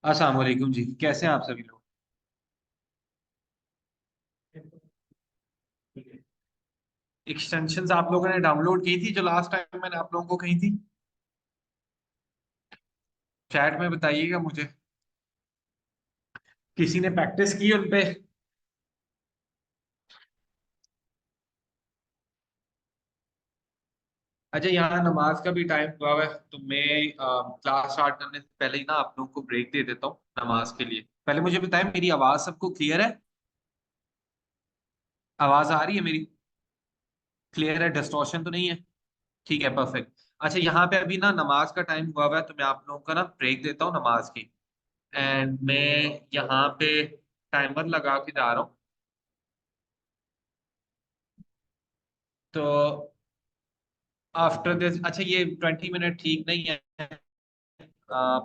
अस्सलाम वालेकुम जी। कैसे हैं आप सभी लोग? एक्सटेंशंस आप लोगों ने डाउनलोड की थी जो लास्ट टाइम मैंने आप लोगों को कही थी? चैट में बताइएगा मुझे। किसी ने प्रैक्टिस की उन पे? अच्छा, यहाँ नमाज का भी टाइम हुआ हुआ है तो मैं क्लास स्टार्ट करने से पहले ही ना आप लोगों को ब्रेक दे देता हूँ नमाज के लिए। पहले मुझे बताएं, मेरी आवाज सबको क्लियर है? आवाज आ रही है मेरी? क्लियर है? डिस्टॉर्शन तो नहीं है? ठीक है, परफेक्ट। अच्छा, यहाँ पे अभी ना नमाज का टाइम हुआ हुआ है तो मैं आप लोगों का ना ब्रेक देता हूँ नमाज की। एंड मैं यहाँ पे टाइमर लगा के जा रहा हूँ। तो आफ्टर दिस, अच्छा ये 20 मिनट ठीक नहीं है।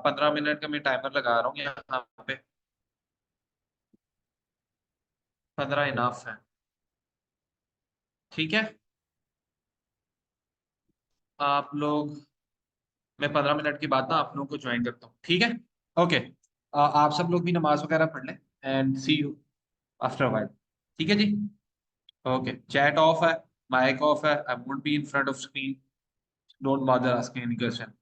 15 मिनट का मैं टाइमर लगा रहा हूँ यहाँ पे। 15 इनफ है। ठीक है। आप लोग, मैं 15 मिनट के बाद ना आप लोगों को ज्वाइन करता हूँ, ठीक है? ओके। आप सब लोग भी नमाज वगैरह पढ़ लें। And see you after while. ठीक है जी। ओके, चैट ऑफ है, माइक ऑफ है, I won't be in front of screen. Don't bother asking any question.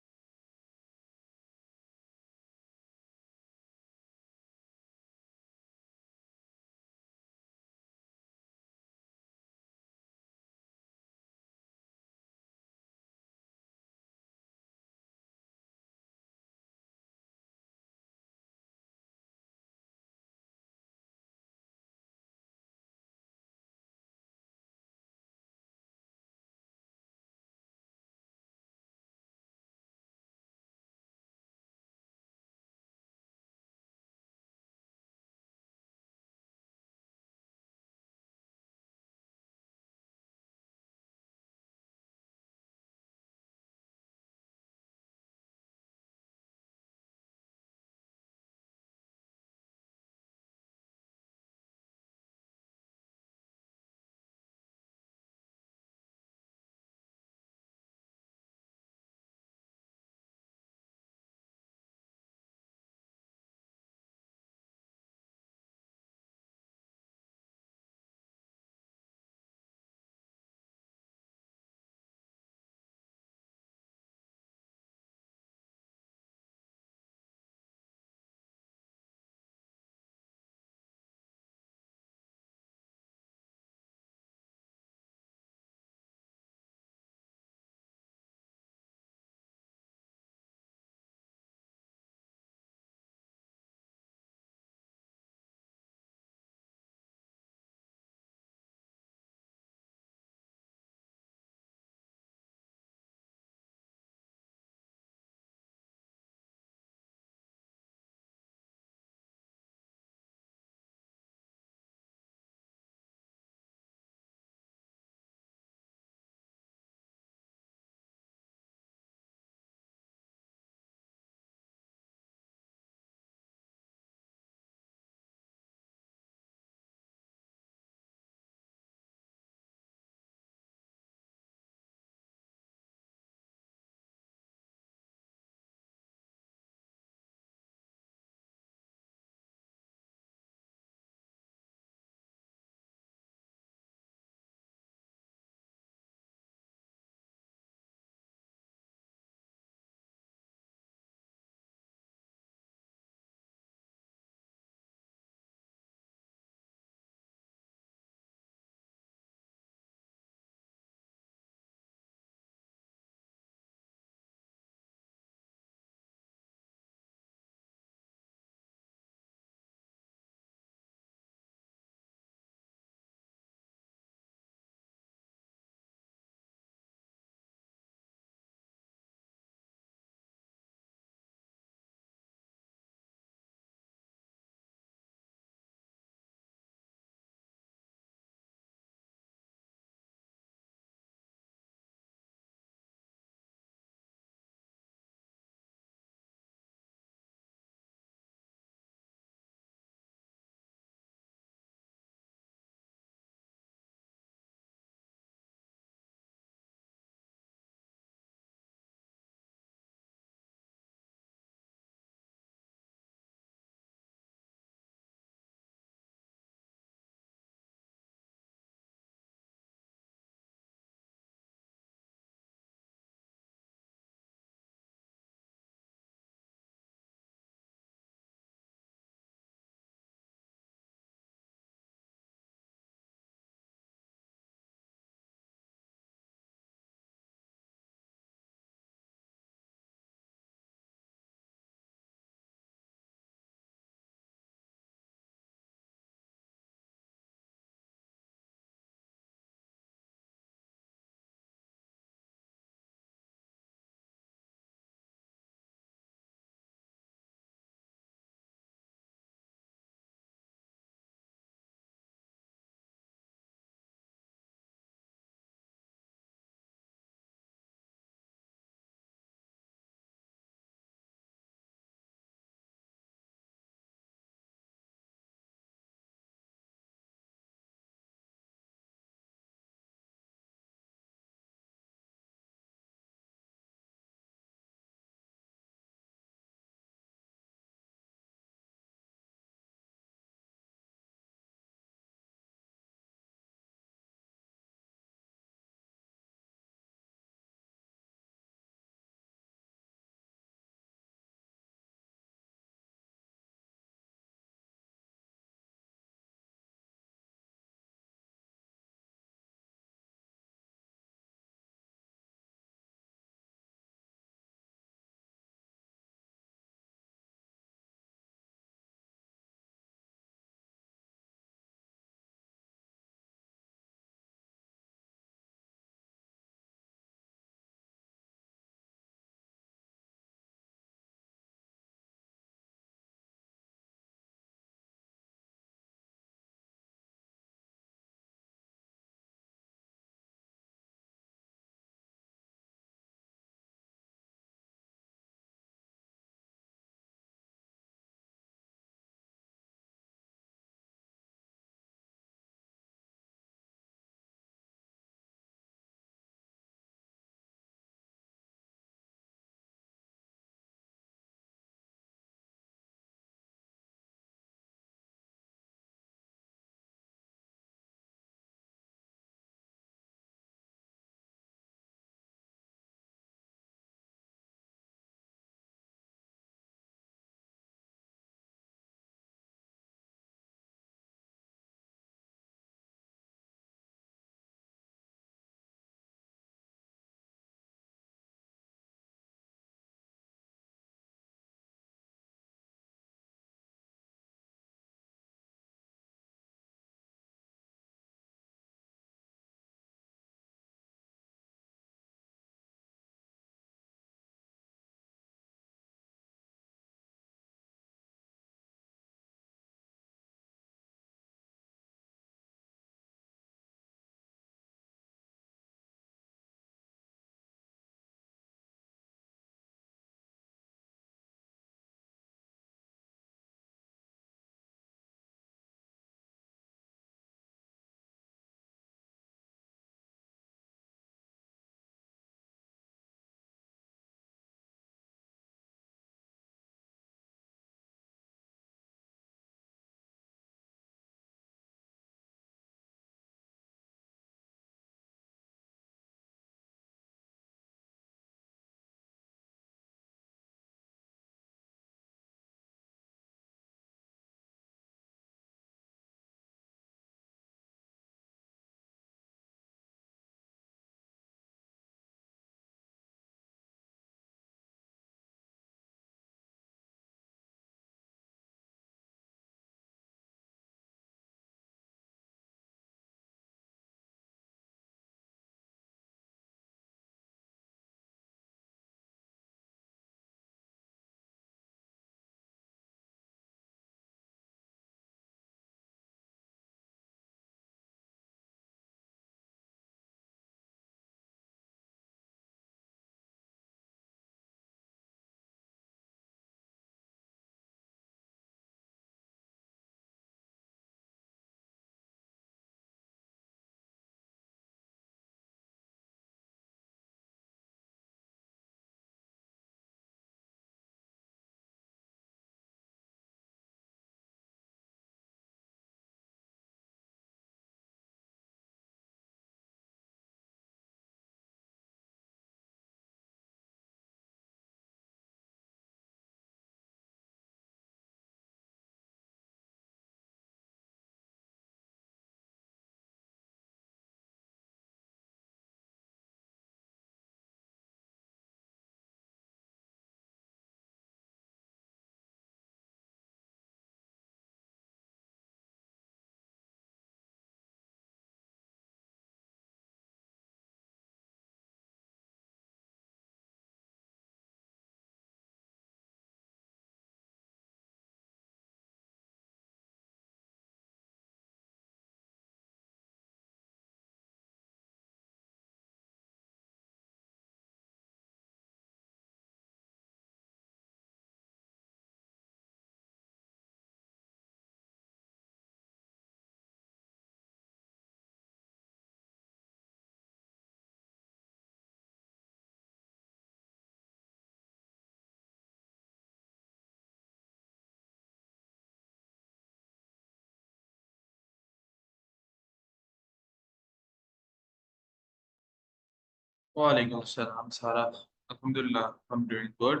वालेकुम अस्सलाम सारा। अल्हम्दुलिल्लाह, I'm doing good।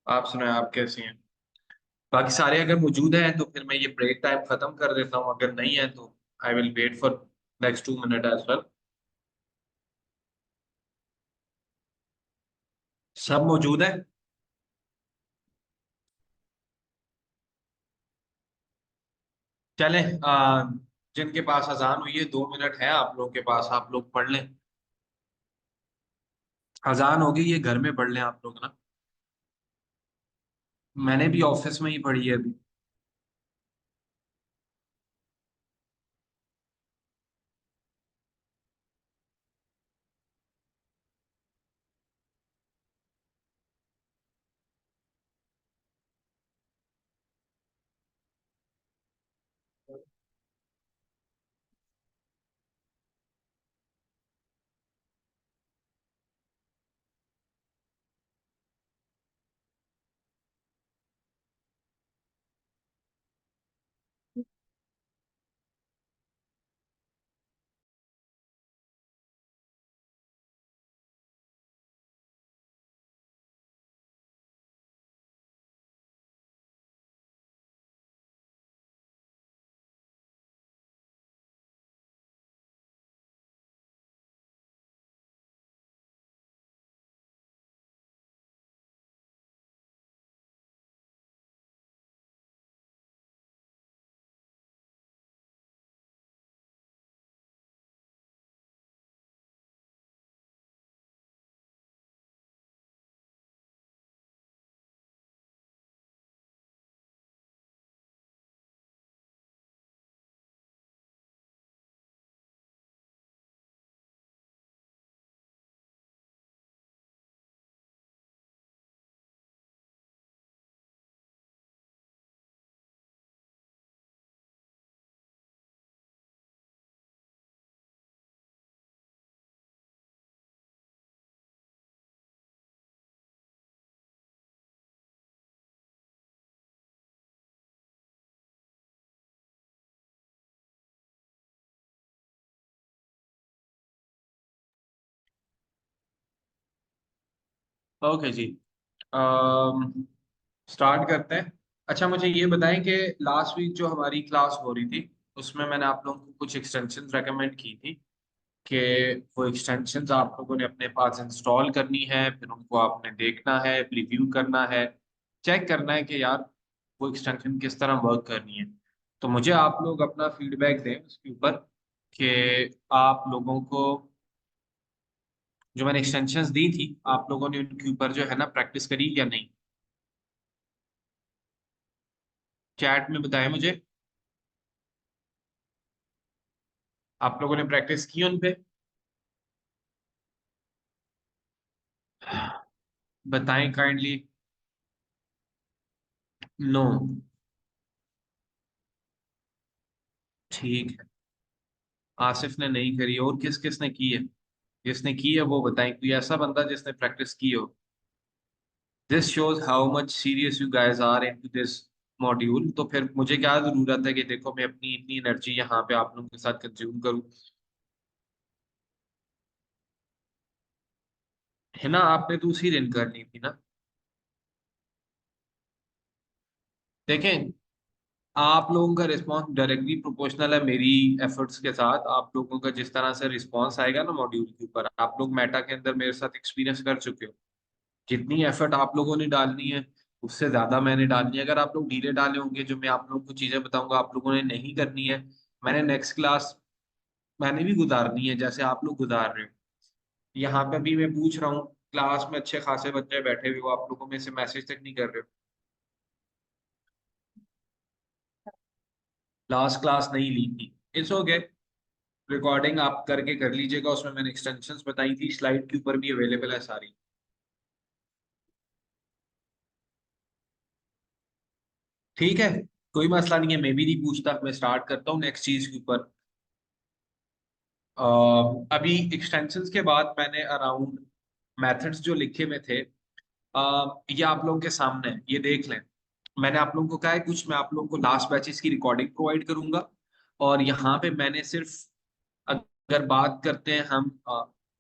आप सुनाएं, आप कैसी हैं? बाकी सारे अगर मौजूद हैं तो फिर मैं ये ब्रेक टाइम खत्म कर देता हूँ, अगर नहीं है तो I will wait for next 2 minute as well. सब मौजूद है? चलें, जिनके पास अजान हुई है 2 मिनट है आप लोगों के पास, आप लोग पढ़ लें। अजान हो गई है, घर में पढ़ लें आप लोग ना। मैंने भी ऑफिस में ही पढ़ी है अभी। ओके जी, स्टार्ट करते हैं। अच्छा, मुझे ये बताएं कि लास्ट वीक जो हमारी क्लास हो रही थी उसमें मैंने आप लोगों को कुछ एक्सटेंशंस रेकमेंड की थी कि वो एक्सटेंशंस आप लोगों ने अपने पास इंस्टॉल करनी है, फिर उनको आपने देखना है, रिव्यू करना है, चेक करना है कि यार वो एक्सटेंशन किस तरह वर्क करनी है। तो मुझे आप लोग अपना फीडबैक दें उसके ऊपर कि आप लोगों को जो मैंने एक्सटेंशंस दी थी आप लोगों ने उनके ऊपर जो है ना प्रैक्टिस करी या नहीं। चैट में बताएं मुझे, आप लोगों ने प्रैक्टिस की उन पे? बताएं काइंडली। नो। ठीक है, आसिफ ने नहीं करी, और किस किस ने की है? जिसने की है वो बताएं, कोई ऐसा बंदा जिसने प्रैक्टिस की हो। This shows how much serious you guys are into this module. तो फिर मुझे क्या जरूरत है कि देखो मैं अपनी इतनी एनर्जी यहाँ पे आप लोगों के साथ कंज्यूम करूँ? है ना, आपने तो उसी दिन करनी थी ना। देखें, आप लोगों का रिस्पांस डायरेक्टली प्रोपोर्शनल है मेरी एफर्ट्स के साथ। आप लोगों का जिस तरह से रिस्पांस आएगा ना मॉड्यूल के ऊपर, आप लोग मेटा के अंदर मेरे साथ एक्सपीरियंस कर चुके हो। जितनी एफर्ट आप लोगों ने डालनी है उससे ज्यादा मैंने डालनी है। अगर आप लोग ढीले डाले होंगे, जो मैं आप लोगों को चीजें बताऊंगा आप लोगों ने नहीं करनी है, मैंने नेक्स्ट क्लास मैंने भी गुजारनी है जैसे आप लोग गुजार रहे हो। यहाँ पे भी मैं पूछ रहा हूँ, क्लास में अच्छे खासे बच्चे बैठे हुए हो, आप लोगों में से मैसेज तक नहीं कर रहे हो। लास्ट क्लास नहीं ली थी, इट्स ओके। रिकॉर्डिंग आप करके कर लीजिएगा, उसमें मैंने एक्सटेंशंस बताई थी, स्लाइड के ऊपर भी अवेलेबल है सारी। ठीक है, कोई मसला नहीं है, मैं भी नहीं पूछता। मैं स्टार्ट करता हूँ नेक्स्ट चीज के ऊपर। अभी एक्सटेंशंस के बाद मैंने अराउंड मेथड्स जो लिखे हुए थे, ये आप लोगों के सामने है, ये देख लें। मैंने आप लोगों को कहा है कुछ, मैं आप लोगों को लास्ट बैचेस की रिकॉर्डिंग प्रोवाइड करूंगा। और यहाँ पे मैंने सिर्फ, अगर बात करते हैं हम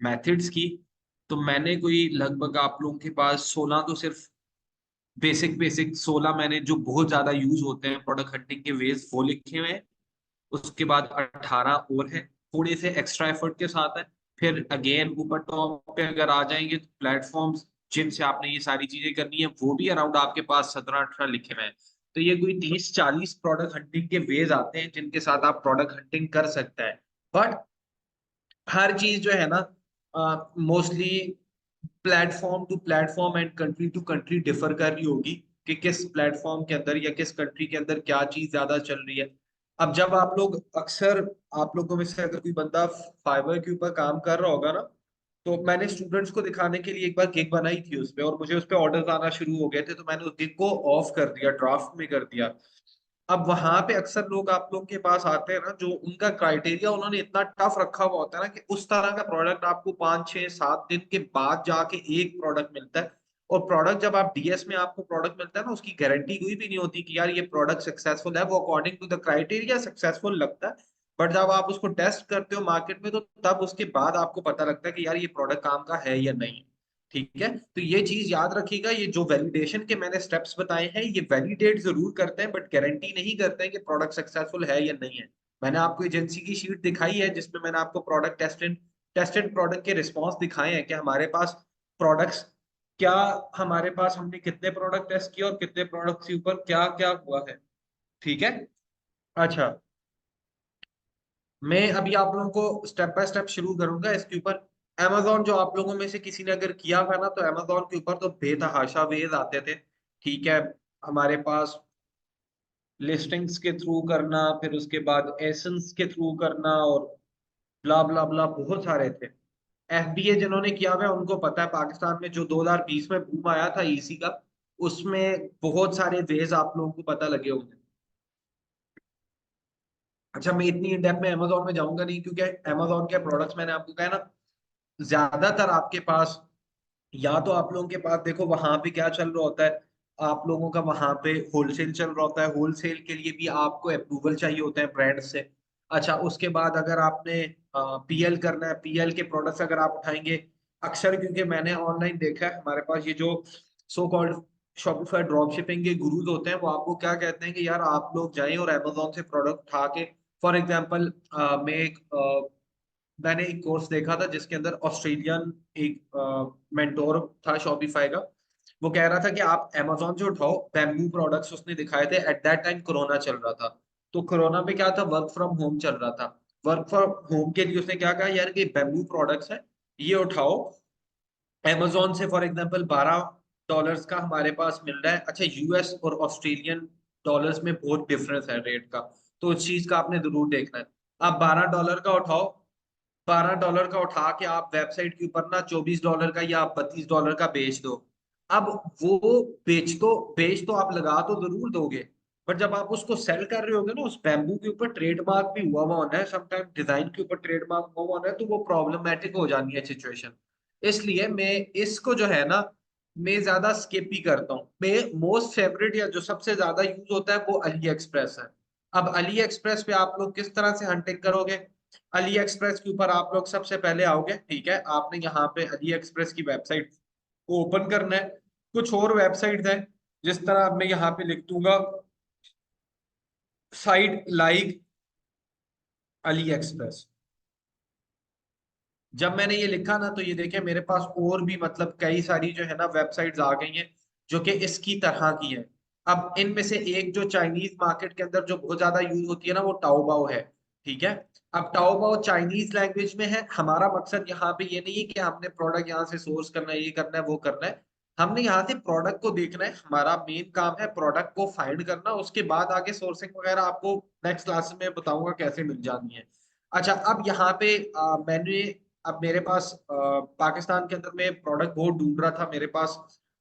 मेथड्स की, तो मैंने कोई लगभग आप लोगों के पास 16 तो सिर्फ बेसिक बेसिक 16 मैंने जो बहुत ज्यादा यूज होते हैं प्रोडक्ट हंटिंग के वेज वो लिखे हुए हैं। उसके बाद 18 और है, थोड़े से एक्स्ट्रा एफर्ट के साथ है। फिर अगेन ऊपर टॉप पे अगर आ जाएंगे तो प्लेटफॉर्म्स जिनसे आपने ये सारी चीजें करनी है वो भी अराउंड आपके पास 17-18 लिखे हुए हैं। तो ये कोई 30-40 प्रोडक्ट हंटिंग के वेज आते हैं जिनके साथ आप प्रोडक्ट हंटिंग कर सकते हैं। बट हर चीज जो है ना, mostly platform to platform and country to country differ कर रही होगी कि किस प्लेटफॉर्म के अंदर या किस कंट्री के अंदर क्या चीज ज्यादा चल रही है। अब जब आप लोग अक्सर, आप लोगों में से अगर कोई बंदा फाइवर के ऊपर काम कर रहा होगा ना, तो मैंने स्टूडेंट्स को दिखाने के लिए एक बार गिग बनाई थी उस पे, और मुझे उस पे ऑर्डर्स आना शुरू हो गए थे, तो मैंने उस गिग को ऑफ कर दिया, ड्राफ्ट में कर दिया। अब वहां पे अक्सर लोग आप लोग के पास आते हैं ना, जो उनका क्राइटेरिया उन्होंने इतना टफ रखा हुआ होता है ना कि उस तरह का प्रोडक्ट आपको 5-6-7 दिन के बाद जाके एक प्रोडक्ट मिलता है। और प्रोडक्ट जब आप डीएस में आपको प्रोडक्ट मिलता है ना, उसकी गारंटी कोई भी नहीं होती कि यार ये प्रोडक्ट सक्सेसफुल है, वो according to the criteria successful लगता है। बट जब आप उसको टेस्ट करते हो मार्केट में, तो तब उसके बाद आपको पता लगता है कि यार ये प्रोडक्ट काम का है या नहीं। ठीक है, तो ये चीज याद रखिएगा, ये जो वैलिडेशन के मैंने स्टेप्स बताए हैं ये वैलिडेट जरूर करते हैं बट गारंटी नहीं करते हैं कि प्रोडक्ट सक्सेसफुल है या नहीं है। मैंने आपको एजेंसी की शीट दिखाई है जिसमें मैंने आपको प्रोडक्ट टेस्टेड प्रोडक्ट के रिस्पॉन्स दिखाए हैं कि हमारे पास प्रोडक्ट्स क्या, हमारे पास हमने कितने प्रोडक्ट टेस्ट किए और कितने प्रोडक्ट्स के ऊपर क्या क्या हुआ है। ठीक है। अच्छा, मैं अभी आप लोगों को स्टेप बाय स्टेप शुरू करूंगा इसके ऊपर। amazon जो आप लोगों में से किसी ने अगर किया था ना, तो amazon के ऊपर तो बेतहाशा वेज आते थे। ठीक है, हमारे पास लिस्टिंग्स के थ्रू करना, फिर उसके बाद एसेंस के थ्रू करना, और ब्ला ब्ला ब्ला बहुत सारे थे। एफबीए जिन्होंने किया हुआ है उनको पता है, पाकिस्तान में जो 2020 में बूम आया था ईसी का, उसमें बहुत सारे वेज आप लोगों को पता लगे होंगे। अच्छा, मैं इतनी इन डेप्थ में अमेजोन में जाऊंगा नहीं, क्योंकि अमेजोन के प्रोडक्ट्स मैंने आपको कहा ना, ज्यादातर आपके पास, या तो आप लोगों के पास देखो वहां पे क्या चल रहा होता है, आप लोगों का वहां पे होलसेल चल रहा होता है, होलसेल के लिए भी आपको अप्रूवल चाहिए होते हैं ब्रांड से। अच्छा, उसके बाद अगर आपने पीएल करना है, पीएल के प्रोडक्ट्स अगर आप उठाएंगे, अक्सर क्योंकि मैंने ऑनलाइन देखा है, हमारे पास ये जो so called Shopify drop shipping के गुरुज होते हैं, वो आपको क्या कहते हैं कि यार आप लोग जाएं और अमेजोन से प्रोडक्ट उठा के, फॉर एग्जाम्पल मैं एक मैंने एक कोर्स देखा था जिसके अंदर ऑस्ट्रेलियन एक मेंटोर था शॉपिफाई का, वो कह रहा था कि आप अमेजोन से उठाओ बैम्बू प्रोडक्ट्स, उसने दिखाए थे, एट दैट टाइम कोरोना चल रहा था। तो कोरोना में क्या था, वर्क फ्रॉम होम चल रहा था। वर्क फ्रॉम होम के लिए उसने क्या कहा, यार कि बैम्बू प्रोडक्ट्स है, ये उठाओ। अमेजोन से फॉर एग्जांपल $12 का हमारे पास मिल रहा है। अच्छा, यूएस और ऑस्ट्रेलियन डॉलर्स में बहुत डिफरेंस है रेट का, तो उस चीज का आपने जरूर देखना है। आप $12 का उठाओ, $12 का उठा के आप वेबसाइट के ऊपर ना $24 का या $32 का बेच दो। अब वो बेच तो आप लगा तो जरूर दोगे, बट जब आप उसको सेल कर रहे होगे ना, उस बैम्बू के ऊपर ट्रेडमार्क भी हुआ हुआ होना है, समटाइम डिजाइन के ऊपर ट्रेडमार्क हुआ हुआ होना है, तो वो प्रॉब्लमेटिक हो जानी है सिचुएशन। इसलिए मैं इसको जो है ना, मैं ज्यादा स्किप ही करता हूँ। मैं मोस्ट फेवरेट या जो सबसे ज्यादा यूज होता है वो अली एक्सप्रेस है। अब अली एक्सप्रेस पे आप लोग किस तरह से हंटिंग करोगे, अली एक्सप्रेस के ऊपर आप लोग सबसे पहले आओगे। ठीक है, आपने यहाँ पे अली एक्सप्रेस की वेबसाइट को ओपन करना है। कुछ और वेबसाइट है, जिस तरह मैं यहाँ पे लिख दूंगा, साइट लाइक अली एक्सप्रेस। जब मैंने ये लिखा ना, तो ये देखे मेरे पास और भी मतलब कई सारी जो है ना वेबसाइट्स आ गई हैं जो कि इसकी तरह की है। अब इनमें से एक जो चाइनीज मार्केट के अंदर जो बहुत ज्यादा यूज होती है ना, वो टाओबाओ है। ठीक है, अब टाओबाओ चाइनीज लैंग्वेज में है। हमारा मकसद यहाँ पे ये नहीं है कि हमने प्रोडक्ट यहाँ से सोर्स करना है, ये करना है, वो करना है। हमने यहाँ से प्रोडक्ट को देखना है, हमारा मेन काम है प्रोडक्ट को फाइंड करना, उसके बाद आगे सोर्सिंग वगैरह आपको नेक्स्ट क्लास में बताऊंगा कैसे मिल जानी है। अच्छा, अब यहाँ पे मैंने, अब मेरे पास पाकिस्तान के अंदर में प्रोडक्ट बहुत ढूंढ रहा था, मेरे पास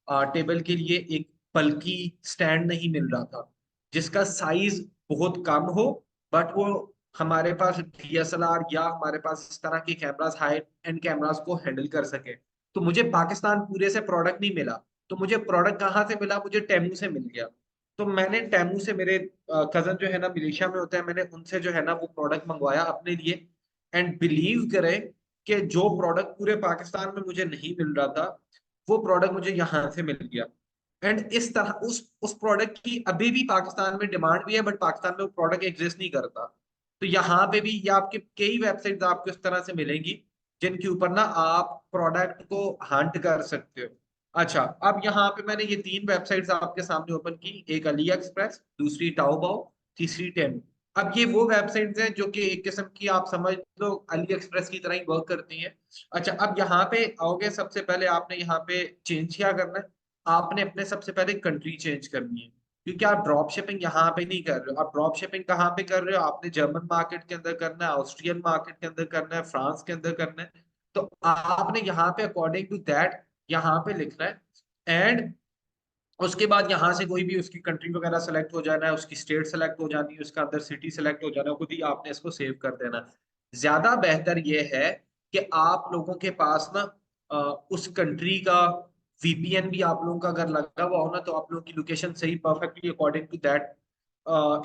टेबल के लिए एक बल्कि स्टैंड नहीं मिल रहा था जिसका साइज बहुत कम हो, बट वो हमारे पास डीएसएलआर या हमारे पास इस तरह के कैमरास, हाई एंड कैमरास को हैंडल कर सके। तो मुझे पाकिस्तान पूरे से प्रोडक्ट नहीं मिला, तो मुझे प्रोडक्ट कहाँ से मिला, मुझे टेमू से मिल गया। तो मैंने टेमू से, मेरे कजन जो है ना मलेशिया में होते हैं, मैंने उनसे जो है ना वो प्रोडक्ट मंगवाया अपने लिए। एंड बिलीव करें कि जो प्रोडक्ट पूरे पाकिस्तान में मुझे नहीं मिल रहा था वो प्रोडक्ट मुझे यहाँ से मिल गया। एंड इस तरह उस प्रोडक्ट की अभी भी पाकिस्तान में डिमांड भी है, बट पाकिस्तान में वो प्रोडक्ट एग्जिस्ट नहीं करता। तो यहाँ पे भी ये आपके कई वेबसाइट्स आपको इस तरह से मिलेंगी जिनके ऊपर ना आप प्रोडक्ट को हंट कर सकते हो। अच्छा, अब यहाँ पे मैंने ये 3 वेबसाइट्स आपके सामने ओपन की, एक अली एक्सप्रेस, दूसरी टाओबाओ, तीसरी टेम। अब ये वो वेबसाइट्स हैं जो कि एक किस्म की आप समझ लो अली एक्सप्रेस की तरह ही वर्क करती हैं। अच्छा, अब यहाँ पे आओगे, सबसे पहले आपने यहाँ पे चेंज क्या करना है, आपने अपने सबसे पहले कंट्री चेंज करनी है, क्योंकि आप ड्रॉप शिपिंग यहाँ पे नहीं कर रहे हो। आप ड्रॉप शिपिंग कहाँ पे कर रहे हो, आपने जर्मन मार्केट के अंदर करना है, ऑस्ट्रियन मार्केट के अंदर करना है, फ्रांस के अंदर करना है। तो आपने यहाँ पे अकॉर्डिंग टू दैट यहाँ पे लिखना है। एंड उसके बाद यहाँ से कोई भी उसकी कंट्री वगैरह सेलेक्ट हो जाना है, उसकी स्टेट सेलेक्ट हो जानी है, उसका अंदर सिटी सेलेक्ट हो जाना है, खुद ही आपने इसको सेव कर देना है। ज्यादा बेहतर ये है कि आप लोगों के पास ना उस कंट्री का वीपीएन भी आप लोगों का अगर लगा हुआ हो ना, तो आप लोगों की लोकेशन सही perfectly according to that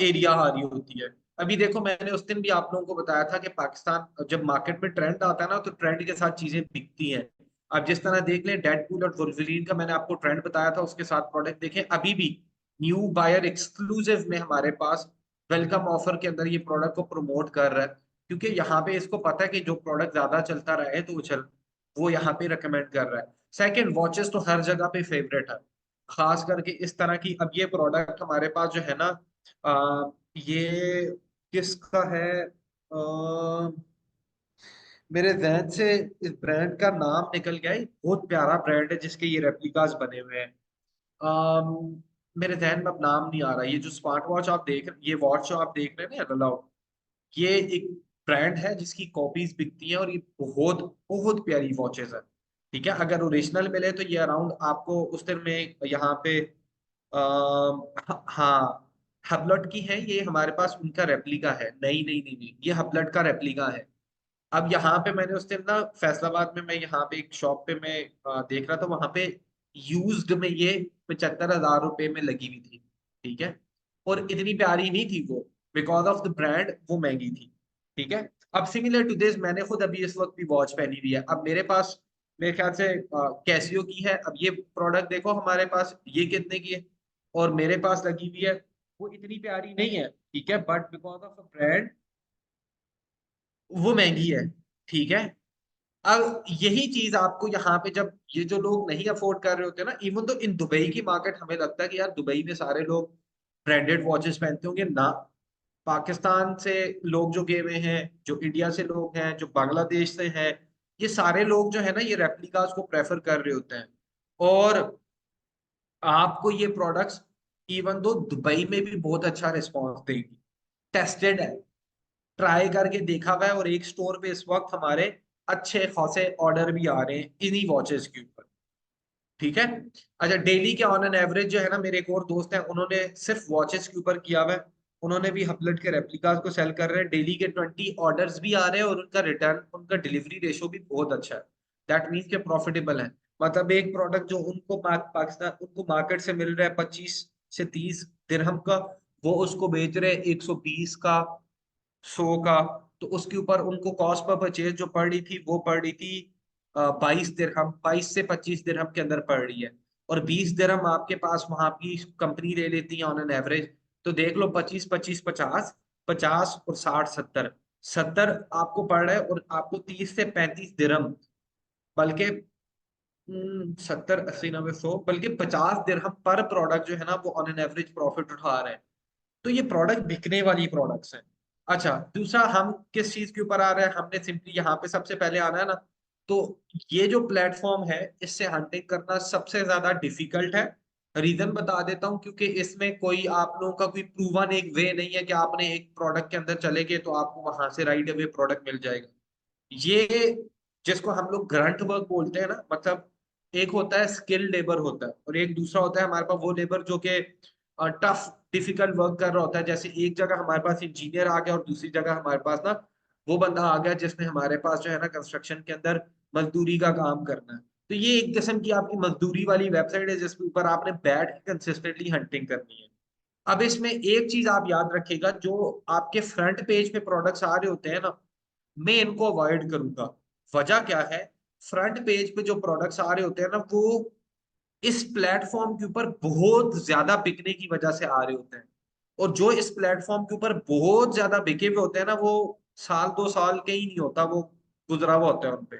area आ रही होती है। अभी देखो, मैंने उस दिन भी आप लोगों को बताया था कि पाकिस्तान जब मार्केट में ट्रेंड आता है ना, तो ट्रेंड के साथ चीजें बिकती हैं। अब जिस तरह देख लें, डेडपूल और वुल्वरीन का मैंने आपको ट्रेंड बताया था, उसके साथ प्रोडक्ट देखें, अभी भी न्यू बायर एक्सक्लूसिव में हमारे पास वेलकम ऑफर के अंदर ये प्रोडक्ट को प्रमोट कर रहा है, क्योंकि यहाँ पे इसको पता है कि जो प्रोडक्ट ज्यादा चलता रहे तो वो यहाँ पे रिकमेंड कर रहा है। सेकंड, वॉचेस तो हर जगह पे फेवरेट है, खास करके इस तरह की। अब ये प्रोडक्ट हमारे पास जो है ना, ये किसका है, मेरे जहन से इस ब्रांड का नाम निकल गया है। बहुत प्यारा ब्रांड है जिसके ये रेप्लिकास बने हुए हैं। मेरे जहन में अब नाम नहीं आ रहा। ये जो स्मार्ट वॉच आप देख रहे, ये वॉच जो आप देख रहे हैं ना अलाउ, ये एक ब्रांड है जिसकी कॉपीज बिकती हैं, और ये बहुत बहुत प्यारी वॉचेस है। ठीक है, अगर ओरिजिनल मिले तो ये अराउंड आपको उस दिन में यहाँ पे हाँ, हबलट की है ये, हमारे पास उनका रेप्लिका है। नहीं नहीं नहीं नहीं, ये हबलट का रेप्लिका है। अब यहाँ पे मैंने उस दिन ना फैसलाबाद में, मैं यहाँ पे एक शॉप पे मैं देख रहा था, वहां पे यूज्ड में ये 75,000 रुपए में लगी हुई थी। ठीक है, और इतनी प्यारी नहीं थी वो, बिकॉज ऑफ द ब्रांड वो महंगी थी। ठीक है, अब सिमिलर टू दिस मैंने खुद अभी इस वक्त भी वॉच पहनी हुई है। अब मेरे पास मेरे ख्याल से कैसियो की है। अब ये प्रोडक्ट देखो हमारे पास ये कितने की है, और मेरे पास लगी हुई है, वो इतनी प्यारी नहीं है। ठीक है, but because of the brand वो महंगी है। ठीक है, अब यही चीज आपको यहाँ पे, जब ये जो लोग नहीं अफोर्ड कर रहे होते ना, इवन तो इन दुबई की मार्केट, हमें लगता है कि यार दुबई में सारे लोग ब्रांडेड वॉचेस पहनते होंगे ना। पाकिस्तान से लोग जो गए हुए हैं, जो इंडिया से लोग हैं, जो बांग्लादेश से हैं, ये सारे लोग जो है ना, ये रेप्लिकास को प्रेफर कर रहे होते हैं। और आपको ये प्रोडक्ट्स इवन दो दुबई में भी बहुत अच्छा रिस्पॉन्स देंगी। टेस्टेड है, ट्राई करके देखा हुआ है, और एक स्टोर पे इस वक्त हमारे अच्छे खासे ऑर्डर भी आ रहे हैं इन्हीं वॉचेस के ऊपर। ठीक है, अच्छा, डेली के ऑन एन एवरेज जो है ना, मेरे एक और दोस्त हैं, उन्होंने सिर्फ वॉचेस के ऊपर किया हुआ है। उन्होंने भी हपलट के रेप्लिकास को सेल कर रहे हैं, डेली के 20 ऑर्डर्स भी आ रहे हैं, और उनका रिटर्न, उनका डिलीवरी रेशो भी बहुत अच्छा है। दैट मीन्स के प्रॉफिटेबल है। मतलब एक प्रोडक्ट जो उनको पाकिस्तान उनको मार्केट से मिल रहा है 25 से 30 दिरहम का, वो उसको बेच रहे हैं 120 का, 100 का। तो उसके ऊपर उनको कॉस्ट पर परचेज जो पड़ रही थी, वो पड़ रही थी 22 दिरहम, 22 से 25 दिरहम के अंदर पड़ रही है। और 20 दिरहम आपके पास वहां की कंपनी ले लेती है ऑन एन एवरेज। तो देख लो, 25 25 50, 50 और 60 70, 70 आपको पड़ रहा है, और आपको 30 से 35 दिरहम, बल्कि 70 80 90 100, बल्कि 50 दिरहम पर प्रोडक्ट जो है ना, वो ऑन एन एवरेज प्रॉफिट उठा रहे हैं। तो ये प्रोडक्ट बिकने वाली प्रोडक्ट्स हैं। अच्छा, दूसरा, हम किस चीज के ऊपर आ रहे हैं, हमने सिंपली यहाँ पे सबसे पहले आना है ना। तो ये जो प्लेटफॉर्म है, इससे हंटिंग करना सबसे ज्यादा डिफिकल्ट है। रीजन बता देता हूँ, क्योंकि इसमें कोई आप लोगों का कोई प्रूवन एक वे नहीं है कि आपने एक प्रोडक्ट के अंदर चले गए तो आपको वहां से राइट अवे प्रोडक्ट मिल जाएगा। ये जिसको हम लोग ग्रंट वर्क बोलते हैं ना, मतलब एक होता है स्किल लेबर होता है, और एक दूसरा होता है हमारे पास वो लेबर जो कि टफ डिफिकल्ट वर्क कर रहा होता है। जैसे एक जगह हमारे पास इंजीनियर आ गया, और दूसरी जगह हमारे पास ना वो बंदा आ गया जिसने हमारे पास जो है ना कंस्ट्रक्शन के अंदर मजदूरी का काम करना है। तो ये एक किस्म की आपकी मजदूरी वाली वेबसाइट है, जिसके ऊपर आपने बैठ के कंसिस्टेंटली हंटिंग करनी है। अब इसमें एक चीज आप याद रखिएगा, जो आपके फ्रंट पेज पे प्रोडक्ट्स आ रहे होते हैं ना, मैं इनको अवॉइड करूंगा। वजह क्या है, फ्रंट पेज पे जो प्रोडक्ट्स आ रहे होते हैं ना, वो इस प्लेटफॉर्म के ऊपर बहुत ज्यादा बिकने की वजह से आ रहे होते हैं। और जो इस प्लेटफॉर्म के ऊपर बहुत ज्यादा बिके हुए होते हैं ना, वो साल 2 साल के ही नहीं होता, वो गुजरा हुआ होता है उनपे।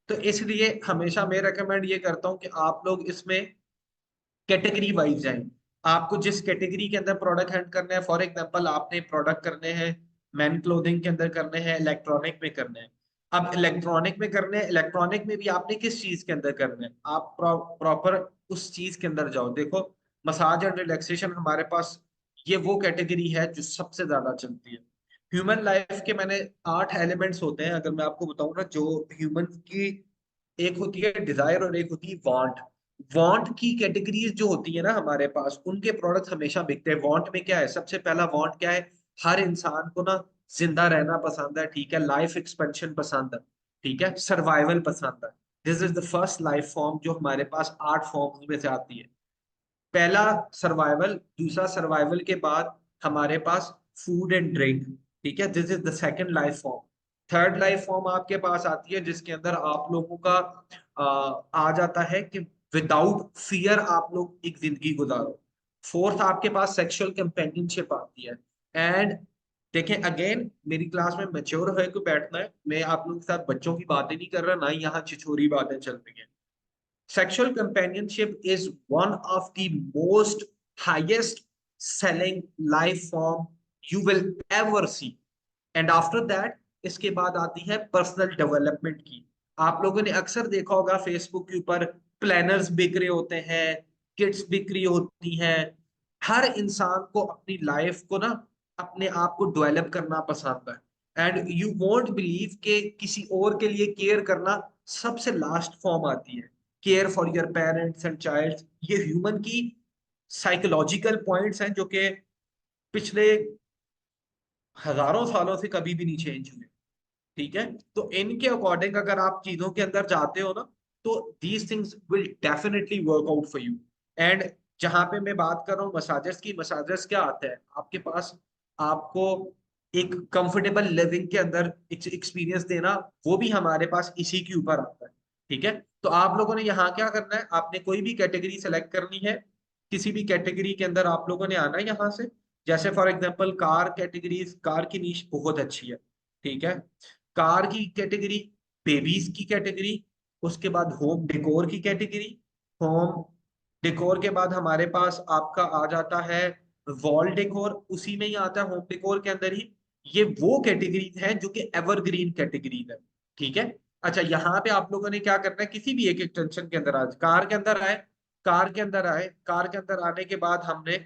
तो इसलिए हमेशा मैं रेकमेंड ये करता हूँ कि आप लोग इसमें कैटेगरी वाइज जाएं। आपको जिस कैटेगरी के अंदर प्रोडक्ट हैंड करना है, फॉर एग्जांपल आपने प्रोडक्ट करने हैं मैन क्लोथिंग के अंदर करने हैं, इलेक्ट्रॉनिक में करने हैं। अब इलेक्ट्रॉनिक में करने हैं, इलेक्ट्रॉनिक में भी आपने किस चीज के अंदर करने हैं, आप प्रॉपर उस चीज के अंदर जाओ। देखो, मसाज एंड रिलैक्सेशन हमारे पास ये वो कैटेगरी है जो सबसे ज्यादा चलती है। ह्यूमन लाइफ के मैंने 8 एलिमेंट्स होते हैं, अगर मैं आपको बताऊं ना, जो ह्यूमन की, एक होती है डिजायर और एक होती है वांट। वांट की कैटेगरीज जो होती है ना हमारे पास, उनके प्रोडक्ट हमेशा बिकते हैं। वांट में क्या है, सबसे पहला वांट क्या है, हर इंसान को ना जिंदा रहना पसंद है, ठीक है, लाइफ एक्सपेंशन पसंद है, ठीक है, सर्वाइवल पसंद है। This is the first life form जो हमारे पास 8 फॉर्म्स में से आती है। पहला सर्वाइवल, दूसरा सर्वाइवल के बाद हमारे पास फूड एंड ड्रिंक, ठीक है, this is the second life form. Third life form आपके पास आती है जिसके अंदर आप लोगों का आ जाता है कि विदाउट फियर आप लोग एक जिंदगी गुजारो। फोर्थ आपके पास सेक्सुअल कंपेनियनशिप आती है। एंड देखें, अगेन मेरी क्लास में मेच्योर होकर बैठना है, मैं आप लोगों के साथ बच्चों की बातें नहीं कर रहा, ना ही यहाँ छिछोरी बातें चल रही हैं। Sexual companionship is one of the most highest selling life form you will ever see. And after that, इसके बाद आती है पर्सनल डेवलपमेंट की। आप लोगों ने अक्सर देखा होगा फेसबुक के ऊपर प्लानर्स बिक रहे होते हैं, किट्स बिक रही होती हैं। हर इंसान को अपनी लाइफ को ना, अपने आप को डेवलप करना पसंद है। एंड यू वोंट बिलीव कि किसी और के लिए केयर करना सबसे लास्ट फॉर्म आती है। Care for your parents and child, ये ह्यूमन की साइकोलॉजिकल पॉइंट्स हैं जो कि पिछले हजारों सालों से कभी भी नहीं चेंज हुए, ठीक है। तो इनके अकॉर्डिंग अगर आप चीजों के अंदर जाते हो ना, तो these things will definitely work out for you. And जहां पे मैं बात कर रहा हूँ मसाजर्स की, मसाजर्स क्या आता है आपके पास, आपको एक कंफर्टेबल लिविंग के अंदर एक्सपीरियंस देना, वो भी हमारे पास इसी के ऊपर आता है, ठीक है। तो आप लोगों ने यहाँ क्या करना है, आपने कोई भी कैटेगरी सेलेक्ट करनी है, किसी भी कैटेगरी के अंदर आप लोगों ने आना है यहाँ से। जैसे for example car categories, car की नीश बहुत अच्छी है, ठीक है। कार की कैटेगरी, बेबीज की कैटेगरी, उसके बाद होम डेकोर की कैटेगरी। होम डेकोर के बाद हमारे पास आपका आ जाता है वॉल डेकोर, उसी में ही आता है होम डेकोर के अंदर ही। ये वो कैटेगरी है जो कि एवरग्रीन कैटेगरी है, ठीक है। अच्छा, यहाँ पे आप लोगों ने क्या करना है, किसी भी एक एक्सटेंशन के अंदर आज कार के अंदर आए, कार के अंदर आए, कार के अंदर आने के बाद हमने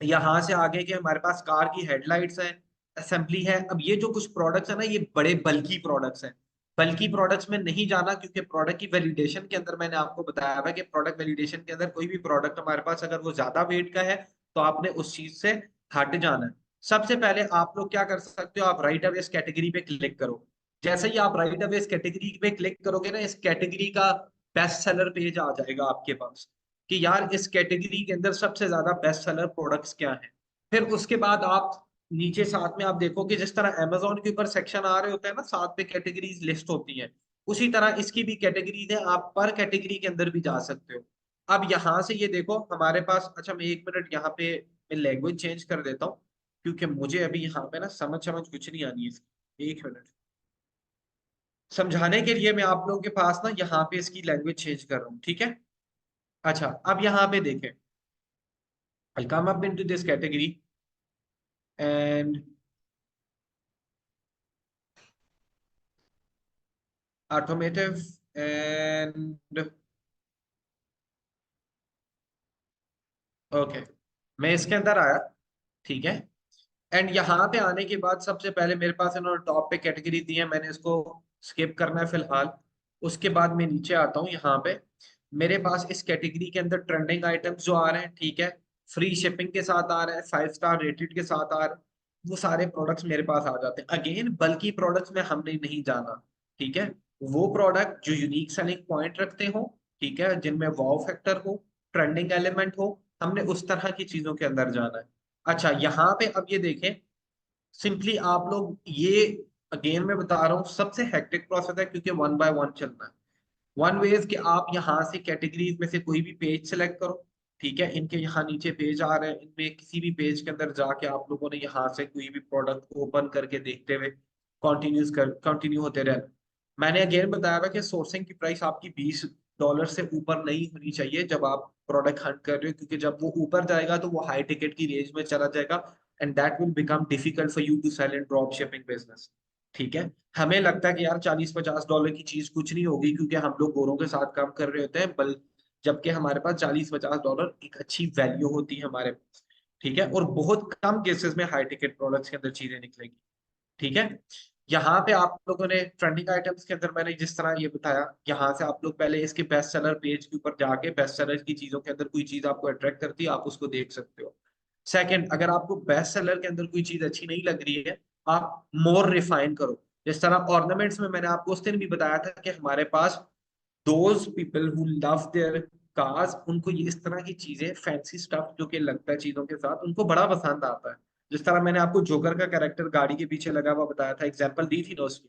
यहाँ से आगे के हमारे पास कार की हेडलाइट्स हैं, असेंबली है। अब ये जो कुछ प्रोडक्ट्स है ना, ये बड़े बल्की प्रोडक्ट्स हैं। बल्की प्रोडक्ट्स में नहीं जाना, क्योंकि प्रोडक्ट की वैलिडेशन के अंदर मैंने आपको बताया हुआ है कि प्रोडक्ट वैलिडेशन के अंदर कोई भी प्रोडक्ट हमारे पास अगर वो ज्यादा वेट का है, तो आपने उस चीज से हट जाना है। सबसे पहले आप लोग क्या कर सकते हो, आप राइट अवे इस कैटेगरी पे क्लिक करो। जैसे ही आप राइट अवे इस कैटेगरी पे क्लिक करोगे ना, इस कैटेगरी का बेस्ट सेलर पेज आ जाएगा आपके पास कि यार इस कैटेगरी के अंदर सबसे ज्यादा बेस्ट सेलर प्रोडक्ट्स क्या हैं। फिर उसके बाद आप नीचे साथ में आप देखो कि जिस तरह अमेजोन के ऊपर सेक्शन आ रहे होते हैं ना, साथ पे कैटेगरीज लिस्ट होती हैं, उसी तरह इसकी भी कैटेगरीज है, आप पर कैटेगरी के अंदर भी जा सकते हो। अब यहाँ से ये देखो हमारे पास, अच्छा मैं 1 मिनट यहाँ पे मैं लैंग्वेज चेंज कर देता हूँ, क्योंकि मुझे अभी यहाँ पे ना समझ समझ कुछ नहीं आनी है इसकी। 1 मिनट, समझाने के लिए मैं आप लोगों के पास ना यहाँ पे इसकी लैंग्वेज चेंज कर रहा हूँ, ठीक है। अच्छा, अब यहाँ पे देखें, I'll come up into this category and automotive and okay, मैं इसके अंदर आया, ठीक है। एंड यहाँ पे आने के बाद सबसे पहले मेरे पास इन्होंने टॉप पे कैटेगरी दी है, मैंने इसको स्किप करना है फिलहाल। उसके बाद मैं नीचे आता हूँ, यहाँ पे मेरे पास इस कैटेगरी के अंदर ट्रेंडिंग आइटम्स जो आ रहे हैं, ठीक है, फ्री शिपिंग के साथ आ रहे हैं, 5 स्टार रेटेड के साथ आ रहे हैं, वो सारे प्रोडक्ट्स मेरे पास आ जाते हैं। अगेन बल्कि प्रोडक्ट्स में हमने नहीं जाना, ठीक है। वो प्रोडक्ट जो यूनिक सेलिंग पॉइंट रखते हो, ठीक है, जिनमें वाव फैक्टर हो, ट्रेंडिंग एलिमेंट हो, हमने उस तरह की चीजों के अंदर जाना है। अच्छा, यहाँ पे अब ये देखें, सिंपली आप लोग ये अगेन मैं बता रहा हूँ सबसे हेक्टिक प्रोसेस है, क्योंकि वन बाय वन चलना है। वन वे कि आप यहाँ से कैटेगरीज में से कोई भी पेज सेलेक्ट करो, ठीक है, इनके यहाँ नीचे पेज आ रहे हैं, इनमें किसी भी पेज के अंदर जाके आप लोगों ने यहाँ से कोई भी प्रोडक्ट ओपन करके देखते हुए कंटिन्यू होते रहना। मैंने अगेन बताया था कि सोर्सिंग की प्राइस आपकी $20 से ऊपर नहीं होनी चाहिए जब आप प्रोडक्ट हंट कर रहे हो, क्योंकि जब वो ऊपर जाएगा तो वो हाई टिकट की रेंज में चला जाएगा, and that will become difficult for you to sell in drop shipping business. ठीक है, हमें लगता है कि यार $40-50 की चीज कुछ नहीं होगी, क्योंकि हम लोग गोरों के साथ काम कर रहे होते हैं, बल जबकि हमारे पास $40-50 एक अच्छी वैल्यू होती है हमारे पास। ठीक है, और बहुत कम केसेस में हाई टिकट प्रोडक्ट्स के अंदर चीजें निकलेगी। ठीक है, यहाँ पे आप लोगों ने ट्रेंडिंग आइटम्स के अंदर मैंने जिस तरह ये बताया, यहाँ से आप लोग पहले इसके बेस्ट सेलर पेज के ऊपर जाके बेस्ट सेलर की चीजों के अंदर कोई चीज आपको अट्रैक्ट करती है, आप उसको देख सकते हो। सेकंड, अगर आपको बेस्ट सेलर के अंदर कोई चीज अच्छी नहीं लग रही है, आप मोर रिफाइन करो। जिस तरह ऑर्नामेंट्स में मैंने आपको उस दिन भी बताया था कि हमारे पास those people who love their cars, उनको ये इस तरह की चीजें फैंसी स्टफ जो कि लगता है चीजों के साथ, उनको बड़ा पसंद आता है। जिस तरह मैंने आपको जोकर का कैरेक्टर गाड़ी के पीछे लगा हुआ बताया था, एग्जांपल दी थी ना उसकी।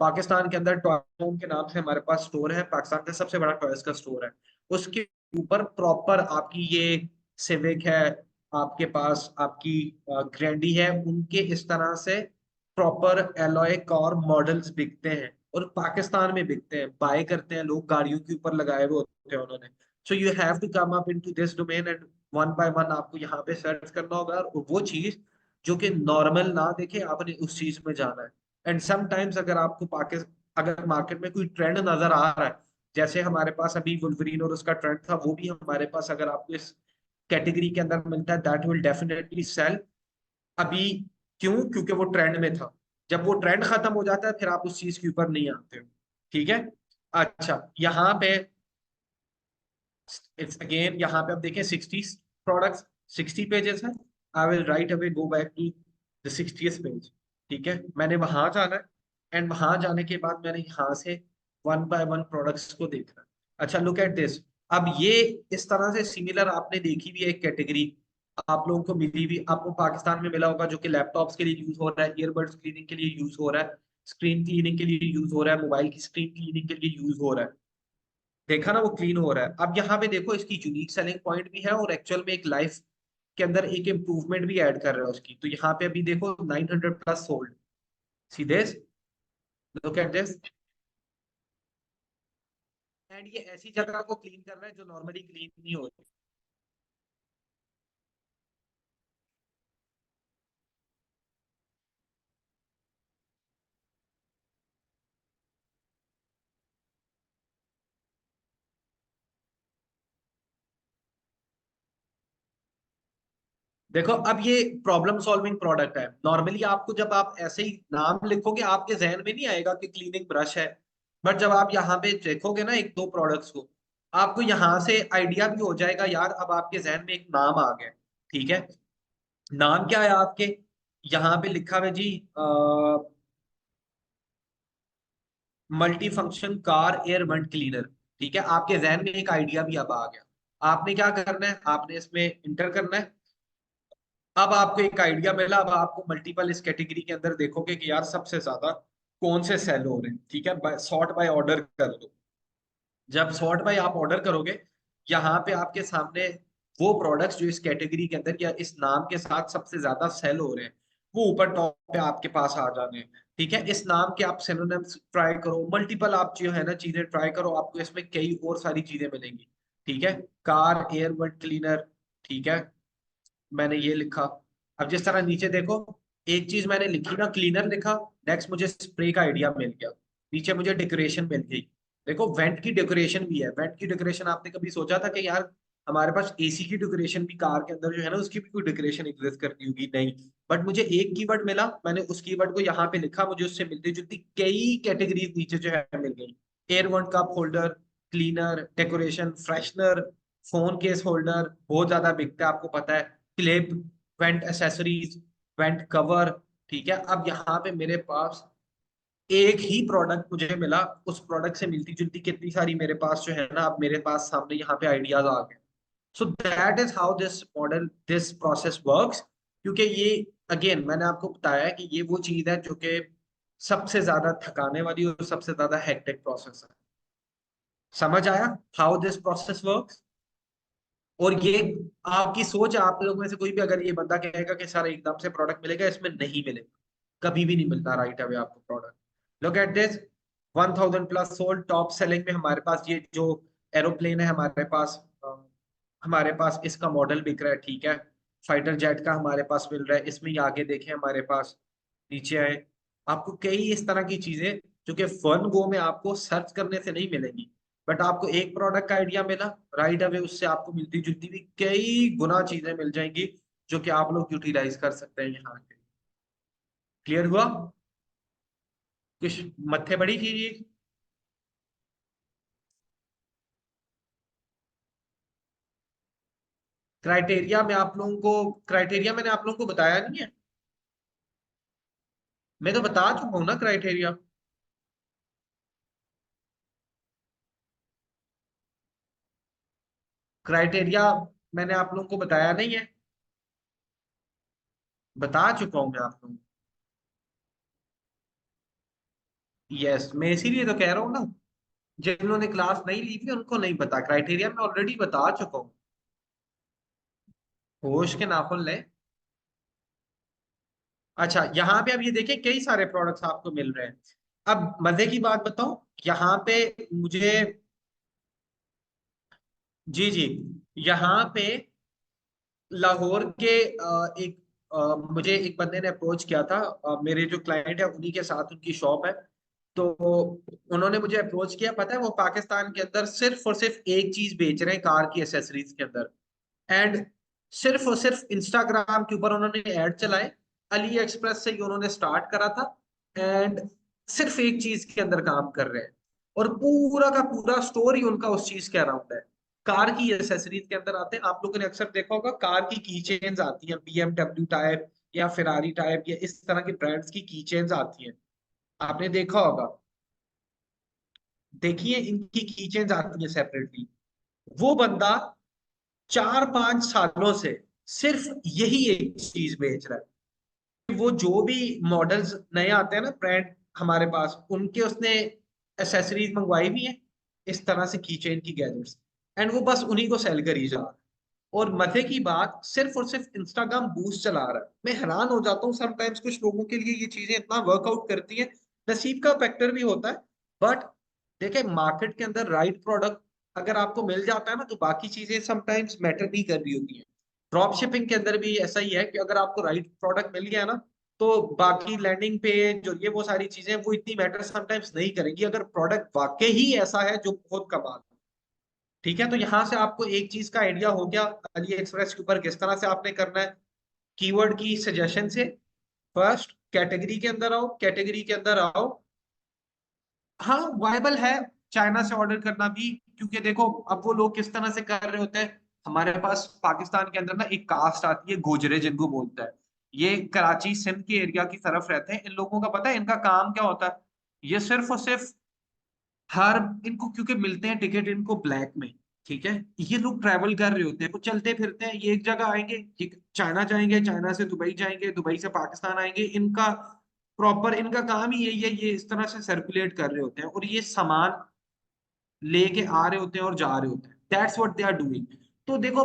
पाकिस्तान के अंदर टॉय के नाम से हमारे पास स्टोर है, पाकिस्तान का सबसे बड़ा टॉयज का स्टोर है। उसके ऊपर प्रॉपर आपकी ये सिविक है, आपके पास आपकी ग्रैंडी है, उनके इस तरह से प्रॉपर एलॉय कार मॉडल्स बिकते हैं, और पाकिस्तान में बिकते हैं, बाय करते हैं लोग, गाड़ियों के ऊपर लगाए हुए होते हैं उन्होंने। So you have to come up into this domain, and one by one आपको यहाँ पे सर्च करना होगा, और वो चीज जो कि नॉर्मल ना देखे आपने उस चीज में जाना है। एंड समटाइम्स अगर आपको अगर मार्केट में कोई ट्रेंड नजर आ रहा है, जैसे हमारे पास अभी वुल्वरीन और उसका ट्रेंड था, वो भी हमारे पास अगर आपको इस कैटेगरी के अंदर मिलता है, दैट विल डेफिनेटली सेल। अभी क्यों? क्योंकि वो ट्रेंड में था। जब वो ट्रेंड खत्म हो जाता है फिर आप उस चीज के ऊपर नहीं आते हो। ठीक है, अच्छा यहाँ पे इट्स अगेन, यहाँ पे आप देखें 60 प्रोडक्ट्स, 60 पेजेस है। I will right away go back to the 60th page. ठीक है, मैंने वहां जाना है, एंड वहां जाने के बाद मैंने यहाँ से वन बाय वन प्रोडक्ट्स को देखना है। अच्छा लुक एट दिस। अब ये इस तरह से सिमिलर आपने देखी भी है एक कैटेगरी, आप लोगों को मिली भी, आपको पाकिस्तान में मिला होगा, जो कि लैपटॉप्स के लिए यूज हो रहा है, ईयरबड्स क्लीनिंग के लिए यूज हो रहा है, स्क्रीन क्लीनिंग के लिए यूज हो रहा है, मोबाइल की स्क्रीन क्लीनिंग के लिए यूज हो रहा है। देखा ना, वो क्लीन हो रहा है। अब यहाँ पे देखो इसकी यूनिक सेलिंग पॉइंट भी है, और एक्चुअल में एक लाइफ के अंदर एक इम्प्रूवमेंट भी ऐड कर रहा है उसकी। तो यहाँ पे अभी देखो 900+ sold. See this, look at this. And ये ऐसी जगह को क्लीन कर रहा है जो नॉर्मली क्लीन नहीं होती। देखो अब ये प्रॉब्लम सॉल्विंग प्रोडक्ट है। नॉर्मली आपको जब आप ऐसे ही नाम लिखोगे आपके जहन में नहीं आएगा कि क्लीनिंग ब्रश है, बट जब आप यहाँ पे देखोगे ना एक दो प्रोडक्ट्स को, आपको यहाँ से आइडिया भी हो जाएगा यार, अब आपके जहन में एक नाम आ गया। ठीक है, नाम क्या है आपके? यहाँ पे लिखा हुआ है जी, multi function car air vent cleaner. ठीक है, आपके जहन में एक आइडिया भी अब आ गया। आपने क्या करना है, आपने इसमें इंटर करना है। अब आपको एक आइडिया मिला, अब आपको मल्टीपल इस कैटेगरी के अंदर देखोगे कि यार सबसे ज्यादा कौन से सेल हो रहे हैं। ठीक है, सॉर्ट बाय ऑर्डर कर दो। जब सॉर्ट बाय आप ऑर्डर करोगे, यहाँ पे आपके सामने वो प्रोडक्ट्स जो इस कैटेगरी के अंदर या इस नाम के साथ सबसे ज्यादा सेल हो रहे हैं, वो ऊपर टॉप पे आपके पास आ जाने हैं। ठीक है, इस नाम के आप सिनोनिम्स ट्राई करो, मल्टीपल आप जो है ना चीजें ट्राई करो, आपको इसमें कई और सारी चीजें मिलेंगी। ठीक है, कार एयर वेंट क्लीनर। ठीक है, मैंने ये लिखा। अब जिस तरह नीचे देखो, एक चीज मैंने लिखी ना, क्लीनर लिखा, नेक्स्ट मुझे स्प्रे का आइडिया मिल गया, नीचे मुझे डेकोरेशन मिल गई। देखो वेंट की डेकोरेशन भी है। वेंट की डेकोरेशन आपने कभी सोचा था कि यार हमारे पास एसी की डेकोरेशन भी कार के अंदर जो है ना उसकी भी कोई डेकोरेशन एग्जिस्ट करनी होगी? नहीं। बट मुझे एक कीवर्ड मिला, मैंने उस कीवर्ड को यहाँ पे लिखा, मुझे उससे मिलती जुलती कई कैटेगरीज नीचे जो है मिल गई। Air one cup holder, cleaner, decoration, freshener, phone case holder बहुत ज्यादा बिकता है आपको पता है, clip, went accessories, went cover. ठीक है, अब यहाँ पे मेरे पास एक ही प्रोडक्ट मुझे मिला, उस प्रोडक्ट से मिलती जुलती कितनी सारी मेरे पास जो है ना, अब मेरे पास सामने यहाँ पे आइडियाज आ गए। सो that is how this model this process works. क्योंकि ये अगेन मैंने आपको बताया कि ये वो चीज है जो कि सबसे ज्यादा थकाने वाली और सबसे ज्यादा हेक्टिक प्रोसेस है। समझ आया हाउ दिस प्रोसेस वर्क्स? और ये आपकी सोच है, आप लोगों में से कोई भी अगर ये बंदा कहेगा कि सर एकदम से प्रोडक्ट मिलेगा, इसमें नहीं मिलेगा, कभी भी नहीं मिलता राइट अवे आपको product. Look at this, 1000 plus sold, top selling में हमारे पास ये जो एरोप्लेन है हमारे पास, हमारे पास इसका मॉडल बिक रहा है, ठीक है। फाइटर जेट का हमारे पास मिल रहा है, इसमें ही आगे देखें हमारे पास, नीचे आए, आपको कई इस तरह की चीजें जो कि फन गो में आपको सर्च करने से नहीं मिलेंगी, बट आपको एक प्रोडक्ट का आइडिया मिला राइट अवे, उससे आपको मिलती जुलती भी कई गुना चीजें मिल जाएंगी जो कि आप लोग यूटिलाइज कर सकते हैं यहाँ पे। क्लियर हुआ? कुछ मत्थे बड़ी चीज? क्राइटेरिया में आप लोगों को, क्राइटेरिया मैंने आप लोगों को बताया नहीं है? मैं तो बता चुका हूँ ना क्राइटेरिया। क्राइटेरिया मैंने आप लोगों को बताया नहीं है? बता चुका हूं मैं आप लोगों को। यस, मैं इसीलिए तो कह रहा हूँ ना, जिन्होंने क्लास नहीं ली थी उनको नहीं पता, क्राइटेरिया मैं ऑलरेडी बता चुका हूँ। होश के नाखून ले। अच्छा, यहाँ पे अब ये देखिए कई सारे प्रोडक्ट्स आपको मिल रहे हैं। अब मजे की बात बताऊं, यहाँ पे मुझे, जी जी, यहाँ पे लाहौर के एक मुझे एक बंदे ने अप्रोच किया था, मेरे जो क्लाइंट है उन्हीं के साथ उनकी शॉप है। तो उन्होंने मुझे अप्रोच किया, पता है वो पाकिस्तान के अंदर सिर्फ और सिर्फ एक चीज बेच रहे हैं कार की एसेसरीज के अंदर। एंड सिर्फ और सिर्फ इंस्टाग्राम के ऊपर उन्होंने ऐड चलाए, अली एक्सप्रेस से ही उन्होंने स्टार्ट करा था। एंड सिर्फ एक चीज के अंदर काम कर रहे हैं, और पूरा का पूरा स्टोर ही उनका उस चीज के अराउंड है। कार की एसेसरीज के अंदर आते हैं, आप लोगों ने अक्सर देखा होगा कार की की चेन्स आती हैं, बीएमडब्ल्यू टाइप या फेरारी टाइप या इस तरह के ब्रांड्स की चेन्स आती हैं, आपने देखा होगा। देखिए इनकी की चेन्स आती हैं सेपरेटली। वो बंदा 4-5 सालों से सिर्फ यही एक चीज बेच रहा है। वो जो भी मॉडल्स नए आते हैं ना ब्रांड हमारे पास, उनके उसने एसेसरीज मंगवाई भी है, इस तरह से की चेन की गैजेट्स, एंड वो बस उन्हीं को सेल कर ही जा रहा है। और मजे की बात, सिर्फ और सिर्फ इंस्टाग्राम बूस्ट चला रहा है। मैं हैरान हो जाता हूँ समटाइम्स, कुछ लोगों के लिए ये चीजें इतना वर्कआउट करती हैं। नसीब का फैक्टर भी होता है, बट देखे मार्केट के अंदर राइट प्रोडक्ट अगर आपको मिल जाता है ना, तो बाकी चीजें समटाइम्स मैटर नहीं कर रही होती हैं। ड्रॉप शिपिंग के अंदर भी ऐसा ही है कि अगर आपको राइट प्रोडक्ट मिल गया ना, तो बाकी लैंडिंग पेज और ये वो सारी चीजें वो इतनी मैटर समटाइम्स नहीं करेंगी, अगर प्रोडक्ट वाकई ही ऐसा है जो बहुत कमाल है। ठीक है, तो यहां से आपको एक चीज का आइडिया हो गया अली एक्सप्रेस के ऊपर किस तरह से आपने करना है। कीवर्ड की सजेशन से फर्स्ट कैटेगरी के अंदर आओ, कैटेगरी के अंदर आओ। हाँ वायबल है चाइना से ऑर्डर करना भी, क्योंकि देखो अब वो लोग किस तरह से कर रहे होते हैं। हमारे पास पाकिस्तान के अंदर ना एक कास्ट आती है गोजरे जिनको बोलता है, ये कराची सिंध के एरिया की तरफ रहते हैं। इन लोगों का पता है इनका काम क्या होता है? ये सिर्फ और सिर्फ हर, इनको क्योंकि मिलते हैं टिकट इनको ब्लैक में, ठीक है। ये लोग ट्रैवल कर रहे होते हैं, वो चलते फिरते हैं, ये एक जगह आएंगे, ठीक, चाइना जाएंगे, चाइना से दुबई जाएंगे, दुबई से पाकिस्तान आएंगे, इनका प्रॉपर इनका काम ही यही है, ये इस तरह से सर्कुलेट कर रहे होते हैं और ये सामान लेके आ रहे होते हैं और जा रहे होते हैं, that's what they are doing. तो देखो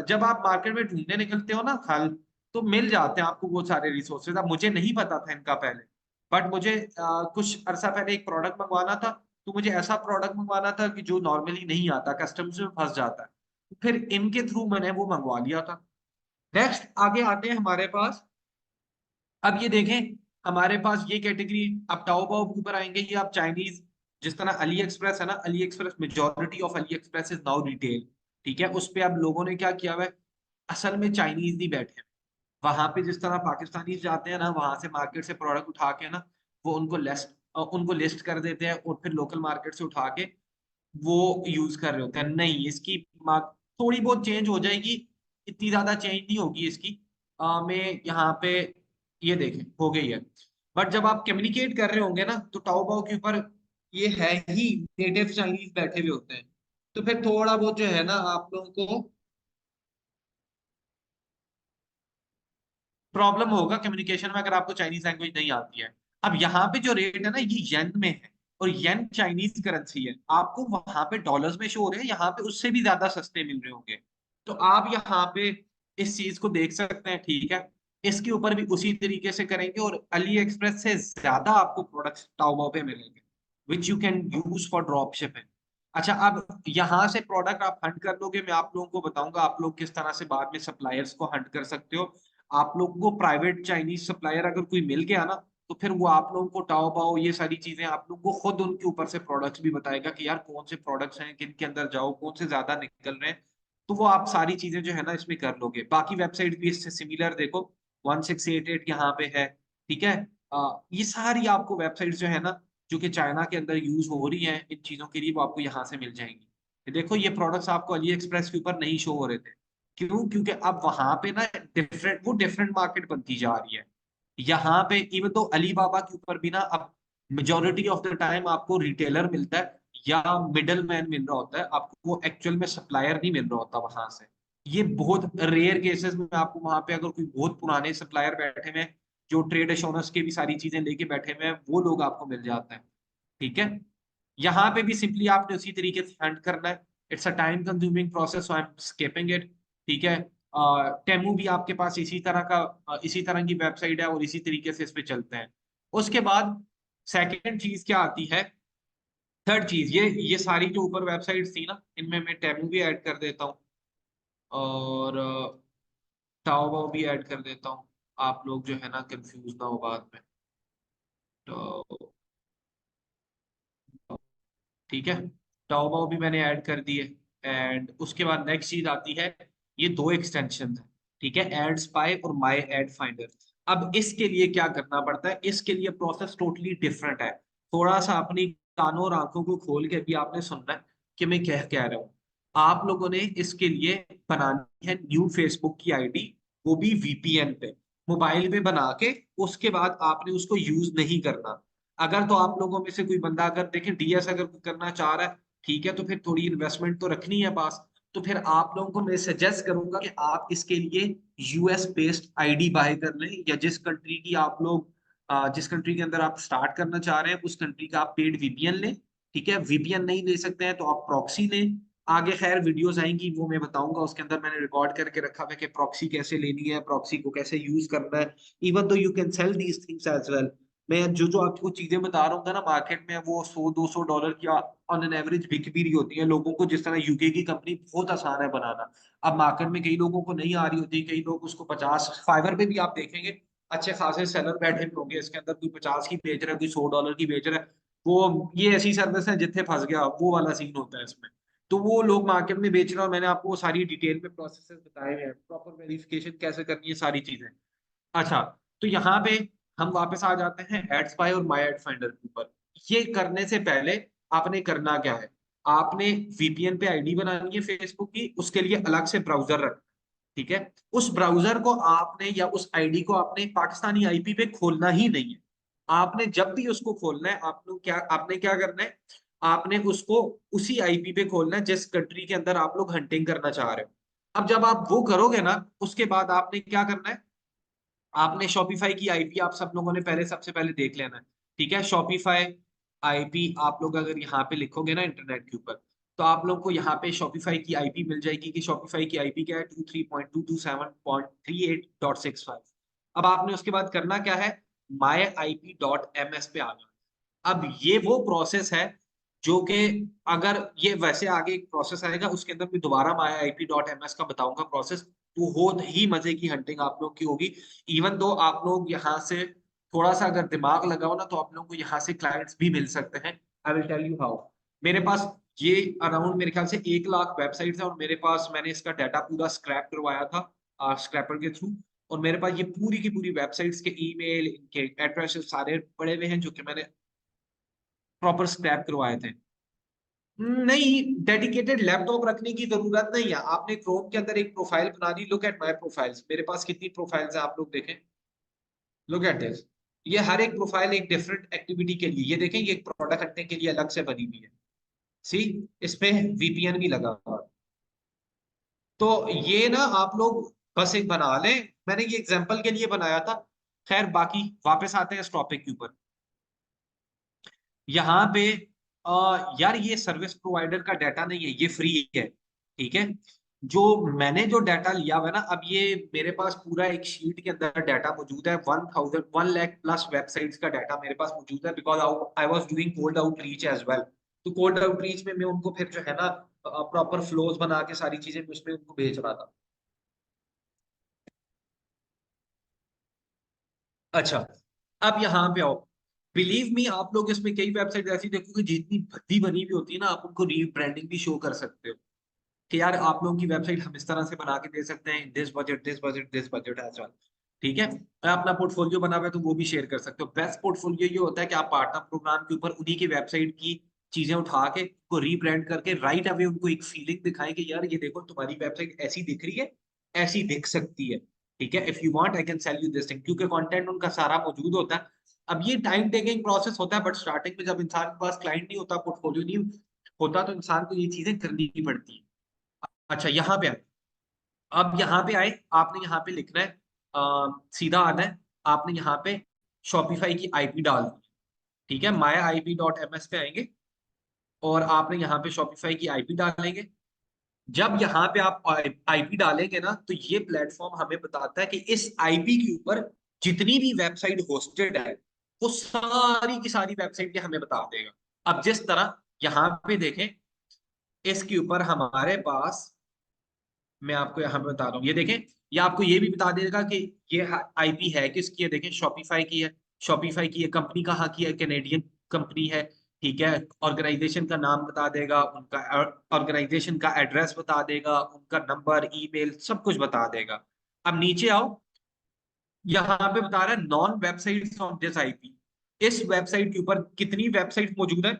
जब आप मार्केट में ढूंढने निकलते हो ना खल, तो मिल जाते हैं आपको बहुत सारे रिसोर्सेज। अब मुझे नहीं पता था इनका पहले, बट मुझे कुछ अरसा पहले एक प्रोडक्ट मंगवाना था, तो मुझे ऐसा प्रोडक्ट मंगवाना था कि जो नॉर्मली नहीं आता, कस्टम्स में फंस जाता है, तो फिर इनके थ्रू मैंने वो मंगवा लिया था। नेक्स्ट आगे आते हैं हमारे पास, अब ये देखें हमारे पास ये कैटेगरी, अब ताओबाओ के ऊपर आएंगे, ये आप चाइनीज, जिस तरह अली एक्सप्रेस है ना, Ali express, majority of Ali express is now retail, ठीक है। उस पे अब लोगों ने क्या किया हुआ है, असल में चाइनीज नहीं बैठे हैं वहां पे, जिस तरह पाकिस्तानी जाते हैं ना वहां से मार्केट से प्रोडक्ट उठा के ना, वो उनको लिस्ट कर देते हैं और फिर लोकल मार्केट से उठा के वो यूज कर रहे होते हैं। नहीं, इसकी मार्क थोड़ी बहुत चेंज हो जाएगी, इतनी ज्यादा चेंज नहीं होगी इसकी। मैं यहाँ पे, ये देखें हो गई है। बट जब आप कम्युनिकेट कर रहे होंगे ना, तो ताओबाओ के ऊपर ये है ही नेटिव चाइनीज बैठे हुए होते हैं, तो फिर थोड़ा बहुत जो है ना आप लोगों को प्रॉब्लम होगा कम्युनिकेशन में अगर आपको चाइनीज लैंग्वेज नहीं आती है। अब यहाँ पे जो रेट है ना ये येन में है, और येन चाइनीज करेंसी है, आपको वहां पे डॉलर्स में शो हो रहे हैं, यहाँ पे उससे भी ज्यादा सस्ते मिल रहे होंगे। तो आप यहाँ पे इस चीज को देख सकते हैं, ठीक है। इसके ऊपर भी उसी तरीके से करेंगे, और अली एक्सप्रेस से ज्यादा आपको प्रोडक्ट्स ताओबाओ पे मिलेंगे, which you can use for drop shipping. अच्छा, अब यहाँ से प्रोडक्ट आप हंट कर लोगे, मैं आप लोगों को बताऊंगा आप लोग किस तरह से बाद में सप्लायर्स को हंट कर सकते हो। आप लोगों को प्राइवेट चाइनीज सप्लायर अगर कोई मिल गया ना, तो फिर वो आप लोगों को ताओबाओ ये सारी चीजें आप लोगों को खुद उनके ऊपर से प्रोडक्ट्स भी बताएगा कि यार कौन से प्रोडक्ट्स हैं, किन के अंदर जाओ, कौन से ज्यादा निकल रहे हैं। तो वो आप सारी चीजें जो है ना इसमें कर लोगे। बाकी वेबसाइट भी इससे सिमिलर देखो, 1688 यहाँ पे है, ठीक है। ये सारी आपको वेबसाइट जो है ना, जो कि चाइना के अंदर यूज हो रही हैं इन चीजों के लिए, वो आपको यहाँ से मिल जाएंगी। देखो ये प्रोडक्ट्स आपको अली एक्सप्रेस के ऊपर नहीं शो हो रहे थे, क्यों? क्योंकि अब वहां पे ना डिफरेंट मार्केट बनती जा रही है। यहाँ पे इवन तो अली बाबा के ऊपर भी ना अब मेजोरिटी ऑफ द टाइम आपको रिटेलर मिलता है, या मिडल मैन मिल रहा होता है आपको, वो एक्चुअल में सप्लायर नहीं मिल रहा होता वहां से। ये बहुत रेयर केसेस में आपको वहां पे अगर कोई बहुत पुराने सप्लायर बैठे हुए हैं, जो ट्रेड एश्योरेंस के भी सारी चीजें लेके बैठे हुए हैं, वो लोग आपको मिल जाते हैं, ठीक है। यहाँ पे भी सिंपली आपने उसी तरीके से हैंड करना है। It's a time consuming process, so I am skipping it, ठीक है। टेमू भी आपके पास इसी तरह का इसी तरह की वेबसाइट है, और इसी तरीके से इस पे चलते हैं। उसके बाद सेकंड चीज क्या आती है, थर्ड चीज, ये सारी जो ऊपर वेबसाइट्स थी ना, इनमें मैं टेमू भी ऐड कर देता हूँ, और ताओबाओ भी ऐड कर देता हूँ, आप लोग जो है ना कंफ्यूज ना हो बाद में। तो ठीक है, ताओबाओ भी मैंने ऐड कर दिए। एंड उसके बाद नेक्स्ट चीज आती है, ये दो एक्सटेंशन है, ठीक है, एड स्पाई और माई एड फाइंडर। अब इसके लिए क्या करना पड़ता है, इसके लिए प्रोसेस टोटली डिफरेंट है। थोड़ा सा अपनी कानों और आंखों को खोल के भी आपने सुनना है कि मैं कह रहा हूँ। आप लोगों ने इसके लिए बनानी है न्यू फेसबुक की आईडी, वो भी वीपीएन पे, मोबाइल पे बना के। उसके बाद आपने उसको यूज नहीं करना। अगर तो आप लोगों में से कोई बंदा अगर देखें डीएस अगर कोई करना चाह रहा है, ठीक है, तो फिर थोड़ी इन्वेस्टमेंट तो रखनी है पास। तो फिर आप लोगों को मैं सजेस्ट करूंगा कि आप इसके लिए यूएस बेस्ड आईडी बाय कर लें, या जिस कंट्री की आप लोग जिस कंट्री के अंदर आप स्टार्ट करना चाह रहे हैं उस कंट्री का आप पेड वीपीएन लें, ठीक है। वीपीएन नहीं ले सकते हैं तो आप प्रॉक्सी लें। आगे खैर वीडियोस आएंगी, वो मैं बताऊंगा, उसके अंदर मैंने रिकॉर्ड करके रखा हुआ है कि प्रॉक्सी कैसे लेनी है, प्रॉक्सी को कैसे यूज करना है। Even though you can sell these things as well. मैं जो जो आपको चीजें बता रहा हूँ ना मार्केट में, वो 100-200 डॉलर की ऑन एन एवरेज बिक भी रही होती है। लोगों को जिस तरह यूके की कंपनी बहुत आसान है बनाना, अब मार्केट में कई लोगों को नहीं आ रही होती, कई लोग उसको 50, फाइवर पे भी आप देखेंगे अच्छे खासे सेलर बैठे हुए होंगे, इसके अंदर कोई 50 की बेच रहा है, कोई 100 डॉलर की बेच रहा है। वो ये ऐसी सर्विस है जिथे फंस गया वो वाला सीन होता है इसमें। तो वो लोग मार्केट में बेच रहे हैं, मैंने आपको वो सारी डिटेल में प्रोसेस बताए हुए हैं, प्रॉपर वेरिफिकेशन कैसे करनी है, सारी चीजें। अच्छा, तो यहाँ पे हम वापस आ जाते हैं एड स्पाई और माई एड फाइंडर के ऊपर। ये करने से पहले आपने करना क्या है, आपने वीपीएन पे आईडी बनानी है फेसबुक की, उसके लिए अलग से ब्राउजर रखना, ठीक है। उस ब्राउजर को आपने या उस आईडी को आपने पाकिस्तानी आईपी पे खोलना ही नहीं है। आपने जब भी उसको खोलना है, आप लोग क्या आपने क्या करना है, आपने उसको उसी आईपी पे खोलना है जिस कंट्री के अंदर आप लोग हंटिंग करना चाह रहे हो। अब जब आप वो करोगे ना, उसके बाद आपने क्या करना है, आपने शॉपिफाई की आईपी आप सब लोगों ने पहले सबसे पहले देख लेना है, ठीक है। शॉपिफाई आईपी आप लोग अगर यहाँ पे लिखोगे ना इंटरनेट के ऊपर, तो आप लोग को यहाँ पे शॉपिफाई की आईपी मिल जाएगी कि शॉपिफाई की आईपी क्या है, 23.227.38.65। अब आपने उसके बाद करना क्या है, my I P dot M S पे आना। अब ये वो प्रोसेस है जो कि, अगर ये वैसे आगे एक प्रोसेस आएगा उसके अंदर मैं दोबारा माया आईपी डॉट एम एस का बताऊंगा प्रोसेस, तो हो ही मजे की हंटिंग आप लोग की होगी। इवन दो आप लोग यहाँ से थोड़ा सा अगर दिमाग लगाओ ना, तो आप लोग को यहाँ से क्लाइंट्स भी मिल सकते हैं। I will tell you how. मेरे पास ये अराउंड मेरे ख्याल से 1 लाख वेबसाइट है, और मेरे पास मैंने इसका डाटा पूरा स्क्रैप करवाया था स्क्रैपर के थ्रू। और मेरे पास ये पूरी की पूरी वेबसाइट्स के ईमेल, इनके एड्रेस सारे पड़े हुए हैं, जो कि मैंने प्रॉपर स्क्रैप करवाए थे। नहीं, डेडिकेटेड लैपटॉप रखने की जरूरत नहीं है। आपने क्रोम के अंदर एक प्रोफाइल बना दी, लुक एट माय प्रोफाइल्स, मेरे पास कितनी प्रोफाइल्स हैं आप लोग देखें, लुक एट दिस। ये हर एक प्रोफाइल एक डिफरेंट एक्टिविटी के लिए, ये देखें, ये एक प्रोडक्ट हटने के लिए अलग से बनी हुई है। सी, इसमें वीपीएन भी लगा हुआ है। तो ये ना आप लोग बस एक बना लें, मैंने ये एग्जांपल के लिए बनाया था। खैर बाकी वापस आते हैं इस टॉपिक के ऊपर। यहाँ पे यार ये सर्विस प्रोवाइडर का डाटा नहीं है, ये फ्री है। ठीक है, जो मैंने जो डाटा लिया हुआ है ना, अब ये मेरे पास पूरा एक शीट के अंदर डाटा मौजूद है, 1 लाख प्लस वेबसाइट्स का डाटा मेरे पास मौजूद है, because I was doing cold outreach as well. तो कोल्ड आउटरीच में मैं उनको फिर जो है ना प्रॉपर फ्लोज बना के सारी चीजें मैं उसमें उनको भेज रहा था। अच्छा, अब यहाँ पे आओ। बिलीव मी, आप लोग इसमें कई वेबसाइट ऐसी देखोगे जितनी भद्दी बनी हुई होती है ना, आप उनको रीब्रांडिंग भी शो कर सकते हो कि यार आप लोगों की वेबसाइट हम इस तरह से बना के दे सकते हैं, this budget this budget this budget as well. ठीक है, मैं अपना पोर्टफोलियो बना हुआ है तो वो भी शेयर कर सकते हो। बेस्ट पोर्टफोलियो ये होता है कि आप पार्टनर प्रोग्राम के ऊपर उन्हीं की वेबसाइट की चीजें उठा के को रीब्रांड करके राइट अवे उनको एक फीलिंग दिखाएं कि यार ये देखो तुम्हारी वेबसाइट ऐसी दिख रही है, ऐसी दिख सकती है। ठीक है, if you want I can sell you this thing, क्योंकि कंटेंट उनका सारा मौजूद होता है। अब ये टाइम टेकिंग प्रोसेस होता है, बट स्टार्टिंग में जब इंसान के पास क्लाइंट नहीं होता, पोर्टफोलियो नहीं होता, तो इंसान को ये चीजें करनी पड़ती है। अच्छा, यहाँ पे आए। अब यहाँ पे आए, आपने यहाँ पे लिखना है, सीधा आना है। आपने यहाँ पे शॉपिफाई की आईपी डाल दी। ठीक है, my IP dot M S पे आएंगे और आपने यहाँ पे शॉपिफाई की आईपी डालेंगे। जब यहाँ पे आप आईपी डालेंगे ना, तो ये प्लेटफॉर्म हमें बताता है कि इस आईपी के ऊपर जितनी भी वेबसाइट होस्टेड है, वो सारी की सारी वेबसाइट हमें बता देगा। अब जिस तरह यहाँ पे देखें, इसके ऊपर हमारे पास, मैं आपको यहाँ पे बता रहा हूँ, ये देखें, ये आपको ये भी बता देगा कि ये आईपी है किसकी है। देखें, शॉपिफाई की है। शॉपिफाई की है, कंपनी कहाँ की है, कैनेडियन कंपनी है। ठीक है, ऑर्गेनाइजेशन का नाम बता देगा, उनका ऑर्गेनाइजेशन का एड्रेस बता देगा, उनका नंबर, ईमेल, सब कुछ बता देगा। अब नीचे आओ, यहाँ पे बता रहा है non website on this IP. इस वेबसाइट के ऊपर कितनी वेबसाइट मौजूद है?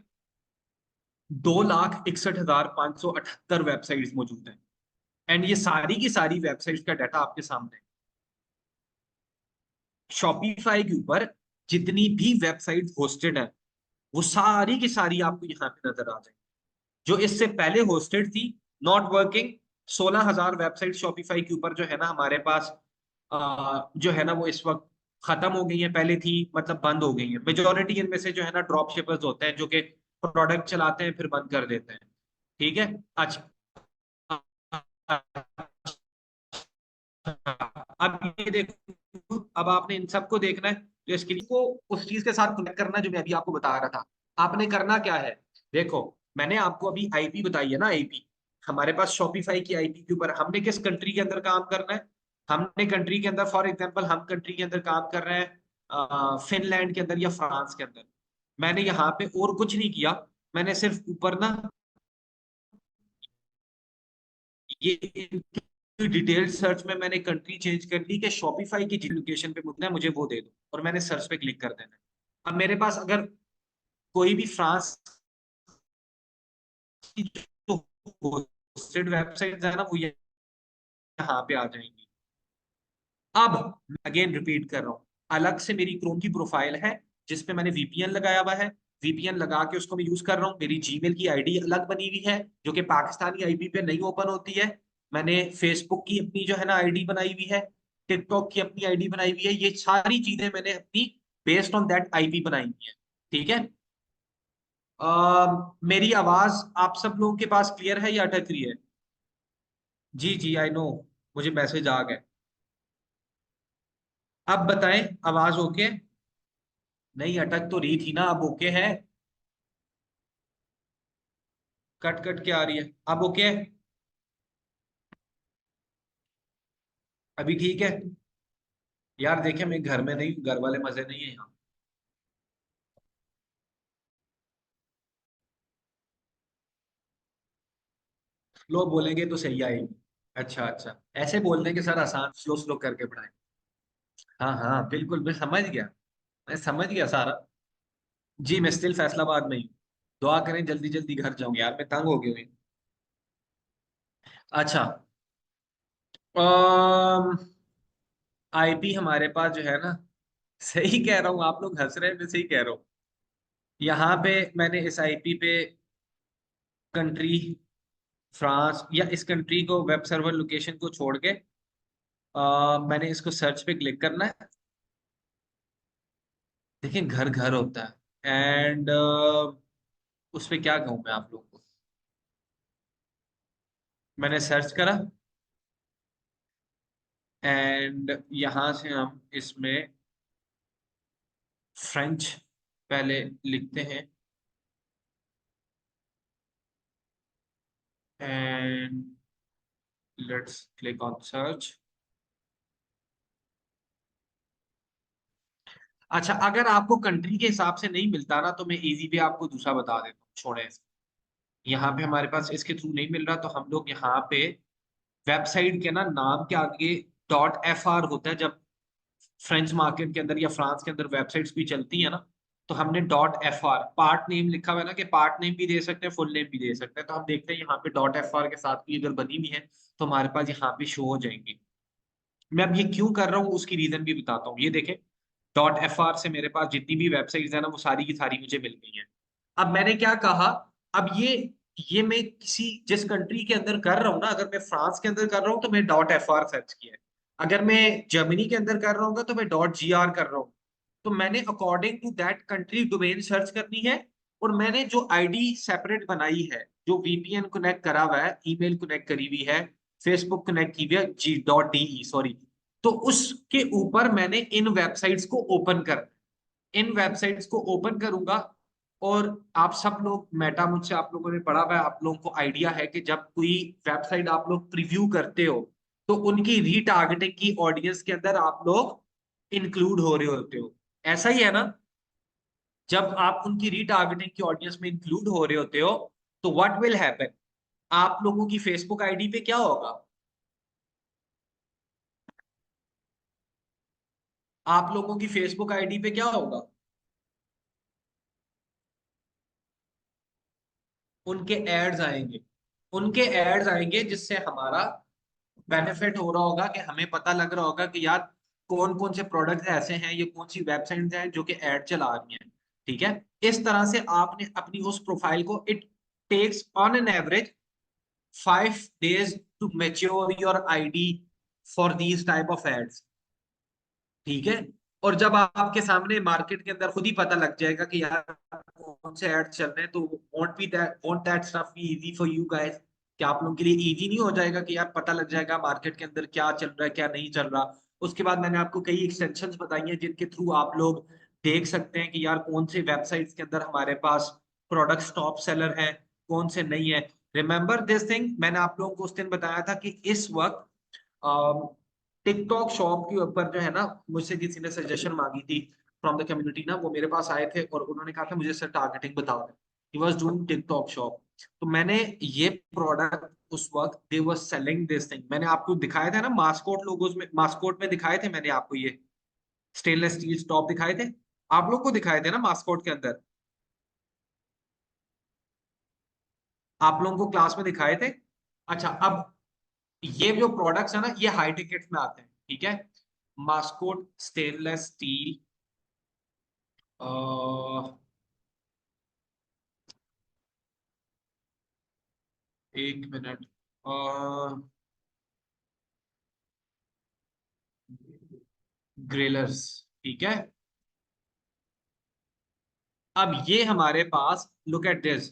2,61,578 वेबसाइट मौजूद है। एंड ये सारी की सारी वेबसाइट्स का डाटा आपके सामने है। शॉपिफाई के ऊपर जितनी भी वेबसाइट होस्टेड है, वो सारी की सारी आपको यहाँ पे नजर आ जाएगी। जो इससे पहले होस्टेड थी, नॉट वर्किंग, 16,000 वेबसाइट शॉपिफाई के ऊपर जो है ना हमारे पास, जो है ना वो इस वक्त खत्म हो गई है। पहले थी मतलब बंद हो गई है। मेजोरिटी इनमें से जो है ना ड्रॉप शिपर्स होते हैं जो कि प्रोडक्ट चलाते हैं फिर बंद कर देते हैं। ठीक है। अच्छा, अब ये देखो, अब आपने इन सबको देखना है, तो इसके लिए को उस चीज के साथ कनेक्ट करना है जो मैं अभी आपको बता रहा था। आपने करना क्या है? देखो, मैंने आपको अभी आईपी बताई है ना, आईपी हमारे पास शॉपिफाई की आईपी के ऊपर हमने किस कंट्री के अंदर काम करना है। हमने कंट्री के अंदर, फॉर एग्जांपल हम कंट्री के अंदर काम कर रहे हैं फिनलैंड के अंदर या फ्रांस के अंदर। मैंने यहाँ पे और कुछ नहीं किया, मैंने सिर्फ ऊपर ना ये डिटेल सर्च में मैंने कंट्री चेंज कर ली कि शॉपिफाई की जिस लोकेशन पे मुझे मुझे वो दे दो, और मैंने सर्च पे क्लिक कर देना है। अब मेरे पास अगर कोई भी फ्रांस की जो होस्टेड वेबसाइट है ना, वो यहाँ पे आ जाएंगी। अब अगेन रिपीट कर रहा हूँ, अलग से मेरी क्रोम की प्रोफाइल है जिसपे मैंने वीपीएन लगाया हुआ है। वीपीएन लगा के उसको मैं यूज कर रहा हूँ। मेरी जीमेल की आईडी अलग बनी हुई है जो कि पाकिस्तानी आईपी पे नहीं ओपन होती है। मैंने फेसबुक की अपनी जो है ना आईडी बनाई हुई है, टिकटॉक की अपनी आईडी बनाई हुई है। ये सारी चीजें मैंने अपनी बेस्ड ऑन दैट आईपी बनाई हुई है। ठीक है। मेरी आवाज आप सब लोगों के पास क्लियर है या अटक रही है? जी जी, आई नो, मुझे मैसेज आ गए। अब बताएं, आवाज ओके? नहीं, अटक तो रही थी ना, अब ओके है? कट कट के आ रही है, अब ओके है? अभी ठीक है? यार देखे, मैं घर में नहीं हूँ, घर वाले मजे नहीं है यहाँ। स्लो बोलेंगे तो सही आएगी। अच्छा अच्छा, ऐसे बोलने के सर आसान, स्लो स्लो करके पढ़ाए। हाँ हाँ बिल्कुल, मैं समझ गया। मैं समझ गया सारा। जी, मैं स्टिल फैसलाबाद में ही हूँ। दुआ करें जल्दी जल्दी घर जाऊं यार, मैं तंग हो गया हूँ। अच्छा, आईपी हमारे पास जो है ना, सही कह रहा हूँ, आप लोग हंस रहे हैं, मैं सही कह रहा हूँ। यहाँ पे मैंने इस आईपी पे कंट्री फ्रांस, या इस कंट्री को वेब सर्वर लोकेशन को छोड़ के मैंने इसको सर्च पे क्लिक करना है। देखिए, घर घर होता है, एंड उस पे क्या कहूँ मैं आप लोगों को, मैंने सर्च करा एंड यहाँ से हम इसमें फ्रेंच पहले लिखते हैं and let's click on search. अच्छा, अगर आपको कंट्री के हिसाब से नहीं मिलता ना, तो मैं इजी वे आपको दूसरा बता देता हूँ, छोड़े। यहाँ पे हमारे पास इसके थ्रू नहीं मिल रहा, तो हम लोग यहाँ पे वेबसाइट के ना नाम के आगे .fr होता है। जब फ्रेंच मार्केट के अंदर या फ्रांस के अंदर वेबसाइट्स भी चलती है ना, तो हमने .fr पार्ट नेम लिखा हुआ है ना, कि पार्ट नेम भी दे सकते हैं, फुल नेम भी दे सकते हैं। तो हम देखते हैं यहाँ पे .fr के साथ भी अगर बनी हुई है तो हमारे पास यहाँ पे शो हो जाएंगी। मैं अब ये क्यों कर रहा हूँ उसकी रीजन भी बताता हूँ। ये देखें, .fr से मेरे पास जितनी भी वेबसाइट्स है ना, वो सारी की सारी मुझे मिल गई हैं। अब मैंने क्या कहा, अब ये मैं किसी जिस कंट्री के अंदर कर रहा हूँ ना, अगर मैं फ्रांस के अंदर कर रहा हूँ तो मैं .fr सर्च किया है। अगर मैं जर्मनी के अंदर कर रहा हूँ तो मैं .gr कर रहा हूँ। तो मैंने according to that country domain search करनी है। और मैंने जो आईडी सेपरेट बनाई है, जो वीपीएन कनेक्ट करा हुआ है, ईमेल कनेक्ट करी हुई है, फेसबुक कनेक्ट की हुई है, .de सॉरी, तो उसके ऊपर मैंने इन वेबसाइट्स को ओपन कर, इन वेबसाइट्स को ओपन करूंगा। और आप सब लोग, मेटा मुझसे आप लोगों ने पढ़ा हुआ है, आप लोगों को आइडिया है कि जब कोई वेबसाइट आप लोग प्रीव्यू करते हो तो उनकी रीटारगेटिंग की ऑडियंस के अंदर आप लोग इंक्लूड हो रहे होते हो। ऐसा ही है ना? जब आप उनकी रीटारगेटिंग की ऑडियंस में इंक्लूड हो रहे होते हो, तो व्हाट विल हैपन, आप लोगों की फेसबुक आईडी पे क्या होगा, आप लोगों की फेसबुक आईडी पे क्या होगा, उनके एड्स आएंगे, उनके एड्स आएंगे, जिससे हमारा बेनिफिट हो रहा होगा, कि हमें पता लग रहा होगा कि यार कौन कौन से प्रोडक्ट ऐसे हैं, ये कौन सी वेबसाइट्स हैं जो कि ऐड चला रही हैं। ठीक है, इस तरह से आपने अपनी उस प्रोफाइल को, it takes on an average 5 days to mature your ID for these type of ads. ठीक है, और जब आपके सामने मार्केट के अंदर खुद ही पता लग जाएगा कि यार कौन से एड चल रहे हैं, तो won't that stuff be easy for you guys, कि आप लोगों के लिए इजी नहीं हो जाएगा कि यार पता लग जाएगा मार्केट के अंदर क्या चल रहा है क्या नहीं चल रहा। उसके बाद मैंने आपको कई एक्सटेंशंस बताई हैं जिनके थ्रू आप लोग देख सकते हैं कि यार कौन से वेबसाइट्स के अंदर हमारे पास प्रोडक्ट्स टॉप सेलर हैं, कौन से नहीं है। रिमेंबर दिस थिंग, मैंने आप लोगों को उस दिन बताया था कि इस वक्त टिकटॉक शॉप के ऊपर जो है ना, मुझसे किसी ने सजेशन मांगी थी फ्रॉम द कम्युनिटी ना, वो मेरे पास आए थे और उन्होंने कहा था मुझे सर टारगेटिंग बताओ। He was doing TikTok shop. तो मैंने ये प्रोडक्ट उस वक्त they was selling this thing, मैंने आपको दिखाया था ना, मास्कोट लोगोस में, मास्कोट में दिखाए थे मैंने आपको, ये स्टेनलेस स्टील टॉप दिखाए थे, आप लोग को दिखाए थे ना मास्कोट के अंदर, आप लोगों को क्लास में दिखाए थे। अच्छा, अब ये जो प्रोडक्ट्स है ना, ये हाई टिकट्स में आते हैं। ठीक है, मास्कोट स्टेनलेस स्टील, 1 मिनट, ग्रेलर्स। ठीक है, अब ये हमारे पास, लुक एट दिस,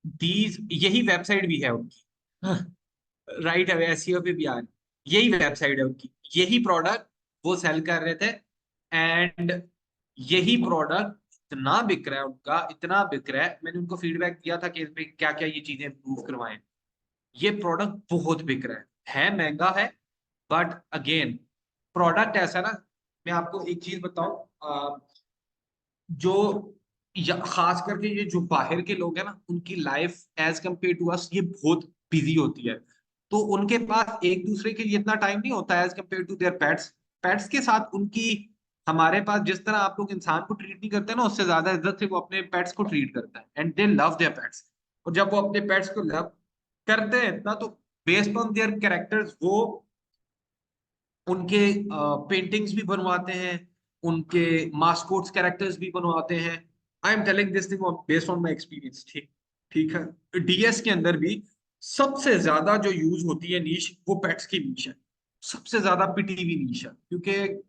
दीज, यही वेबसाइट भी है उनकी, राइट है, एसईओ पे भी आ रही, यही वेबसाइट है उनकी, यही प्रोडक्ट वो सेल कर रहे थे। एंड यही प्रोडक्ट इतना बिक रहा है उनका, इतना बिक रहा है, मैंने उनको फीडबैक दिया था कि इसमें क्या क्या ये चीजें इंप्रूव करवाएं। ये प्रोडक्ट बहुत बिक रहा है महंगा है, बट अगेन प्रोडक्ट ऐसा ना, मैं आपको एक चीज बताऊं, जो खास करके ये जो बाहर के लोग हैं ना, उनकी life as compare to us ये बहुत बिजी होती है। तो उनके पास एक दूसरे के लिए इतना टाइम नहीं होता as compare to their pets. Pets के साथ उनकी, हमारे पास जिस तरह आप लोग इंसान को ट्रीट नहीं करते ना, उससे ज्यादा इज्जत से वो अपने पेट्स को ट्रीट करता है, and they love their pets. और जब वो अपने पेट्स को लव करते हैं इतना, तो बेस्ड ऑन देयर कैरेक्टर्स वो उनके पेंटिंग्स भी बनवाते हैं, उनके मास्कोट्स कैरेक्टर्स भी बनवाते हैं। I am telling this thing based on my experience. ठीक, ठीक है, डीएस के अंदर भी सबसे ज्यादा जो यूज होती है नीश, वो पेट्स की नीश है, सबसे ज्यादा पिटी हुई नीश है, क्योंकि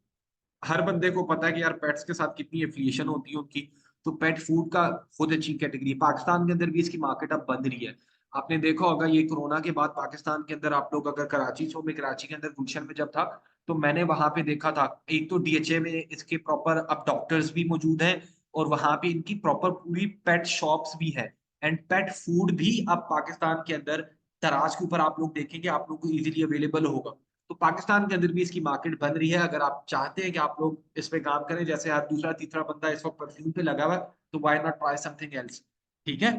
हर बंदे को पता है कि यार पेट्स के साथ कितनी एफिलिएशन होती है उनकी। तो पेट फूड का खुद अच्छी कैटेगरी, पाकिस्तान के अंदर भी इसकी मार्केट अब बंद रही है। आपने देखा होगा ये कोरोना के बाद पाकिस्तान के अंदर, आप लोग अगर कराची छो, मैं कराची के अंदर गुलशन में जब था, तो मैंने वहां पे देखा था, एक तो डीएचए में इसके प्रॉपर अब डॉक्टर्स भी मौजूद हैं, और वहां पे इनकी प्रॉपर पूरी पेट शॉप्स भी है, एंड पेट फूड भी अब पाकिस्तान के अंदर दराज के ऊपर आप लोग देखेंगे, आप लोग को इजीली अवेलेबल होगा। तो पाकिस्तान के अंदर भी इसकी मार्केट बन रही है। अगर आप चाहते हैं कि आप लोग इस पे काम करें, जैसे हर दूसरा तीसरा बंदा इस वक्त परफ्यूम पे लगा हुआ है, तो why not try something else. ठीक है,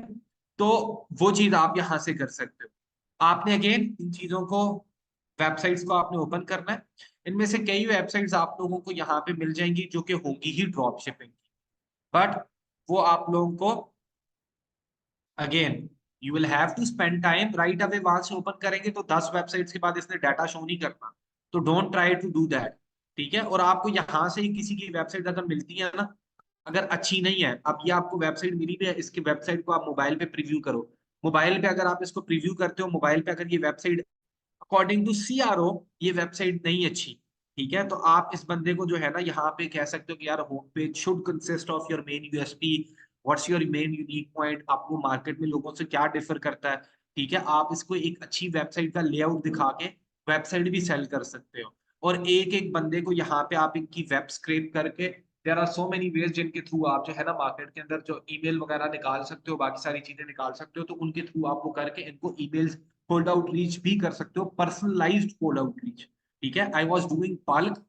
तो वो चीज आप यहां से कर सकते हो। आपने अगेन इन चीजों को, वेबसाइट्स को आपने ओपन करना है। इनमें से कई वेबसाइट्स आप लोगों को यहाँ पे मिल जाएंगी जो कि होंगी ही ड्रॉप शिपिंग, बट वो आप लोगों को again you will have to spend time. Right away वहां से ओपन करेंगे तो 10 वेबसाइट्स के बाद इसने डाटा शो नहीं करना, तो don't try to do that. ठीक है, और आपको यहाँ से ही किसी की वेबसाइट अगर मिलती है ना, अगर अच्छी नहीं है, अब ये आपको वेबसाइट मिली भी है, इसकी वेबसाइट को आप मोबाइल पे प्रीव्यू करो। मोबाइल पे अगर आप इसको प्रीव्यू करते हो, मोबाइल पे अगर ये वेबसाइट अकॉर्डिंग टू सीआरओ ये वेबसाइट नहीं अच्छी, ठीक है, तो आप इस बंदे को जो है ना यहाँ पे कह सकते हो कि यार home page should consist of your main USP, what's your main unique point, आपको मार्केट में लोगों से क्या डिफर करता है। ठीक है, आप इसको एक अच्छी वेबसाइट का लेआउट दिखा के वेबसाइट भी सेल कर सकते हो, और एक एक बंदे को यहाँ पे आप इनकी वेब स्क्रैप करके, there are so many ways जिनके थ्रू आप जो है ना मार्केट के अंदर जो ईमेल वगैरह निकाल सकते हो, बाकी सारी चीजें निकाल सकते हो, तो उनके थ्रू आप वो करके इनको ईमेल्स कोल्ड आउटरीच भी कर सकते हो, पर्सनलाइज्ड कोल्ड आउटरीच। ठीक है, आई was doing bulk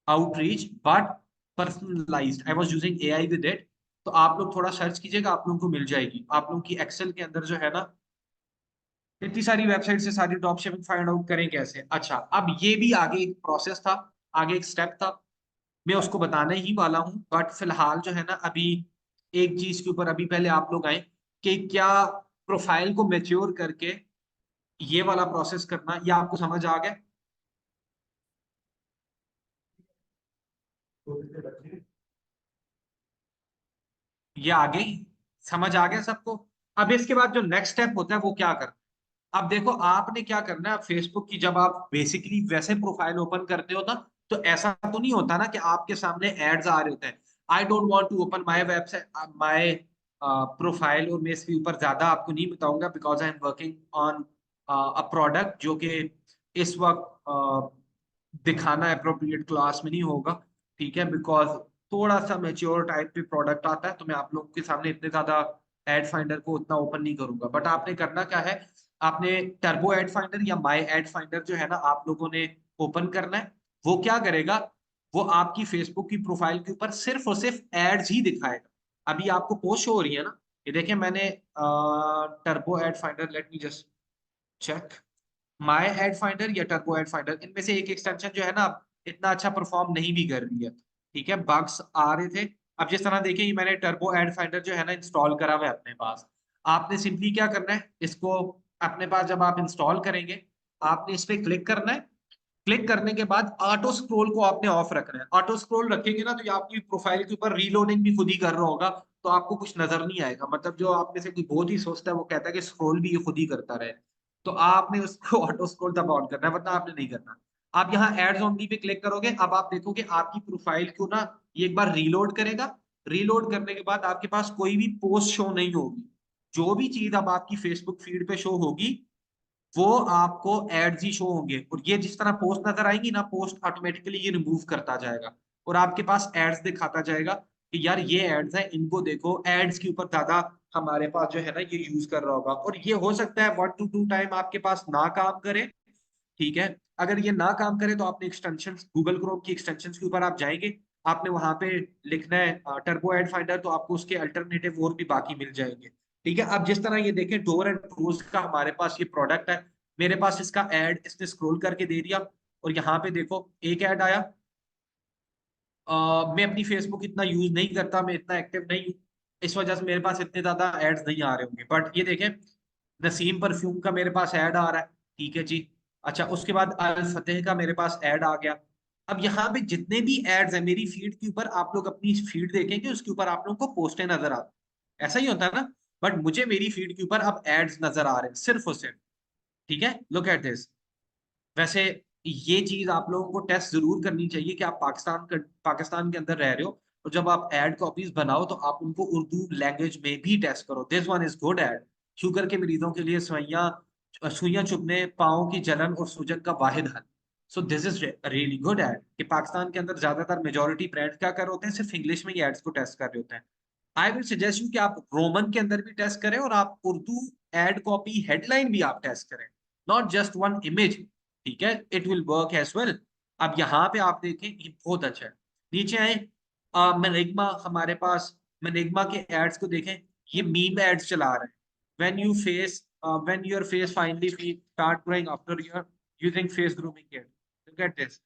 outreach but personalised, I was using AI with it. तो आप लोग थोड़ा सर्च कीजिएगा, आप लोगों को मिल जाएगी। आप लोगों की एक्सेल के अंदर जो है ना इतनी सारी वेबसाइट से सारी ड्रॉप शिपिंग फाइंड आउट करें कैसे। अच्छा, अब ये भी आगे एक प्रोसेस था, आगे एक स्टेप था, मैं उसको बताने ही वाला हूँ, बट फिलहाल जो है ना अभी एक चीज के ऊपर अभी पहले आप लोग आए कि क्या प्रोफाइल को मेच्योर करके ये वाला प्रोसेस करना, ये आपको समझ आ गया? ये आ गई, समझ आ गया सबको? अब इसके बाद जो नेक्स्ट स्टेप होता है वो क्या करना। अब देखो आपने क्या करना है, फेसबुक की जब आप बेसिकली वैसे प्रोफाइल ओपन करते हो ना, तो ऐसा तो नहीं होता ना कि आपके सामने एड्स आ रहे होते हैं। I don't want to open my website, my profile, और मैं इसके ऊपर ज्यादा आपको नहीं बताऊंगा because I am working on a product जो कि इस वक्त दिखाना अप्रोप्रिएट क्लास में नहीं होगा। ठीक है, बिकॉज थोड़ा सा मेच्योर टाइप पे प्रोडक्ट आता है, तो मैं आप लोगों के सामने इतने ज्यादा एड फाइंडर को उतना ओपन नहीं करूंगा। बट आपने करना क्या है, आपने टर्बो एड फाइंडर या माई एड फाइंडर जो है ना आप लोगों ने ओपन करना है। वो क्या करेगा, वो आपकी फेसबुक की प्रोफाइल के ऊपर सिर्फ और सिर्फ एड्स ही दिखाएगा। अभी आपको पोस्ट हो रही है ना, ये देखिए मैंने turbo ad finder, let me just check, my ad finder या टर्बो एड फाइंडर, इनमें से एक एक्सटेंशन जो है ना इतना अच्छा परफॉर्म नहीं भी कर रही है। ठीक है, बग्स आ रहे थे। अब जिस तरह देखिए, ये मैंने टर्बो एड फाइंडर जो है ना इंस्टॉल करा हुआ है अपने पास। आपने सिंपली क्या करना है, इसको अपने पास जब आप इंस्टॉल करेंगे, आपने इस पे क्लिक करना है। क्लिक करने के बाद ऑटो स्क्रोल को आपने ऑफ रखना है। ऑटो स्क्रोल रखेंगे ना, तो ये आपकी प्रोफाइल के ऊपर रीलोडिंग भी खुद ही कर रहा होगा, तो आपको कुछ नजर नहीं आएगा। मतलब जो आप में से कोई बहुत ही सोचता है वो कहता है कि स्क्रोल भी ये खुद ही करता रहे, तो आपने उसको ऑटो स्क्रोल तब ऑन करना है, वरना आपने नहीं करना। आप यहाँ एड्स ओनली पे क्लिक करोगे, अब आप देखोगे आपकी प्रोफाइल को ना ये एक बार रीलोड करेगा। रीलोड करने के बाद आपके पास कोई भी पोस्ट शो नहीं होगी। जो भी चीज अब आपकी फेसबुक फीड पे शो होगी, वो आपको एड्स ही शो होंगे, और ये जिस तरह पोस्ट नजर आएंगी ना, पोस्ट ऑटोमेटिकली ये रिमूव करता जाएगा, और आपके पास एड्स दिखाता जाएगा कि यार ये एड्स हैं, इनको देखो। एड्स के ऊपर ज्यादा हमारे पास जो है ना ये यूज कर रहा होगा, और ये हो सकता है 1 to 2 टाइम आपके पास ना काम करे। ठीक है, अगर ये ना काम करे तो आपने एक्सटेंशन, गूगल क्रोम की एक्सटेंशन के ऊपर आप जाएंगे, आपने वहां पे लिखना है टर्बो एड फाइंडर, तो आपको उसके अल्टरनेटिव और भी बाकी मिल जाएंगे। ठीक है, अब जिस तरह ये देखें, डोर एंड क्रोज का हमारे पास ये प्रोडक्ट है, मेरे पास इसका एड इसने स्क्रॉल करके दे दिया, और यहाँ पे देखो एक ऐड आया। मैं अपनी फेसबुक इतना यूज नहीं करता, मैं इतना एक्टिव नहीं हूँ, इस वजह से मेरे पास इतने ज्यादा एड्स नहीं आ रहे होंगे, बट ये देखें नसीम परफ्यूम का मेरे पास ऐड आ रहा है। ठीक है जी। अच्छा, उसके बाद अल फतेह का मेरे पास ऐड आ गया। अब यहाँ पे जितने भी एड्स हैं मेरी फीड के ऊपर, आप लोग अपनी फीड देखेंगे उसके ऊपर आप लोगों को पोस्टें नजर आती, ऐसा ही होता है ना, बट मुझे मेरी फीड के ऊपर अब एड्स नजर आ रहे हैं सिर्फ और सिर्फ। ठीक है, लुक एट दिस। वैसे ये चीज आप लोगों को टेस्ट जरूर करनी चाहिए कि आप पाकिस्तान के अंदर रह रहे हो, और जब आप एड कॉपीज बनाओ तो आप उनको उर्दू लैंग्वेज में भी टेस्ट करो। This one is good ad. Sugar के मरीजों के लिए सुइयां चुभने, पाँव की जलन और सूजन का वाहिद हल। So this is really good ad. कि पाकिस्तान के अंदर ज्यादातर मेजोरिटी ब्रांड क्या कर रहे होते हैं, सिर्फ इंग्लिश में ही एड्स को टेस्ट कर रहे होते हैं। आई विल सजेस्ट यू कि आप रोमन के अंदर भी टेस्ट करें, और आप उर्दू एड कॉपी हेडलाइन भी आप टेस्ट करें, नॉट जस्ट वन इमेज। ठीक है, it will work as well. अब यहाँ पे आप देखें, ये बहुत अच्छा है। नीचे आए, मैनेगमा हमारे पास, मैनेगमा के एड्स को देखें। ये मीम एड्स चला रहे हैं। When you face when your face finally start growing after your using face grooming kit, look at this.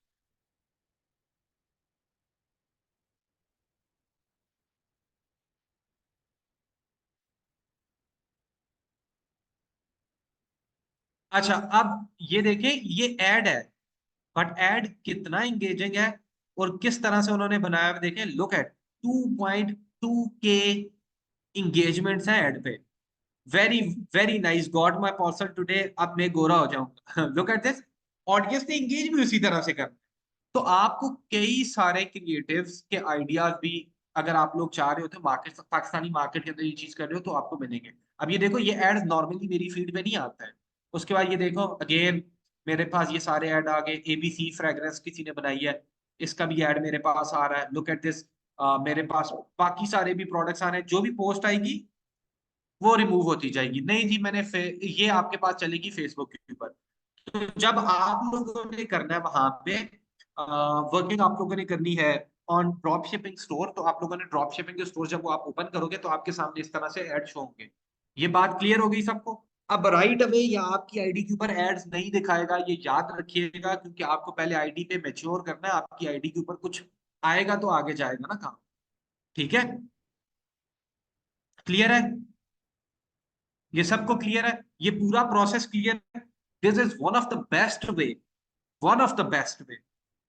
अच्छा, अब ये देखें, ये एड है, बट एड कितना इंगेजिंग है और किस तरह से उन्होंने बनाया है देखें। लुक एट 2.2 के इंगेजमेंट्स हैं एड पे। Very very nice, got my person today. अब मैं गोरा हो जाऊंगा। Look at this. ऑडियंस ने इंगेज भी उसी तरह से कर। तो आपको कई सारे क्रिएटिव्स के आइडियाज भी, अगर आप लोग चाह रहे हो तो मार्केट, पाकिस्तानी मार्केट के अंदर ये चीज कर रहे हो तो आपको मिलेंगे। अब ये देखो, ये एड्स नॉर्मली मेरी फीड में नहीं आता है। उसके बाद ये देखो अगेन, मेरे पास ये सारे ऐड आ गए। एबीसी फ्रेग्रेंस किसी ने बनाई है, इसका भी ऐड मेरे पास आ रहा है। Look at this. मेरे पास बाकी सारे भी प्रोडक्ट्स आ रहे हैं। जो भी पोस्ट आएगी वो रिमूव होती जाएगी। नहीं जी, ये आपके पास चलेगी फेसबुक के ऊपर। तो जब आप लोगों ने करना है वहां पे वर्किंग, आप लोगों ने करनी है ऑन ड्रॉप शिपिंग स्टोर, तो आप लोगों ने ड्रॉप शिपिंग के स्टोर जब वो आप ओपन करोगे तो आपके सामने इस तरह से ऐड शो होंगे। ये बात क्लियर हो गई सबको? अब राइट अवे या आपकी आईडी के ऊपर एड्स नहीं दिखाएगा, ये याद रखिएगा, क्योंकि आपको पहले आईडी पे मैच्योर करना है। आपकी आईडी के ऊपर कुछ आएगा तो आगे जाएगा ना काम। ठीक है, क्लियर है? ये सबको क्लियर है? ये पूरा प्रोसेस क्लियर है? This is one of the best way, one of the best way,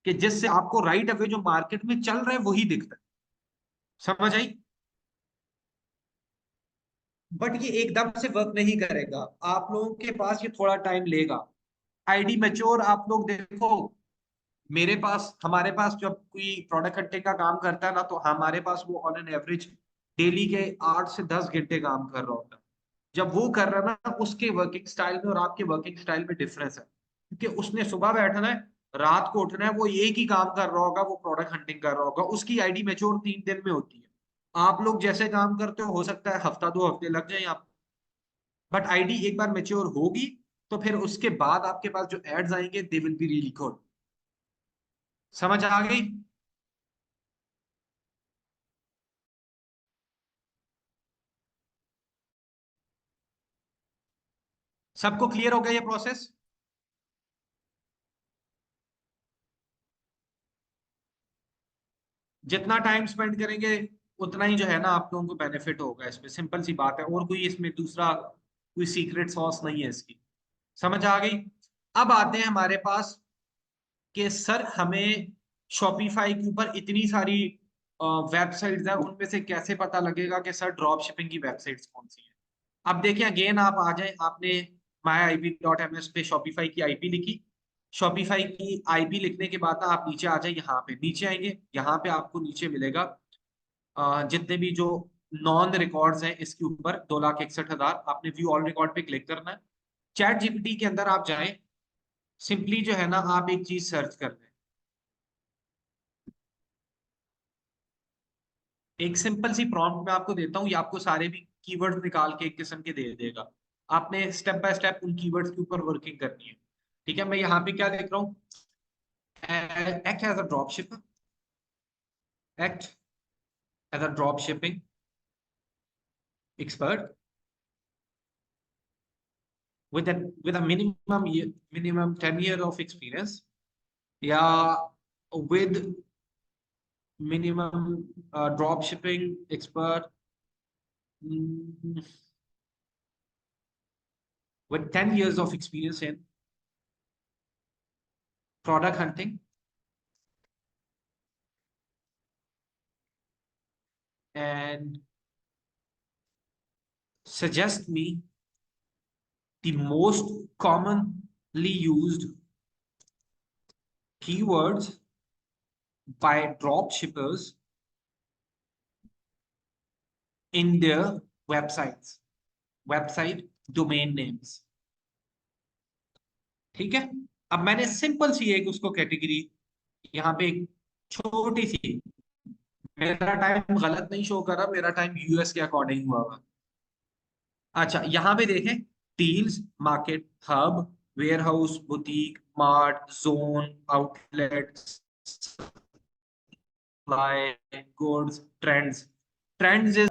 कि जिससे आपको राइट अवे जो मार्केट में चल रहा है वही दिखता है। समझ आई? बट ये एकदम से वर्क नहीं करेगा, आप लोगों के पास ये थोड़ा टाइम लेगा। आईडी मैच्योर आप लोग देखो, मेरे पास, हमारे पास जब कोई प्रोडक्ट हंटिंग का काम करता है ना, तो हमारे पास वो ऑन एन एवरेज डेली के 8 से 10 घंटे काम कर रहा होता है। जब वो कर रहा है ना, उसके वर्किंग स्टाइल में और आपके वर्किंग स्टाइल में डिफरेंस है, क्योंकि उसने सुबह बैठना है, रात को उठना है, वो एक ही काम कर रहा होगा, वो प्रोडक्ट हंटिंग कर रहा होगा। उसकी आईडी मैच्योर 3 दिन में होती है। आप लोग जैसे काम करते हो सकता है हफ्ता 2 हफ्ते लग जाए आप। बट आईडी एक बार मैच्योर होगी तो फिर उसके बाद आपके पास जो एड्स आएंगे they will be really good. समझ आ गई? सबको क्लियर हो गया ये प्रोसेस? जितना टाइम स्पेंड करेंगे उतना ही जो है ना आप लोगों को बेनिफिट होगा इसमें। सिंपल सी बात है, और कोई इसमें दूसरा कोई सीक्रेट सॉस नहीं है इसकी। समझ आ गई? अब आते हैं हमारे पास कि सर हमें शॉपिफाई के ऊपर इतनी सारी वेबसाइट्स हैं, उनमें से कैसे पता लगेगा कि सर ड्रॉप शिपिंग की वेबसाइट्स कौन सी है? अब देखिए अगेन, आप आ जाए, आपने myip.ms पे शॉपिफाई की आईपी लिखी। शॉपिफाई की आईपी लिखने के बाद ना आप नीचे आ जाए, यहाँ पे नीचे आएंगे, यहाँ पे आपको नीचे मिलेगा जितने भी जो नॉन रिकॉर्ड्स हैं इसके ऊपर 2,61,000। आपने व्यू ऑल रिकॉर्ड पे क्लिक करना है। चैट जीपीटी के अंदर आप जाएं, सिंपली जो है ना आप एक चीज सर्च कर लें। एक सिंपल सी प्रॉम्प्ट मैं आपको देता हूँ, ये आपको सारे भी कीवर्ड्स निकाल के एक किस्म के दे देगा। आपने स्टेप बाय स्टेप उन कीवर्ड्स के ऊपर वर्किंग करनी है। ठीक है, मैं यहाँ पे क्या देख रहा हूँ, act as a drop shipper, act as a drop shipping expert with a minimum 10 year of experience, या with minimum drop shipping expert, mm, with 10 years of experience in product hunting and suggest me the most commonly used keywords by drop shippers in their websites, website domain names. ठीक है, अब मैंने simple सी एक उसको category यहाँ पे एक छोटी सी, मेरा टाइम गलत नहीं शो कर रहा, मेरा टाइम यूएस के अकॉर्डिंग हुआ हुआ। अच्छा यहाँ पे देखें, deals, market, hub, warehouse, boutique, mart, zone, outlets, goods, trends. Trends is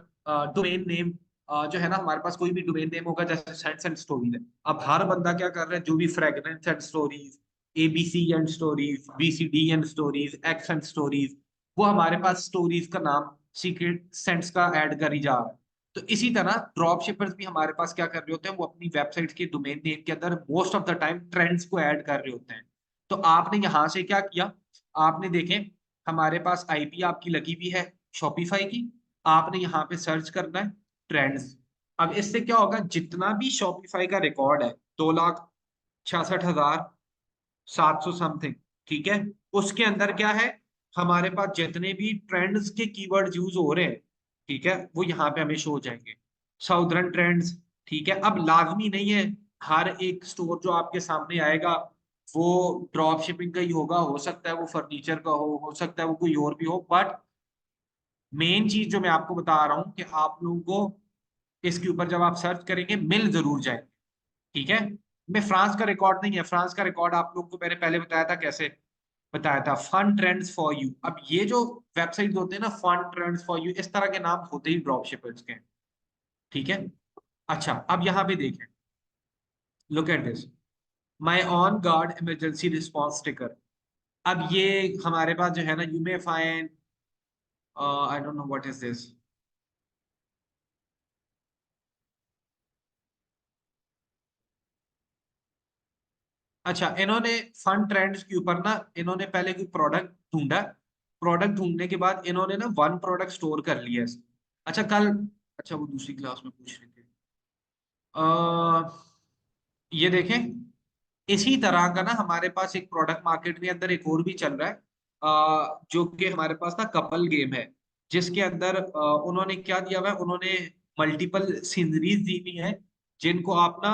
domain name. जो है ना, हमारे पास कोई भी डोमेन नेम होगा, जैसे सेंस एंड स्टोरीज है। अब हर बंदा क्या कर रहा है, जो भी fragrance and stories, ABC and stories, BCD and stories, x and stories, वो हमारे पास स्टोरीज का नाम सीक्रेट सेंस का ऐड कर ही जा रहा है। तो इसी तरह ड्रॉप शिपर्स भी हमारे पास क्या कर रहे होते हैं, वो अपनी वेबसाइट के डोमेन नेम के अंदर most of the time trends को ऐड कर रहे होते हैं। तो आपने यहां से क्या किया, आपने देखें हमारे पास आईपी आपकी लगी हुई है शॉपिफाई की, आपने यहाँ पे सर्च करना है ट्रेंड्स। अब इससे क्या होगा, जितना भी शॉपिफाई का रिकॉर्ड है, 2,66,700 समथिंग, ठीक है, उसके अंदर क्या है, हमारे पास जितने भी ट्रेंड्स के कीवर्ड यूज हो रहे हैं, ठीक है, वो यहाँ पे हमें शो हो जाएंगे। साउदर्न ट्रेंड्स, ठीक है। अब लाजमी नहीं है हर एक स्टोर जो आपके सामने आएगा वो ड्रॉप शिपिंग का ही होगा, हो सकता है वो फर्नीचर का हो सकता है वो कोई और भी हो, बट मेन चीज जो मैं आपको बता रहा हूँ कि आप लोगों को इसके ऊपर जब आप सर्च करेंगे मिल जरूर जाए। ठीक है, मैं फ्रांस का रिकॉर्ड नहीं है, फ्रांस का रिकॉर्ड आप लोगों को मैंने पहले बताया था, कैसे बताया था, फन ट्रेंड्स फॉर यू। अब ये जो वेबसाइट होते हैं ना, फन ट्रेंड्स फॉर यू, इस तरह के नाम होते ही ड्रॉप शिपर्स के। ठीक है, अच्छा अब यहाँ पे देखें, look at this, my on guard emergency response sticker. अब ये हमारे पास जो है ना, you may find, I don't know what is this. अच्छा, इन्होंने फन ट्रेंड्स के ऊपर ना, इन्होंने पहले कोई प्रोडक्ट ढूंढा, प्रोडक्ट ढूंढने के बाद इन्होंने ना वन प्रोडक्ट स्टोर कर लिया है। अच्छा कल, अच्छा वो दूसरी क्लास में पूछ रहे थे। ये देखें, इसी तरह का ना हमारे पास एक प्रोडक्ट मार्केट के अंदर एक और भी चल रहा है, जो कि हमारे पास ना कपल गेम है, जिसके अंदर उन्होंने क्या दिया हुआ है, उन्होंने मल्टीपल सीनरीज दी हुई है, जिनको आप ना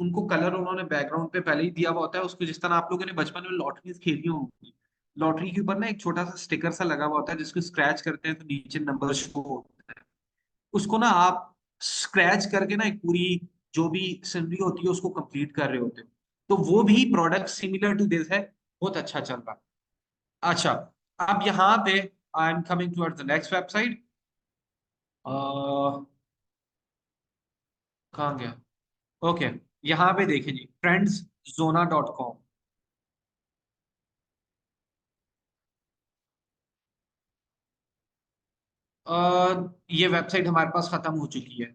उनको कलर उन्होंने बैकग्राउंड पे पहले ही दिया हुआ होता है उसको, जिस तरह आप लोगों ने बचपन में लॉटरीज खेली होंगी, लॉटरी के ऊपर ना एक छोटा सा स्टिकर सा लगा हुआ होता है, जिसको स्क्रैच करते हैं तो नीचे नंबर शो होता है। उसको ना आप स्क्रैच करके ना एक पूरी जो भी सिनरी होती है उसको कंप्लीट कर रहे होते हो। तो वो भी प्रोडक्ट सिमिलर टू दिस है, बहुत अच्छा चल रहा है। अच्छा, अब यहाँ पे I am coming towards the next website. कहाँ गया, ओके, यहाँ पे देखिए जी, फ्रेंड्स जोना डॉट कॉम। ये वेबसाइट हमारे पास खत्म हो चुकी है।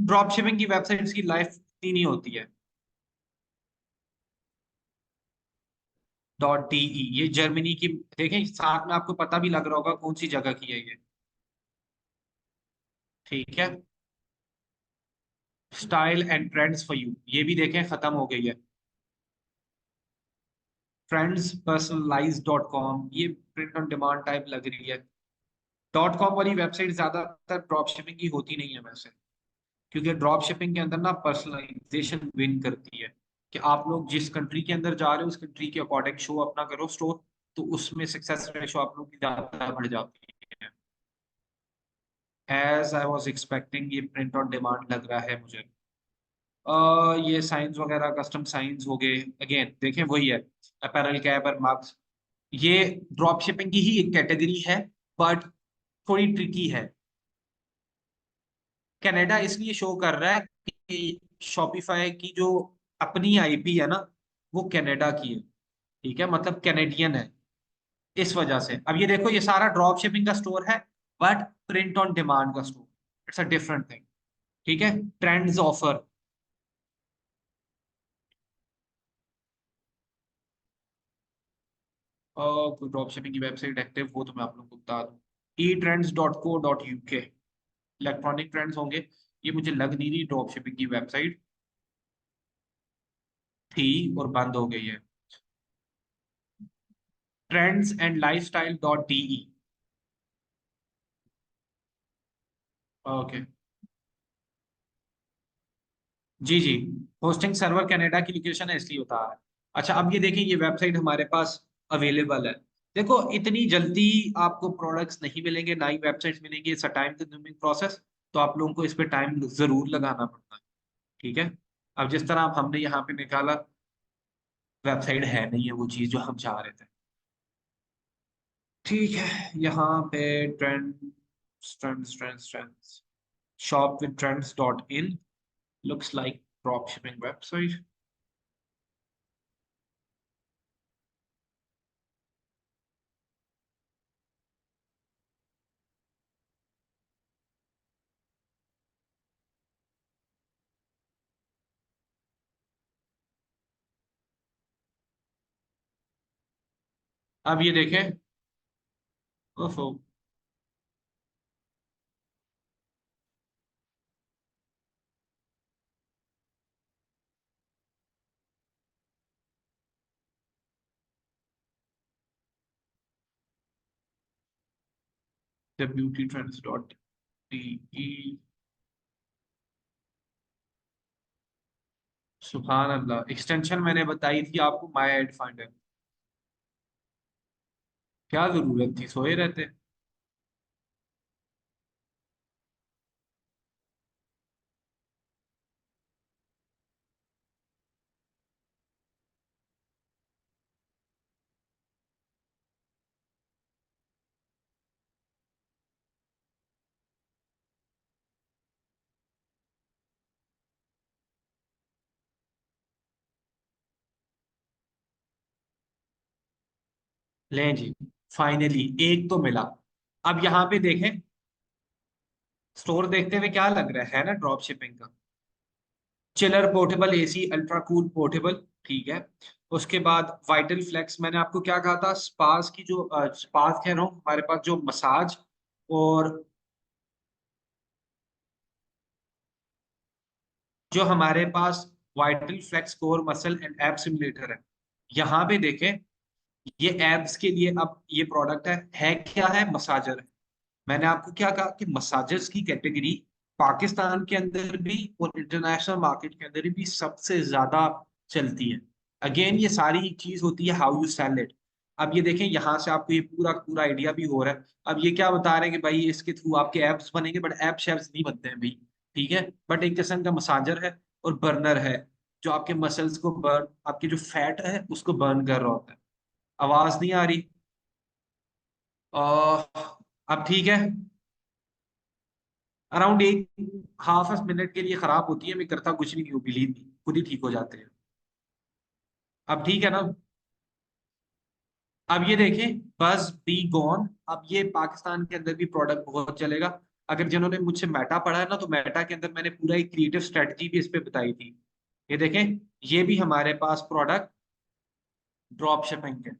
ड्रॉप शिपिंग की वेबसाइट्स की लाइफ इतनी नहीं होती है। .de, ये जर्मनी की, देखें साथ में आपको पता भी लग रहा होगा कौन सी जगह की है ये। ठीक है, style and trends for you, ये भी देखें खत्म हो गई है। फ्रेंड्स पर्सनलाइज डॉट कॉम, ये प्रिंट ऑन डिमांड टाइप लग रही है। डॉट कॉम वाली वेबसाइट ज्यादातर ड्रॉप शिपिंग की होती नहीं है वैसे, क्योंकि ड्रॉप शिपिंग के अंदर ना पर्सनलाइजेशन विन करती है, कि आप लोग जिस कंट्री के अंदर जा रहे हो उस कंट्री के अकॉर्डिंग शो अपना करो स्टोर, तो उसमें सक्सेस रेशो आप लोग की ज्यादा बढ़ जाती है। एज आई वॉज एक्सपेक्टिंग, ये प्रिंट ऑन डिमांड लग रहा है मुझे। ये साइंस वगैरह कस्टम साइंस हो गए, अगेन देखें वही है, अपैरल कैप और मग्स, ये ड्रॉप शिपिंग की ही एक कैटेगरी है, बट थोड़ी ट्रिकी है। कनाडा इसलिए शो कर रहा है कि शॉपिफाई की जो अपनी आईपी है ना, वो कनाडा की है, ठीक है, मतलब कैनेडियन है, इस वजह से। अब ये देखो, ये सारा ड्रॉप शिपिंग का स्टोर है, बट प्रिंट ऑन डिमांड का store, it's a different thing. ठीक है, ट्रेंड्स ऑफर, कोई ड्रॉप शिपिंग की वेबसाइट एक्टिव हो तो मैं आप लोगों को बता दूं, etrends.co.uk, इलेक्ट्रॉनिक ट्रेंड्स होंगे। ये मुझे लग नहीं रही ड्रॉप शिपिंग की वेबसाइट थी, और बंद हो गई है। trendsandlifestyle.de। ओके। जी जी। होस्टिंग सर्वर कनाडा की लोकेशन है इसलिए होता है। अच्छा अब ये देखिए, ये वेबसाइट हमारे पास अवेलेबल है। देखो इतनी जल्दी आपको प्रोडक्ट्स नहीं मिलेंगे, ना ही वेबसाइट्स मिलेंगी, it's a time consuming process. तो आप लोगों को इस पे टाइम जरूर लगाना पड़ता है। ठीक है। अब जिस तरह अब हमने यहाँ पे निकाला, वेबसाइट है नहीं है वो चीज जो हम चाह रहे थे। ठीक है, यहाँ पे trends trends trends trends, shop with trends dot in, looks like drop shipping website. अब ये देखें। ओफो। The beauty trends dot D. सुभान अल्लाह, एक्सटेंशन मैंने बताई थी आपको, माई एड फाइंडर। क्या जरूरत थी, सोए रहते। लें जी, फाइनली एक तो मिला। अब यहाँ पे देखें, स्टोर देखते हुए क्या लग रहा है ना, ड्रॉप शिपिंग का। Chiller portable AC ultra cool portable. ठीक है। उसके बाद वाइटल फ्लेक्स, मैंने आपको क्या कहा था, स्पास की जो स्पास कह रहा हूँ, हमारे पास जो मसाज और जो हमारे पास vital flex core muscle and ab simulator है। यहाँ पे देखें, ये एब्स के लिए अब ये प्रोडक्ट है क्या है, मसाजर है। मैंने आपको क्या कहा कि मसाजर्स की कैटेगरी पाकिस्तान के अंदर भी और इंटरनेशनल मार्केट के अंदर भी सबसे ज्यादा चलती है। अगेन ये सारी चीज होती है हाउ यू सेल इट। अब ये देखें, यहाँ से आपको ये पूरा पूरा आइडिया भी हो रहा है। अब ये क्या बता रहे हैं कि भाई इसके थ्रू आपके एप्स बनेंगे, बट ऐप शेप्स नहीं बनते हैं भाई। ठीक है। बट एक किस्म का मसाजर है और बर्नर है, जो आपके मसल्स को बर्न, आपकी जो फैट है उसको बर्न कर रहा होता है। आवाज नहीं आ रही। अब ठीक है। अराउंड एक हाफ अ मिनट के लिए खराब होती है, मैं करता कुछ भी नहीं हूँ, बिलीव नहीं, खुद ही ठीक हो जाते हैं। अब ठीक है ना। अब ये देखें, बस बी गॉन। अब ये पाकिस्तान के अंदर भी प्रोडक्ट बहुत चलेगा। अगर जिन्होंने मुझसे मेटा पढ़ा है ना, तो मेटा के अंदर मैंने पूरा एक क्रिएटिव स्ट्रेटजी भी इस पे बताई थी। ये देखें, ये भी हमारे पास प्रोडक्ट ड्रॉप शिपिंग है।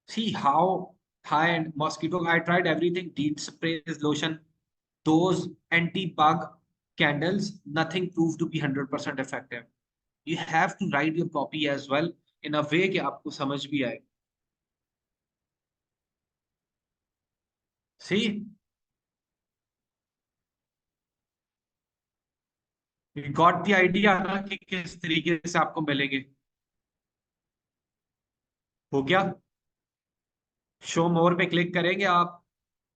See how high and mosquito, I tried everything, डीट sprays, lotion, those anti-bug candles, nothing proved to be 100% effective. You have to write your copy as well in a way कि आपको समझ भी आए। See, you got the idea ना कि किस तरीके से आपको मिलेंगे। हो गया। शो मोर पे क्लिक करेंगे आप,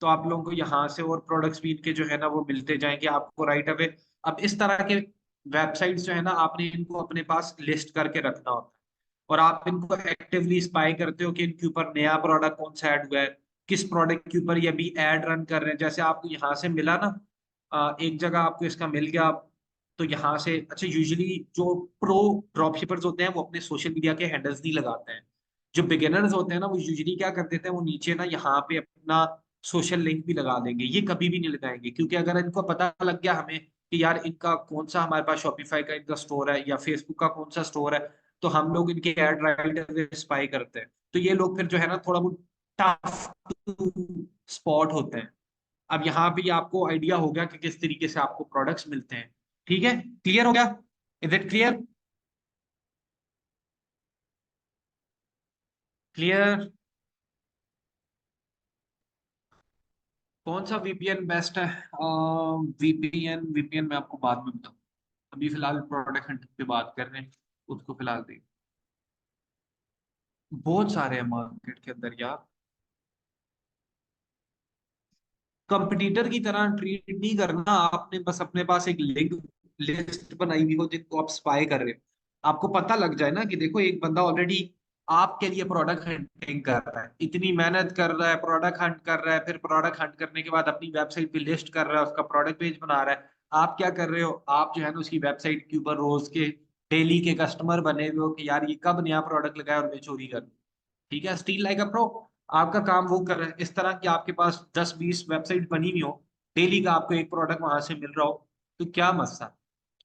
तो आप लोगों को यहाँ से और प्रोडक्ट्स भी इनके जो है ना वो मिलते जाएंगे आपको राइट अवे। अब इस तरह के वेबसाइट्स जो है ना, आपने इनको अपने पास लिस्ट करके रखना होता है। और आप इनको एक्टिवली स्पाई करते हो कि इनके ऊपर नया प्रोडक्ट कौन सा ऐड हुआ है, किस प्रोडक्ट के ऊपर ये अभी ऐड रन कर रहे हैं। जैसे आपको यहाँ से मिला ना, एक जगह आपको इसका मिल गया। तो यहाँ से अच्छा, यूजुअली जो प्रो ड्रॉपशिपर्स होते हैं वो अपने सोशल मीडिया के हैंडल्स नहीं लगाते हैं। जो बिगिनर्स होते हैं ना, वो यूजुअली क्या कर देते हैं, वो नीचे ना यहाँ पे अपना सोशल लिंक भी लगा देंगे। ये कभी भी नहीं लगाएंगे, क्योंकि अगर इनको पता लग गया हमें कि यार इनका कौन सा, हमारे पास शॉपिफाई का इनका स्टोर है या फेसबुक का कौन सा स्टोर है, तो हम लोग इनके एड राइट स्पाई करते हैं। तो ये लोग फिर जो है ना थोड़ा बहुत टफ टू स्पॉट होते हैं। अब यहाँ पे आपको आइडिया हो गया कि किस तरीके से आपको प्रोडक्ट्स मिलते हैं। ठीक है, क्लियर हो गया? Is it clear? क्लियर। कौन सा वीपीएन बेस्ट है? वीपीएन मैं आपको बाद में बताऊँ। अभी फिलहाल प्रोडक्ट हंट पे बात कर रहे हैं, उसको फिलहाल देख। बहुत सारे हैं मार्केट के अंदर यार। कंपटीटर की तरह ट्रीट नहीं करना आपने, बस अपने पास एक लिंक लिस्ट बनाई हुई हो जिनको आप स्पाई कर रहे हो। आपको पता लग जाए ना कि देखो एक बंदा ऑलरेडी आपके लिए प्रोडक्ट हंटिंग कर रहा है, इतनी मेहनत कर रहा है, प्रोडक्ट हंट कर रहा है, फिर प्रोडक्ट हंट करने के बाद अपनी वेबसाइट पे लिस्ट कर रहा है, उसका प्रोडक्ट पेज बना रहा है। आप क्या कर रहे हो? आप जो है ना उसकी वेबसाइट के ऊपर रोज के डेली के कस्टमर बने हुए हो कि यार ये कब नया प्रोडक्ट लगाया और मैं चोरी कर। ठीक है, स्टील लाइक अ प्रो। आपका काम वो कर रहे हैं इस तरह कि आपके पास 10-20 वेबसाइट बनी हुई हो, डेली का आपको एक प्रोडक्ट वहां से मिल रहा हो, तो क्या मसला?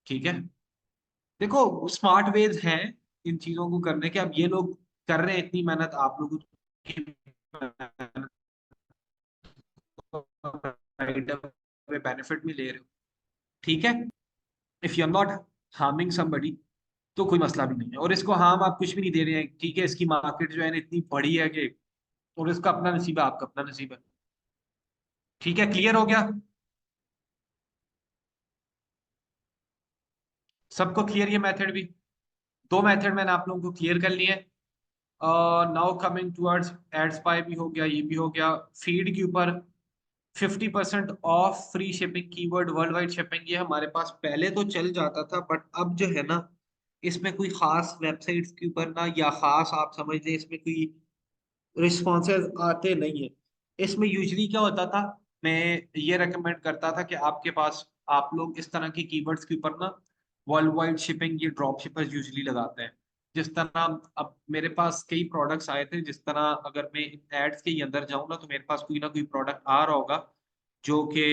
ठीक है। देखो स्मार्ट वेज हैं इन चीजों को करने के। अब ये लोग कर रहे हैं इतनी मेहनत, आप लोग बेनिफिट भी ले रहे हो। ठीक है। If you are not harming somebody तो कोई मसला भी नहीं है, और इसको हार्म आप कुछ भी नहीं दे रहे हैं। ठीक है, इसकी मार्केट जो है ना इतनी बड़ी है कि, और इसका अपना नसीब है, आपका अपना नसीब है। ठीक है, क्लियर हो गया? सबको क्लियर ये मेथड भी? दो मेथड मैंने आप लोगों को क्लियर कर लिए। Now coming towards ad spy भी हो गया, ये भी हो गया। फीड के ऊपर 50% of free shipping, keyword world wide shipping, ये हमारे पास पहले तो चल जाता था, बट अब जो है ना इसमें कोई खास वेबसाइट्स के ऊपर ना, या खास आप समझ लें इसमें कोई रिस्पॉन्सेज आते नहीं है। इसमें यूजली क्या होता था, मैं ये रेकमेंड करता था कि आपके पास आप लोग इस तरह की कीवर्ड्स के ऊपर ना वर्ल्ड वाइड शिपिंग, ये ड्रॉप शिपर्स यूजली लगाते हैं। जिस तरह अब मेरे पास कई प्रोडक्ट्स आए थे, जिस तरह अगर मैं एड्स के ही अंदर जाऊँ ना तो मेरे पास कोई ना कोई प्रोडक्ट आ रहा होगा जो कि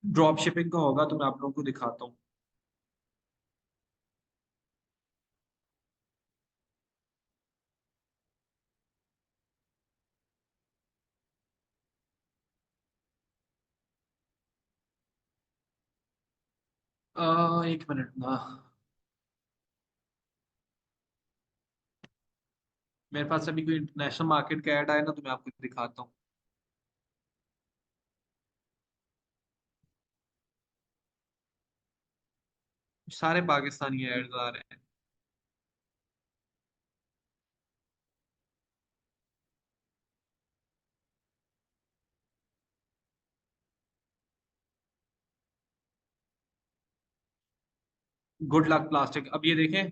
ड्रॉप शिपिंग का होगा, तो मैं आप लोगों को दिखाता हूँ। एक मिनट ना, मेरे पास अभी कोई इंटरनेशनल मार्केट का ऐड आया ना तो मैं आपको दिखाता हूँ। सारे पाकिस्तानी एड्स आ रहे हैं। गुड लक प्लास्टिक, अब ये देखें,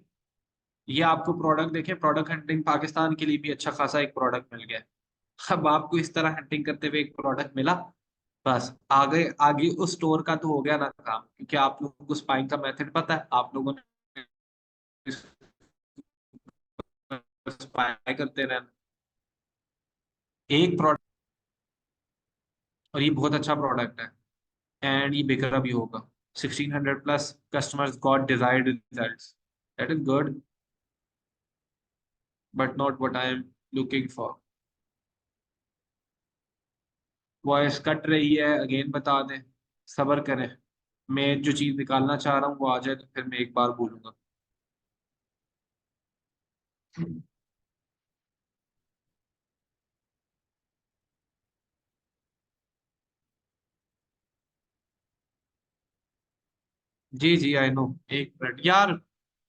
ये आपको प्रोडक्ट देखें, प्रोडक्ट हंटिंग पाकिस्तान के लिए भी अच्छा खासा एक प्रोडक्ट मिल गया है। अब आपको इस तरह हंटिंग करते हुए एक प्रोडक्ट मिला, बस आगे आगे उस स्टोर का तो हो गया ना काम, क्योंकि आप लोगों को स्पाइंग का मेथड पता है, आप लोगों ने स्पाई करते रहना एक प्रोडक्ट। और ये बहुत अच्छा प्रोडक्ट है, एंड ये बिक रहा भी होगा। 1600 plus customers got desired results, that is good, but not what I am looking for. Voice cut रही है, अगेन बता दें, सब्र करें। मैं जो चीज निकालना चाह रहा हूँ वो आ जाए तो फिर मैं एक बार बोलूंगा। जी जी आई नो। एक मिनट यार,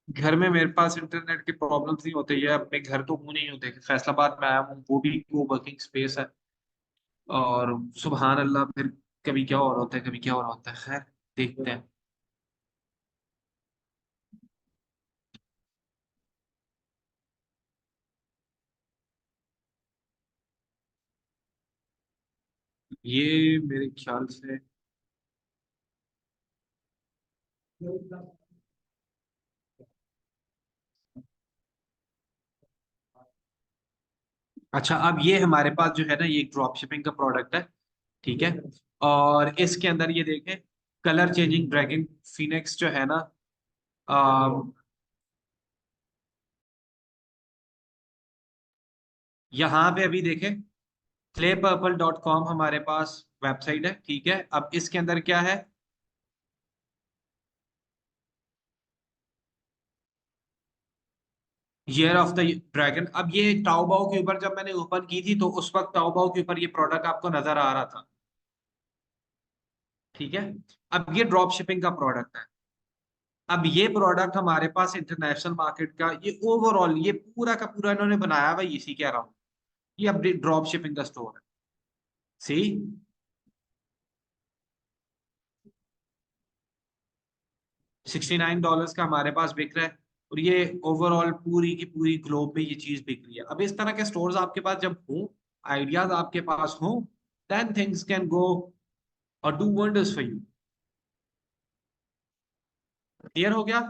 घर में मेरे पास इंटरनेट की प्रॉब्लम्स नहीं होती है। अपने घर तो हूँ नहीं होते, फैसलाबाद में आया हूँ, वो भी को वर्किंग स्पेस है। और सुबहान अल्लाह, फिर कभी क्या हो रहा होता है, कभी क्या हो रहा होता है, खैर देखते हैं। ये मेरे ख्याल से, अच्छा अब ये हमारे पास जो है ना ये एक ड्रॉप शिपिंग का प्रोडक्ट है। ठीक है, और इसके अंदर ये देखें, कलर चेंजिंग ड्रैगन फिनिक्स जो है ना, यहाँ पे अभी देखें, claypurple.com हमारे पास वेबसाइट है। ठीक है, अब इसके अंदर क्या है, ईयर ऑफ द ड्रैगन। अब ये ताओबाओ के ऊपर जब मैंने ओपन की थी तो उस वक्त ताओबाओ के ऊपर ये प्रोडक्ट आपको नजर आ रहा था। ठीक है। अब ये ड्रॉप शिपिंग का प्रोडक्ट है। अब ये प्रोडक्ट हमारे पास इंटरनेशनल मार्केट का ये ओवरऑल ये पूरा का पूरा इन्होंने बनाया हुआ इसी के अराउंड। ये अपडेट ड्रॉप शिपिंग का स्टोर है। सी $69 का हमारे पास बिक रहा है। और ये ओवरऑल पूरी की पूरी ग्लोब में ये चीज बिक रही है। अब इस तरह के स्टोर्स आपके पास जब हो, आइडियाज आपके पास हो, देन थिंग्स कैन गो और do wonders for you. Clear हो गया?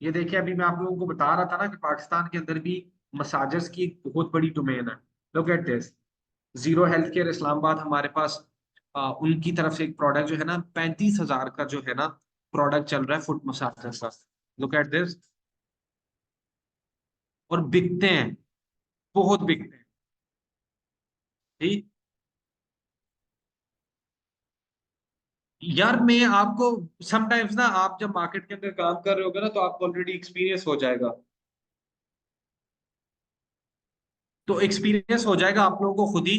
ये देखिए अभी मैं आप लोगों को बता रहा था ना कि पाकिस्तान के अंदर भी मसाजर्स की एक बहुत बड़ी डोमेन है। Look at this. Zero health care Islamabad हमारे पास उनकी तरफ से एक प्रोडक्ट जो है ना 35,000 का जो है ना प्रोडक्ट चल रहा है फुट मसाजर्स का। Look at this. और बिकते हैं, बहुत बिकते हैं। ठीक। यार मैं आपको समटाइम्स ना, आप जब मार्केट के अंदर काम कर रहे होगे ना तो आपको ऑलरेडी एक्सपीरियंस हो जाएगा। तो एक्सपीरियंस हो जाएगा आप लोगों को खुद ही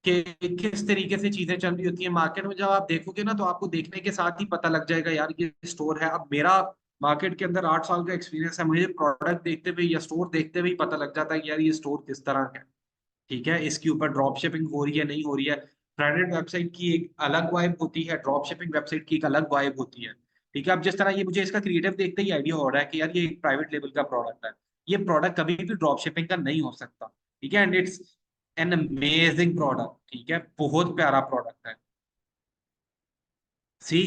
कि किस तरीके से चीजें चल रही होती है मार्केट में। जब आप देखोगे ना तो आपको देखने के साथ ही पता लग जाएगा यार ये स्टोर है। अब मेरा मार्केट के अंदर 8 साल का एक्सपीरियंस है, मुझे प्रोडक्ट देखते हुए या स्टोर देखते हुए ही पता लग जाता है कि यार ये स्टोर किस तरह का है। ठीक है, इसके ऊपर ड्रॉप शिपिंग हो रही है नहीं हो रही है। ब्रांडेड वेबसाइट की एक अलग वाइब होती है, ड्रॉप शिपिंग वेबसाइट की एक अलग वाइब होती है। ठीक है। अब जिस तरह ये मुझे इसका क्रिएटिव देखते ही आइडिया हो रहा है कि यार ये एक प्राइवेट लेवल का प्रोडक्ट है। ये प्रोडक्ट कभी भी ड्रॉप शिपिंग का नहीं हो सकता। ठीक है। And it's an amazing product. ठीक है, बहुत प्यारा प्रोडक्ट है। सी,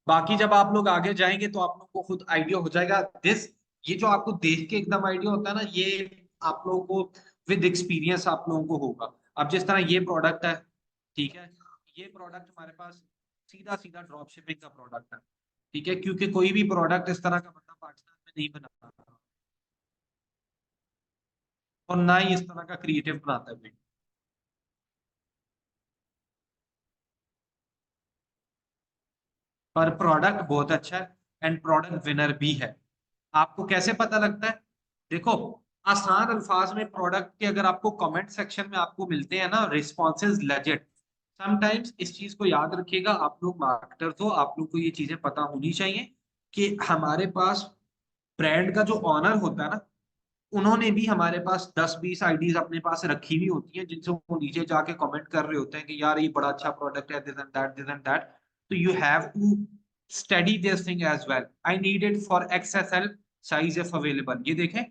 बाकी जब आप लोग आगे जाएंगे तो आप लोग को खुद आइडिया हो जाएगा दिस। ये जो आपको देख के एकदम आइडिया होता है ना, ये आप लोगों को विद एक्सपीरियंस आप लोगों को होगा। अब जिस तरह ये प्रोडक्ट है, ठीक है, ये प्रोडक्ट हमारे पास सीधा सीधा ड्रॉप शिपिंग का प्रोडक्ट है। ठीक है, क्योंकि कोई भी प्रोडक्ट इस तरह का बंदा पाकिस्तान में नहीं बनाता और ना ही इस तरह का क्रिएटिव बनाता है। पर प्रोडक्ट बहुत अच्छा है एंड प्रोडक्ट विनर भी है। आपको कैसे पता लगता है? देखो, आसान अल्फाज में प्रोडक्ट के अगर आपको कमेंट सेक्शन में आपको मिलते हैं ना रिस्पॉन्सेज लेजिट। समटाइम्स इस चीज को याद रखिएगा, आप लोग मार्केटर्स हो, आप लोग को ये चीजें पता होनी चाहिए कि हमारे पास ब्रांड का जो ऑनर होता है ना, उन्होंने भी हमारे पास 10-20 आईडीज अपने पास रखी हुई होती हैं जिनसे वो नीचे जाके कमेंट कर रहे होते हैं कि यार ये बड़ा अच्छा प्रोडक्ट है, this and that this and that. तो you have to study this thing as well. I need it for XSL size if available. ये देखें,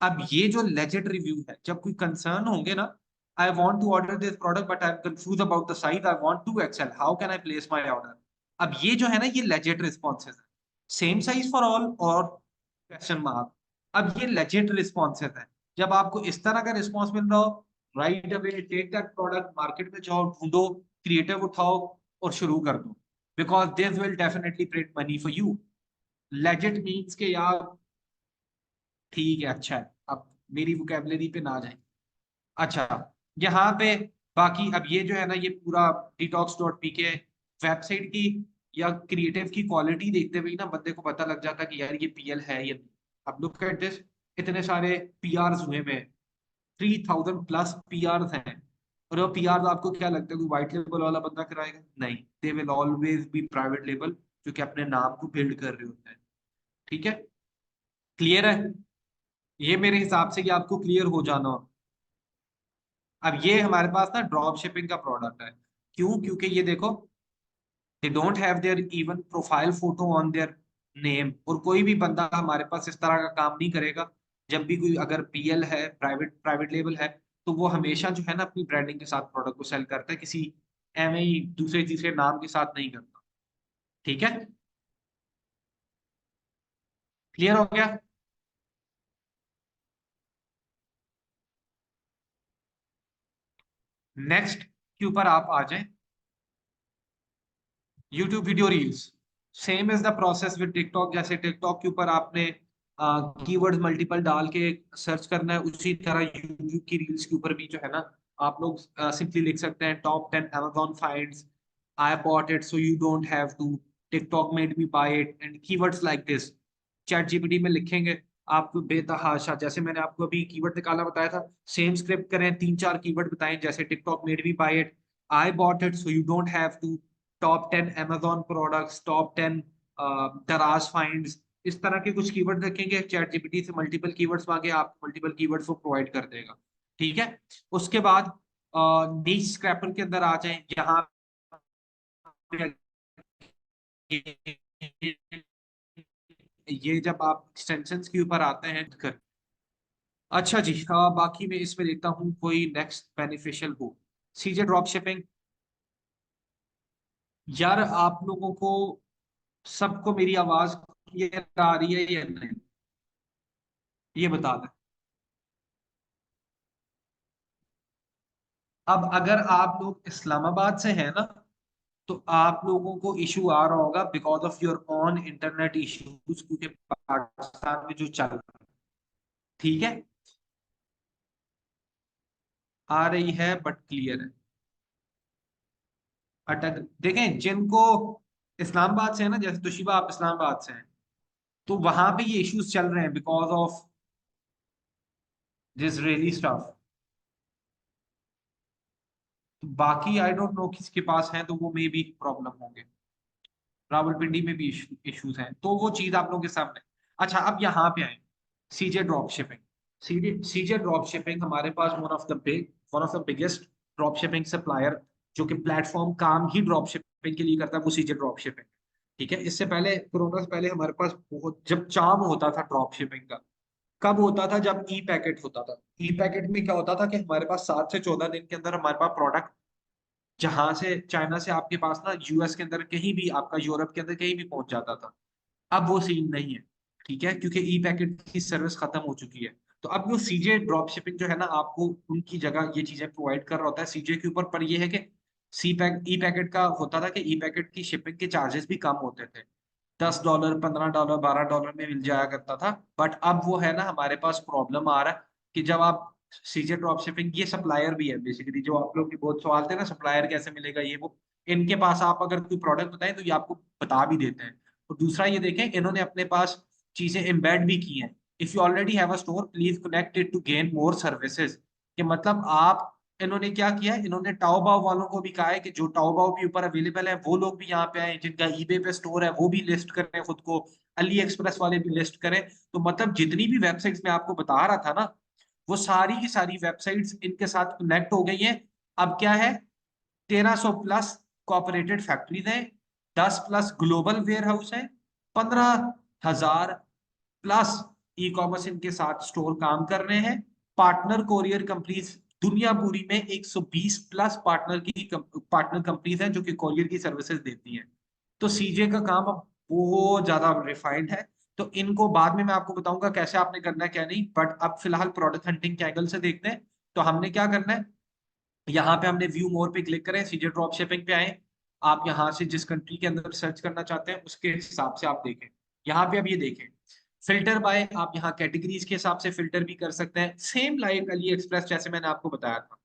अब ये जो लेजिट रिव्यू है, जब कोई कंसर्न होंगे ना, I want to order this product but I am confuse about the size, I want to XL, how can I place my order. अब ये जो है ना, ये लेजिट रिस्पॉन्सेज है। सेम साइज फॉर ऑल और क्वेश्चन मार्क। अब ये लेजिट रिस्पॉन्सेज है। जब आपको इस तरह का रिस्पॉन्स मिल रहा हो, right away take that product, market में जाओ, ढूंढो, क्रिएटिव उठाओ और शुरू कर दो। Because this will definitely bring money for you. Legit means के यार ठीक है, अच्छा है, अब मेरी वोकेबलरी पे ना जाए। अच्छा, यहाँ पे बाकी अब ये जो है ना, ये पूरा detox.pk वेबसाइट की या क्रिएटिव की क्वालिटी देखते हुए ही ना बंदे को पता लग जाता कि यार ये पीएल है या नहीं। अब लुक एट दिस, इतने सारे पीआरस हुए में, 3000+ पीआरस हैं। और वो पीआरस आपको क्या लगता है कोई व्हाइट लेबल वाला बंदा कराएगा? नहीं, they will always be private label, जो कि अपने नाम को बिल्ड कर रहे होते हैं। ठीक है, क्लियर है? ये मेरे हिसाब से कि आपको क्लियर हो जाना हो। अब ये हमारे पास ना ड्रॉप शिपिंग का प्रोडक्ट है। क्यों? क्योंकि ये देखो, they don't have their even profile photo on their name. और कोई भी बंदा हमारे पास इस तरह का काम नहीं करेगा। जब भी कोई अगर पीएल है, प्राइवेट प्राइवेट लेबल है, तो वो हमेशा जो है ना अपनी ब्रांडिंग के साथ प्रोडक्ट को सेल करता है, किसी एम ही दूसरे तीसरे नाम के साथ नहीं करता। ठीक है, क्लियर हो गया? नेक्स्ट के ऊपर आप आ जाएं, YouTube video reels. Same is the process with TikTok. जैसे टिकटॉक के ऊपर आपने कीवर्ड्स मल्टीपल डाल के सर्च करना है, उसी तरह यूट्यूब की रील्स के ऊपर भी जो है ना, आप लोग सिंपली लिख सकते हैं top 10 Amazon finds, I bought it so you don't have to, TikTok made me buy it, and keywords like this। Chat GPT में लिखेंगे, आपको बेतहाशा, जैसे मैंने आपको अभी कीवर्ड निकाला बताया था, सेम स्क्रिप्ट करें, 3-4 कीवर्ड बताएं, जैसे TikTok made me buy it, I bought it so you don't have to, top 10 Amazon products, top 10 Daraz finds, इस तरह के कुछ कीवर्ड रखेंगे। चैट जीपीटी से मल्टीपल कीवर्ड्स मांगे, आप मल्टीपल कीवर्ड्स वो प्रोवाइड कर देगा। ठीक है। उसके बाद नीश स्क्रैपर के अंदर आ जाएं, यहाँ ये जब आप एक्सटेंशंस के ऊपर आते हैं कर। अच्छा जी, बाकी मैं इसमें देखता हूँ कोई नेक्स्ट बेनिफिशियल हो। सीजे ड्रॉप शिपिंग, यार आप लोगों को सबको मेरी आवाज क्लियर आ रही है या नहीं, ये बता दें। अब अगर आप लोग इस्लामाबाद से हैं ना, तो आप लोगों को इशू आ रहा होगा because of your on internet issues, क्योंकि पाकिस्तान में जो चल रहा है। ठीक है, आ रही है बट क्लियर है। अटक, देखें जिनको इस्लामाबाद से है ना, जैसे तुशिबा आप इस्लामाबाद से हैं, तो वहां पे ये इश्यूज चल रहे हैं because of this Israeli stuff. बाकी आई डोंट नो किसके पास है, तो वो मे भी प्रॉब्लम होंगे। रावलपिंडी में भी इश्यूज हैं, तो वो चीज आप लोगों के सामने। अच्छा, अब यहाँ पे आए, CJ drop shipping. CJ drop shipping हमारे पास one of the biggest drop shipping supplier, जो कि प्लेटफॉर्म काम ही ड्रॉप शिपिंग के लिए करता है, वो सीजे ड्रॉप शिपिंग। ठीक है, इससे पहले कोरोना से पहले हमारे पास बहुत जब चाम होता था ड्रॉप शिपिंग का, कब होता था, जब ई पैकेट होता था। ई पैकेट में क्या होता था कि हमारे पास 7 से 14 दिन के अंदर हमारे पास प्रोडक्ट जहां से चाइना से आपके पास ना यूएस के अंदर कहीं भी, आपका यूरोप के अंदर कहीं भी पहुंच जाता था। अब वो सीन नहीं है। ठीक है, क्योंकि ई पैकेट की सर्विस खत्म हो चुकी है। तो अब जो सीजे ड्रॉप शिपिंग जो है ना, आपको उनकी जगह ये चीजें प्रोवाइड कर रहा होता है सीजे के ऊपर, पर ये है कि ई पैकेट का होता था कि ई पैकेट की शिपिंग के चार्जेस भी कम होते थे, $10, $15, $12 में मिल जाया करता था। बट अब वो है ना, हमारे पास प्रॉब्लम आ रहा है कि जब आप सीजे ड्रॉप शिपिंग, ये सप्लायर भी है बेसिकली, जो आप लोग भी बहुत सवाल थे ना, सप्लायर कैसे मिलेगा ये वो, इनके पास आप अगर कोई प्रोडक्ट बताएं तो ये आपको बता भी देते हैं। और दूसरा ये देखें, इन्होंने अपने पास चीजें एम्बेड भी की हैं। If you already have a store please connect it to gain more services, कि मतलब आप, इन्होंने क्या किया है, इन्होंने टाओबाओ वालों को भी कहा है कि जो टाओबाओ के ऊपर अवेलेबल है वो लोग भी यहाँ पे आए, जिनका ईबे पे स्टोर है वो भी लिस्ट करें खुद को, अली एक्सप्रेस वाले भी लिस्ट करें। तो मतलब जितनी भी वेबसाइट्स मैं आपको बता रहा था ना, वो सारी की सारी वेबसाइट्स इनके साथ कनेक्ट हो गई हैं। अब क्या है, 1300 प्लस कॉपरेटेड फैक्ट्रीज हैं, 10+ ग्लोबल वेयर हाउस है, 15,000 प्लस ई कॉमर्स इनके साथ स्टोर काम कर रहे हैं। पार्टनर कोरियर कंपनीज दुनिया पूरी में 120+ पार्टनर कंपनीज हैं जो कि कोरियर की सर्विसेज देती हैं। तो सीजे का काम अब बहुत ज्यादा रिफाइंड है। तो इनको बाद में मैं आपको बताऊंगा कैसे आपने करना है क्या नहीं, बट अब फिलहाल प्रोडक्ट हंटिंग के एंगल से देखते हैं। तो हमने क्या करना है, यहाँ पे हमने व्यू मोर पे क्लिक करें, सीजे ड्रॉप शिपिंग पे आए, आप यहाँ से जिस कंट्री के अंदर सर्च करना चाहते हैं उसके हिसाब से आप देखें। यहाँ पे अब ये देखें, फिल्टर बाय, आप यहाँ कैटेगरीज के हिसाब से फिल्टर भी कर सकते हैं, सेम लाइक अली एक्सप्रेस जैसे मैंने आपको बताया था।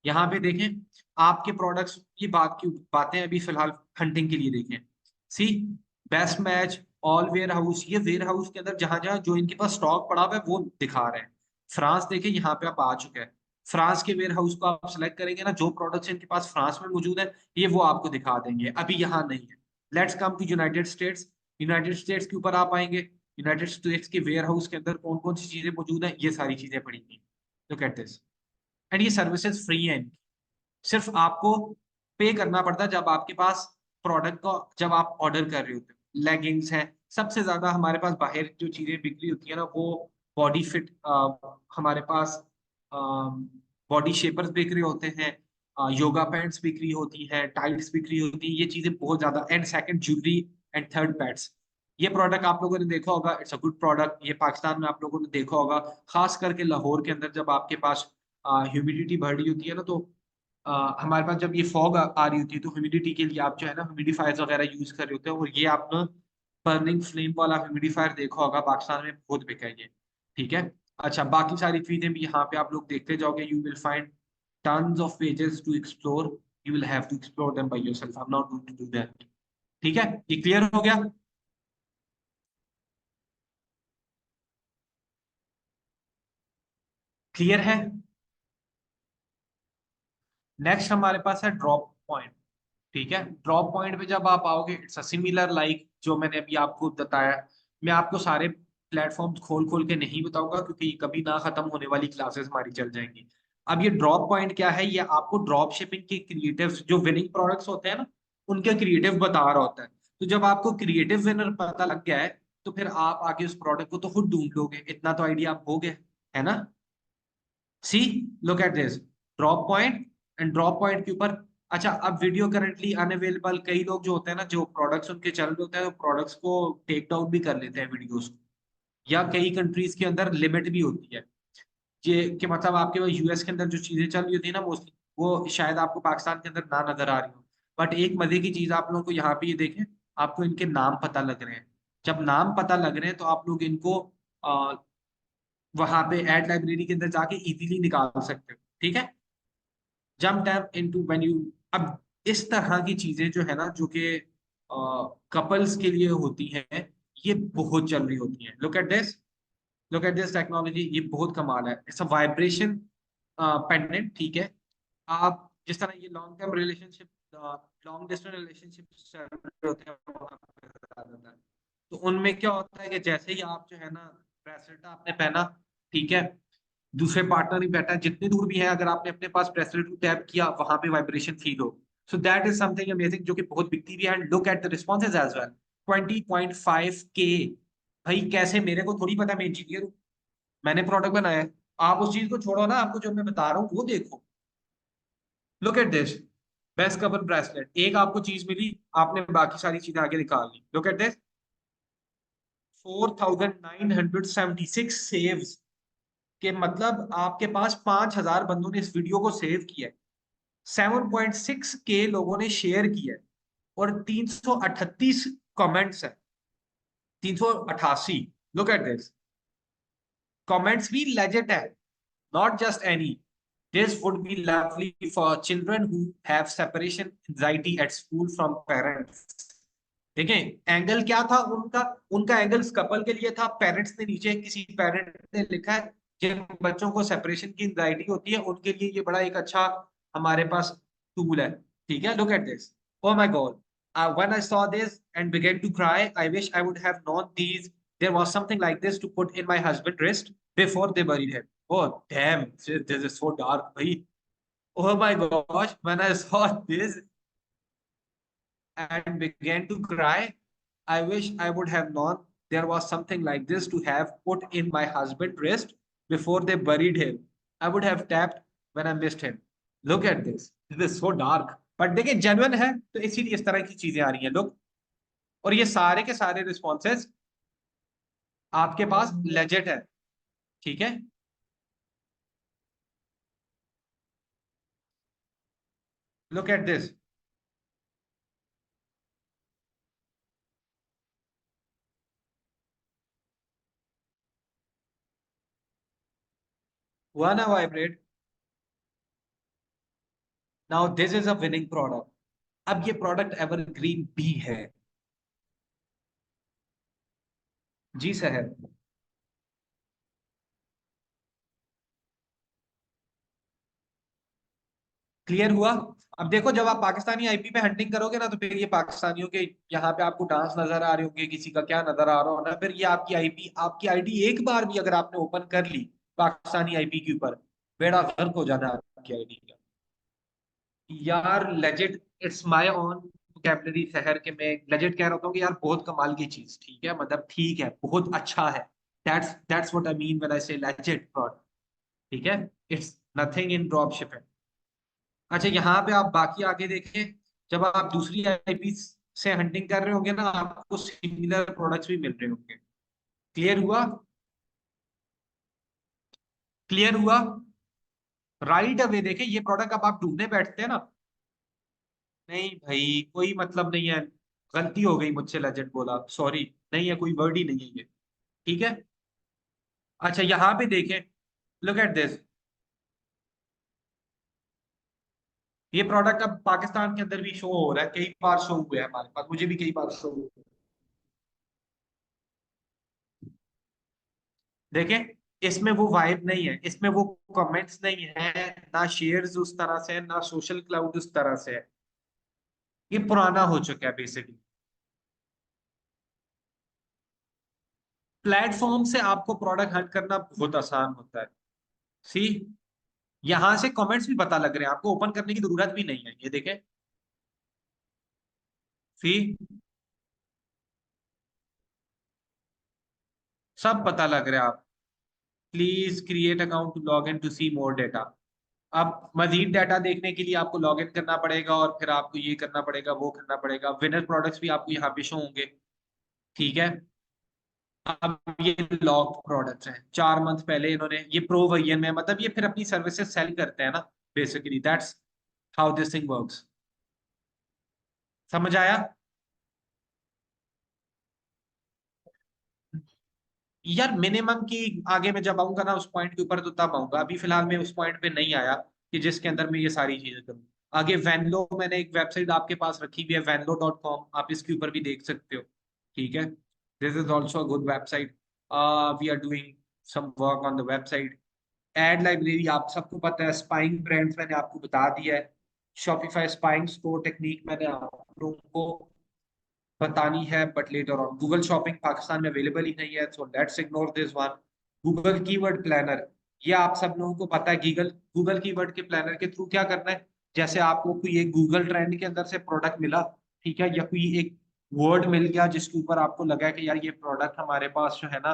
यहाँ पे देखें आपके प्रोडक्ट्स, ये बातें अभी फिलहाल हंटिंग के लिए देखें। See best match, all warehouse, ये वेयर हाउस के अंदर जहां जहां जो इनके पास स्टॉक पड़ा हुआ है वो दिखा रहे हैं। फ्रांस देखें, यहाँ पे आप आ चुका है, फ्रांस के वेयर हाउस को आप सेलेक्ट करेंगे ना, जो प्रोडक्ट्स इनके पास फ्रांस में मौजूद है ये वो आपको दिखा देंगे, अभी यहाँ नहीं है। Let's come to United States. United States के ऊपर आप आएंगे, यूनाइटेड स्टेट्स के वेयर हाउस के अंदर कौन कौन सी चीजें मौजूद है, ये सारी चीजें पड़ी हुई। लुक एट दिस, एंड ये सर्विसेज फ्री है। सिर्फ आपको पे करना पड़ता है जब आपके पास प्रोडक्ट को, जब आप ऑर्डर कर रहे होते हो। लेगिंग्स है, सबसे ज्यादा हमारे पास बाहर जो चीजें बिक्री होती है ना, वो बॉडी फिट, हमारे पास बॉडी शेपर्स बिक्री होते हैं, योगा पैंट्स बिक्री होती हैं, टाइट्स बिक्री होती हैं, ये चीजें बहुत ज्यादा, and second jewellery, and third pads. ये प्रोडक्ट आप लोगों ने देखा होगा, इट्स अ गुड प्रोडक्ट, ये पाकिस्तान में आप लोगों ने देखा होगा, खास करके लाहौर के अंदर जब आपके पास ह्यूमिडिटी बढ़ रही होती है ना, तो हमारे पास जब ये फॉग आ रही होती है, तो ह्यूमिडिटी के लिए आप जो है ना ह्यूमिडिफायर्स वगैरह यूज कर रहे होते हैं, और ये आपने बर्निंग फ्लेम वाला ह्यूमिडिफायर देखा होगा, पाकिस्तान में बहुत बिका है ये। ठीक है। अच्छा, बाकी सारी चीजें भी यहाँ पे आप लोग देखते जाओगे, you will find tons of pages to explore, you will have to explore them by yourself, I am not going to do that. ठीक है, ये क्लियर हो गया। क्लियर है? नेक्स्ट हमारे पास है ड्रॉप पॉइंट। ठीक है, ड्रॉप पॉइंट पे जब आप आओगे, इट्स अ सिमिलर लाइक जो मैंने अभी आपको बताया। मैं आपको सारे प्लेटफॉर्म्स खोल खोल के नहीं बताऊंगा, क्योंकि कभी ना खत्म होने वाली क्लासेस हमारी चल जाएंगी। अब ये ड्रॉप पॉइंट क्या है, ये आपको ड्रॉप शिपिंग के क्रिएटिव्स जो विनिंग प्रोडक्ट्स होते हैं ना, उनके क्रिएटिव बता रहा होता है। तो जब आपको क्रिएटिव विनर पता लग गया है, तो फिर आप आगे उस प्रोडक्ट को तो खुद ढूंढ लोगे, इतना तो आइडिया आप हो गए, है ना? See, look at this, drop point and drop point के ऊपर। अच्छा, अब वीडियो करंटली अनअवेलेबल, कई लोग जो होते हैं ना, जो प्रोडक्ट्स उनके चल रहे होते हैं, वो प्रोडक्ट्स को टेक डाउन भी कर लेते हैं वीडियोस को, या कई कंट्रीज के अंदर लिमिट भी होती है। ये कि मतलब आपके पास यूएस के अंदर जो चीजें चल रही होती है ना मोस्टली, वो शायद आपको पाकिस्तान के अंदर ना नजर आ रही हो। बट एक मजे की चीज आप लोगों को यहाँ पे ये देखें, आपको इनके नाम पता लग रहे हैं। जब नाम पता लग रहे हैं तो आप लोग इनको वहां पे एड लाइब्रेरी के अंदर जाके इजीली निकाल सकते हो। ठीक है, jump tap into when you. अब इस तरह की चीजें जो है ना, जो कि कपल्स के लिए होती हैं, ये बहुत चल रही होती हैं। Look at this, look at this technology, ये बहुत कमाल है। It's a vibration pendant. ठीक है, आप जिस तरह ये long term relationship, long distance relationship चल रहे होते हैं वहाँ पे ज्यादातर, तो उनमें क्या होता है कि जैसे ही आप जो है ना, ब्रेसलेट आपने पहना, ठीक है, दूसरे पार्टनर ही बैठा है, जितनी दूर भी है, अगर आपने अपने पास ब्रेसलेट को टैप किया, वहां पे वाइब्रेशन फील हो। So that is something amazing, जो कि बहुत बिकती भी है। And look at the responses as well, 20.5K। भाई कैसे, मेरे को थोड़ी पता, मैं इंजीनियर हूँ, मैंने प्रोडक्ट बनाया है। आप उस चीज को छोड़ो ना, आपको जो मैं बता रहा हूँ वो देखो। Look at this, best couple bracelet, एक आपको चीज मिली, आपने बाकी सारी चीजें आगे निकाल ली। लुक एट दिस, 4,976 सेव्स, के मतलब आपके पास 5,000 बंदों ने इस वीडियो को सेव किया है, 7.6K लोगों ने शेयर किया है, और 338 कमेंट्स है, 388। लुक एट दिस, कमेंट्स भी लेजेंड है, not just any. This would be lovely for children who have separation anxiety at school from parents. देखें एंगल क्या था उनका, उनका एंगल कपल के लिए था। पेरेंट्स ने नीचे, किसी पेरेंट ने लिखा है, जिन बच्चों को सेपरेशन की एंजाइटी होती है, उनके लिए ये बड़ा एक अच्छा हमारे पास टूल है। ठीक है, look at this, oh my God, when I saw this and began to cry, I wish I would have known these, there was something like this to put in my husband's wrist before they buried him. Oh damn, this is so dark, bhai. Oh my gosh, when I saw this and began to cry, I wish I would have known there was something like this to have put in my husband's wrist before they buried him. I would have tapped when I missed him. Look at this. This is so dark. But देखिए genuine है, तो इसीलिए इस तरह की चीजें आ रही हैं लोग। और ये सारे के सारे रिस्पॉन्सेज आपके पास लेजिट है। ठीक है, लुक एट दिस, हुआ ना vibrate? Now this is a winning product. अब ये प्रोडक्ट एवरग्रीन भी है। जी सर, क्लियर हुआ? अब देखो, जब आप पाकिस्तानी आईपी पे हंटिंग करोगे ना, तो फिर ये पाकिस्तानियों के यहाँ पे आपको डांस नजर आ रहे होंगे, किसी का क्या नजर आ रहा हो ना, फिर ये आपकी आईपी, आपकी आईडी एक बार भी अगर आपने ओपन कर ली पाकिस्तानी आईपी के ऊपर, बेड़ा गर्क हो जाना है आपकी आईडी का। यार legit, it's my own vocabulary शहर के, मैं लेजिट कह रहा हूँ कि यार बहुत कमाल की चीज, ठीक है, मतलब ठीक है, बहुत अच्छा है। That's what I mean when I से लेजिट प्रोडक्ट। ठीक है, it's nothing in drop shipping. अच्छा, यहाँ पे आप बाकी आगे देखें, जब आप दूसरी आईपी से हंटिंग कर रहे होंगे ना, आपको सिमिलर प्रोडक्ट्स भी मिल रहे होंगे। क्लियर हुआ? क्लियर हुआ? राइट अवे देखें, ये प्रोडक्ट अब आप ढूंढने बैठते हैं ना, नहीं भाई कोई मतलब नहीं है, गलती हो गई मुझसे, लेजेंड बोला, सॉरी, नहीं है, कोई वर्ड ही नहीं है ये। ठीक है, अच्छा यहाँ पे देखें, लुक एट दिस, ये प्रोडक्ट अब पाकिस्तान के अंदर भी शो हो रहा है, कई बार शो हुआ है हमारे पास, मुझे भी कई बार शो हुआ है। देखें, इसमें वो वाइब नहीं है, इसमें वो कमेंट्स नहीं है, ना शेयर्स उस तरह से है, ना सोशल क्लाउड उस तरह से है। ये पुराना हो चुका है बेसिकली। प्लेटफॉर्म से आपको प्रोडक्ट हंट करना बहुत आसान होता है। सी, यहां से कमेंट्स भी पता लग रहे हैं आपको, ओपन करने की जरूरत भी नहीं है, ये देखें। सी, सब पता लग रहा है आप। Please create account to log in to see more data. अब मजीद डाटा देखने के लिए आपको लॉग इन करना पड़ेगा, और फिर आपको ये करना पड़ेगा, वो करना पड़ेगा। विनर प्रोडक्ट्स भी आपको यहाँ पे शो होंगे। ठीक है। अब ये लॉक प्रोडक्ट्स हैं, 4 मंथ पहले इन्होंने ये प्रोविजन में, मतलब ये फिर अपनी सर्विसेज सेल करते हैं ना। Basically that's how this thing works. समझ आया? यार मिनिमम की आगे मैं जब आऊंगा ना उस पॉइंट के ऊपर, तो तब आऊंगा। अभी फिलहाल मैं उस पॉइंट पे नहीं आया कि जिसके अंदर मैं ये सारी चीजें करूँ। आगे वैनलो, मैंने एक वेबसाइट आपके पास रखी हुई है venlo.com, आप इसके ऊपर भी देख सकते हो। ठीक है। This is also a good website. We are doing some work on the website. Ad library आप सबको पता है, स्पाइंग ब्रांड्स मैंने आपको बता दिया है। शॉपिफाई स्पाइंग स्टोर टेक्निक मैंने आप लोगों को बतानी है, but later on. Google shopping Pakistan में अवेलेबल ही नहीं है, so let's ignore this one. Google keyword planner, ये आप सब लोगों को पता है। गूगल गूगल कीवर्ड के प्लानर के थ्रू क्या करना है, जैसे आपको कोई एक गूगल ट्रेंड के अंदर से प्रोडक्ट मिला, ठीक है, या कोई एक वर्ड मिल गया जिसके ऊपर आपको लगा कि यार ये प्रोडक्ट हमारे पास जो है ना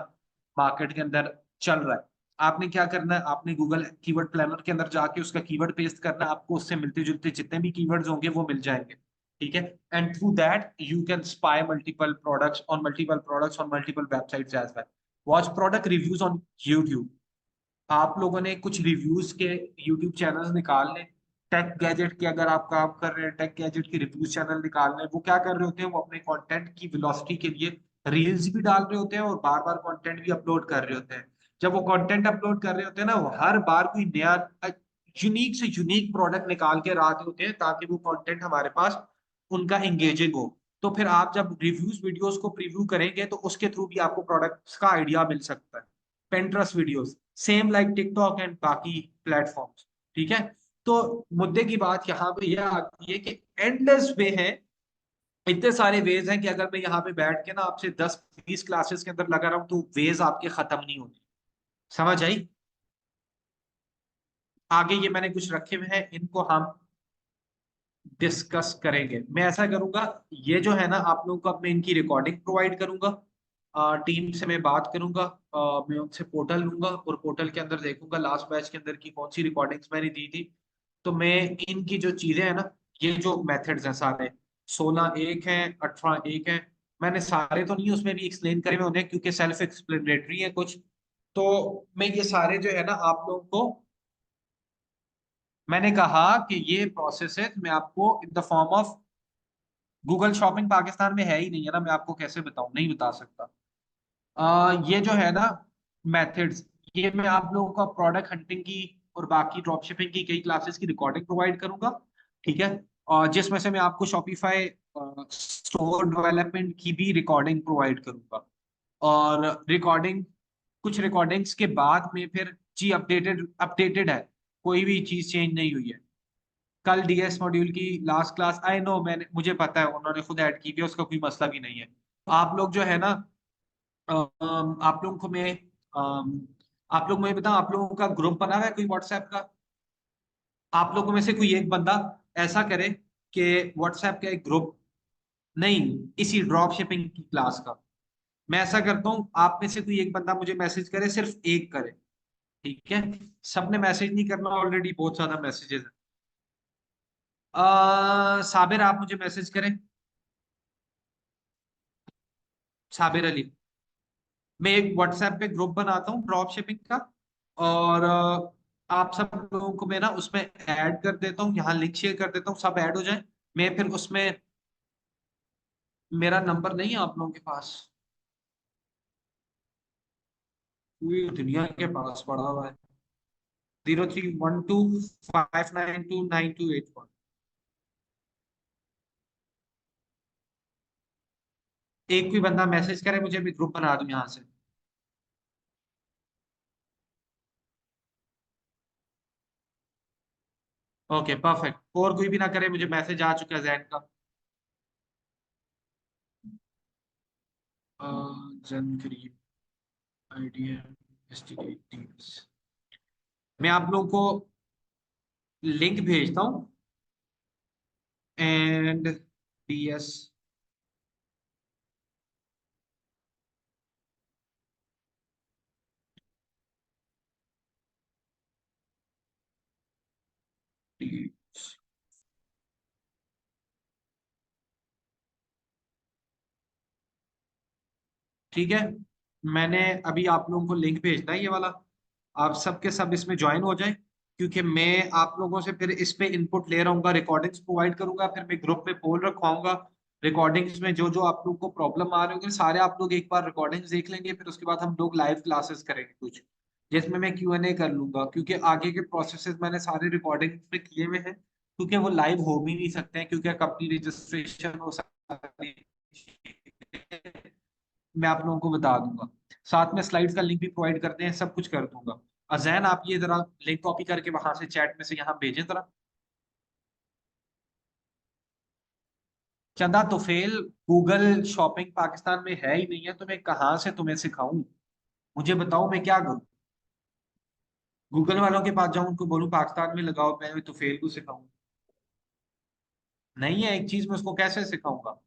मार्केट के अंदर चल रहा है। आपने क्या करना है, आपने गूगल कीवर्ड प्लानर के अंदर जाके उसका कीवर्ड पेस्ट करना है, आपको उससे मिलते जुलते जितने भी कीवर्ड्स होंगे वो मिल जाएंगे। ठीक है। And through that you can spy multiple products on multiple websites as well. Watch product reviews on YouTube. आप लोगों ने कुछ रिव्यूज के यूट्यूब चैनल निकाल लें। टेक गैजेट के अगर आप काम कर रहे हैं, टेक गैजेट के रिव्यूज चैनल निकाल लें। वो क्या कर रहे होते हैं, वो अपने कंटेंट की वेलोसिटी के लिए रील्स भी डाल रहे होते हैं और बार बार कंटेंट भी अपलोड कर रहे होते हैं। जब वो कंटेंट अपलोड कर रहे होते हैं ना, वो हर बार कोई नया यूनिक से यूनिक प्रोडक्ट निकाल के ला रहे होते हैं, ताकि वो कंटेंट हमारे पास उनका इंगेजिंग हो। तो फिर आप जब रिव्यूज वीडियोस को प्रीव्यू करेंगे तो उसके थ्रू भी आपको प्रोडक्ट्स का आइडिया मिल सकता है। Pinterest videos, same like TikTok and बाकी प्लेटफॉर्म्स। ठीक है। तो मुद्दे की बात यहाँ पे यह आती है कि एंडलेस वे है, इतने सारे वेज हैं कि अगर मैं यहाँ पे बैठ के ना आपसे 10-20 क्लासेस के अंदर लगा रहा हूँ तो वेज आपके खत्म नहीं होने। समझ आई? आगे ये मैंने कुछ रखे हुए हैं, इनको हम डिस्कस करेंगे। मैं ऐसा करूंगा, ये जो है ना आप लोगों को अब मैं इनकी रिकॉर्डिंग प्रोवाइड करूंगा। टीम से मैं बात करूंगा। मैं उनसे पोर्टल लूंगा और पोर्टल के अंदर देखूंगा लास्ट बैच के अंदर की कौन सी रिकॉर्डिंग्स मैंने दी थी। तो मैं इनकी जो चीजें हैं ना, ये जो मेथड्स हैं सारे, 16 एक हैं, 18 एक हैं। मैंने सारे तो नहीं उसमें भी एक्सप्लेन करे हुए उन्हें, क्योंकि सेल्फ एक्सप्लेनेटरी है कुछ। तो मैं ये सारे जो है ना आप लोगों को, मैंने कहा कि ये प्रोसेस है, तो मैं आपको in the form of, Google shopping Pakistan में है ही नहीं है ना, मैं आपको कैसे बताऊं, नहीं बता सकता। ये जो है ना मेथड्स, ये मैं आप लोगों को प्रोडक्ट हंटिंग की और बाकी ड्रॉप शिपिंग की कई क्लासेस की रिकॉर्डिंग प्रोवाइड करूंगा। ठीक है। और जिसमें से मैं आपको शॉपिफाई स्टोर डेवलपमेंट की भी रिकॉर्डिंग प्रोवाइड करूंगा। और रिकॉर्डिंग, कुछ रिकॉर्डिंग्स के बाद में फिर जी अपडेटेड अपडेटेड है, कोई भी चीज चेंज नहीं हुई है। कल डीएस मॉड्यूल की लास्ट क्लास, आई नो, मैंने, मुझे पता है उन्होंने खुद ऐड की थी, उसका कोई मसला भी नहीं है। आप लोग जो है ना, आप लोगों को मैं, अम, आप लोग, मैं बताऊं, आप लोगों का ग्रुप बना हुआ है कोई व्हाट्सएप का? आप लोगों में से कोई एक बंदा ऐसा करे कि व्हाट्सएप का एक ग्रुप, नहीं, इसी ड्रॉप शिपिंग की क्लास का, मैं ऐसा करता हूँ, आप में से कोई एक बंदा मुझे मैसेज करे, सिर्फ एक करे। ठीक है। सबने मैसेज नहीं करना, ऑलरेडी बहुत ज्यादा मैसेजेस है। साबिर आप मुझे मैसेज करें। साबिर अली, मैं एक व्हाट्सएप पे ग्रुप बनाता हूँ ड्रॉप शिपिंग का, और आप सब लोगों को मैं ना उसमें ऐड कर देता हूँ, यहाँ लिंक शेयर कर देता हूँ, सब ऐड हो जाए। मैं फिर उसमें, मेरा नंबर नहीं है आप लोगों के पास? पूरी दुनिया के पास पड़ा हुआ है। 0312592928 एक भी बंदा मैसेज करे मुझे, भी ग्रुप बना दूं यहाँ से। ओके परफेक्ट, और कोई भी ना करे, मुझे मैसेज आ चुका है जैन का। जन करीब आईडिया टीम्स। मैं आप लोगों को लिंक भेजता हूँ। एंड डीएस ठीक है, मैंने अभी आप लोगों को लिंक भेजना है ये वाला। आप सब के सब इसमें ज्वाइन हो जाएं, क्योंकि मैं आप लोगों से फिर इस पे इनपुट ले रहूंगा, रिकॉर्डिंग्स प्रोवाइड करूंगा, फिर मैं ग्रुप में पोल रखवाऊंगा। रिकॉर्डिंग्स में जो जो आप लोग को प्रॉब्लम आ रही होगी सारे आप लोग एक बार रिकॉर्डिंग्स देख लेंगे, फिर उसके बाद हम लोग लाइव क्लासेस करेंगे कुछ, जिसमें मैं Q&A कर लूंगा, क्योंकि आगे के प्रोसेसेस मैंने सारे रिकॉर्डिंग में किए हुए हैं, क्योंकि वो लाइव हो भी नहीं सकते हैं, क्योंकि कंपनी रजिस्ट्रेशन हो सकती है। मैं आप लोगों को बता दूंगा, साथ में स्लाइड्स का लिंक भी प्रोवाइड करते हैं, सब कुछ कर दूंगा। अजैन आप ये जरा लिंक कॉपी करके वहां से चैट में से यहाँ भेजें जरा। चंदा तुफेल गूगल शॉपिंग पाकिस्तान में है ही नहीं है, तो मैं कहाँ से तुम्हें सिखाऊं? मुझे बताओ मैं क्या करूं? गूगल वालों के पास जाऊं, उनको बोलूं पाकिस्तान में लगाओ, मैं तुफेल को सिखाऊं? नहीं है एक चीज, मैं उसको कैसे सिखाऊंगा?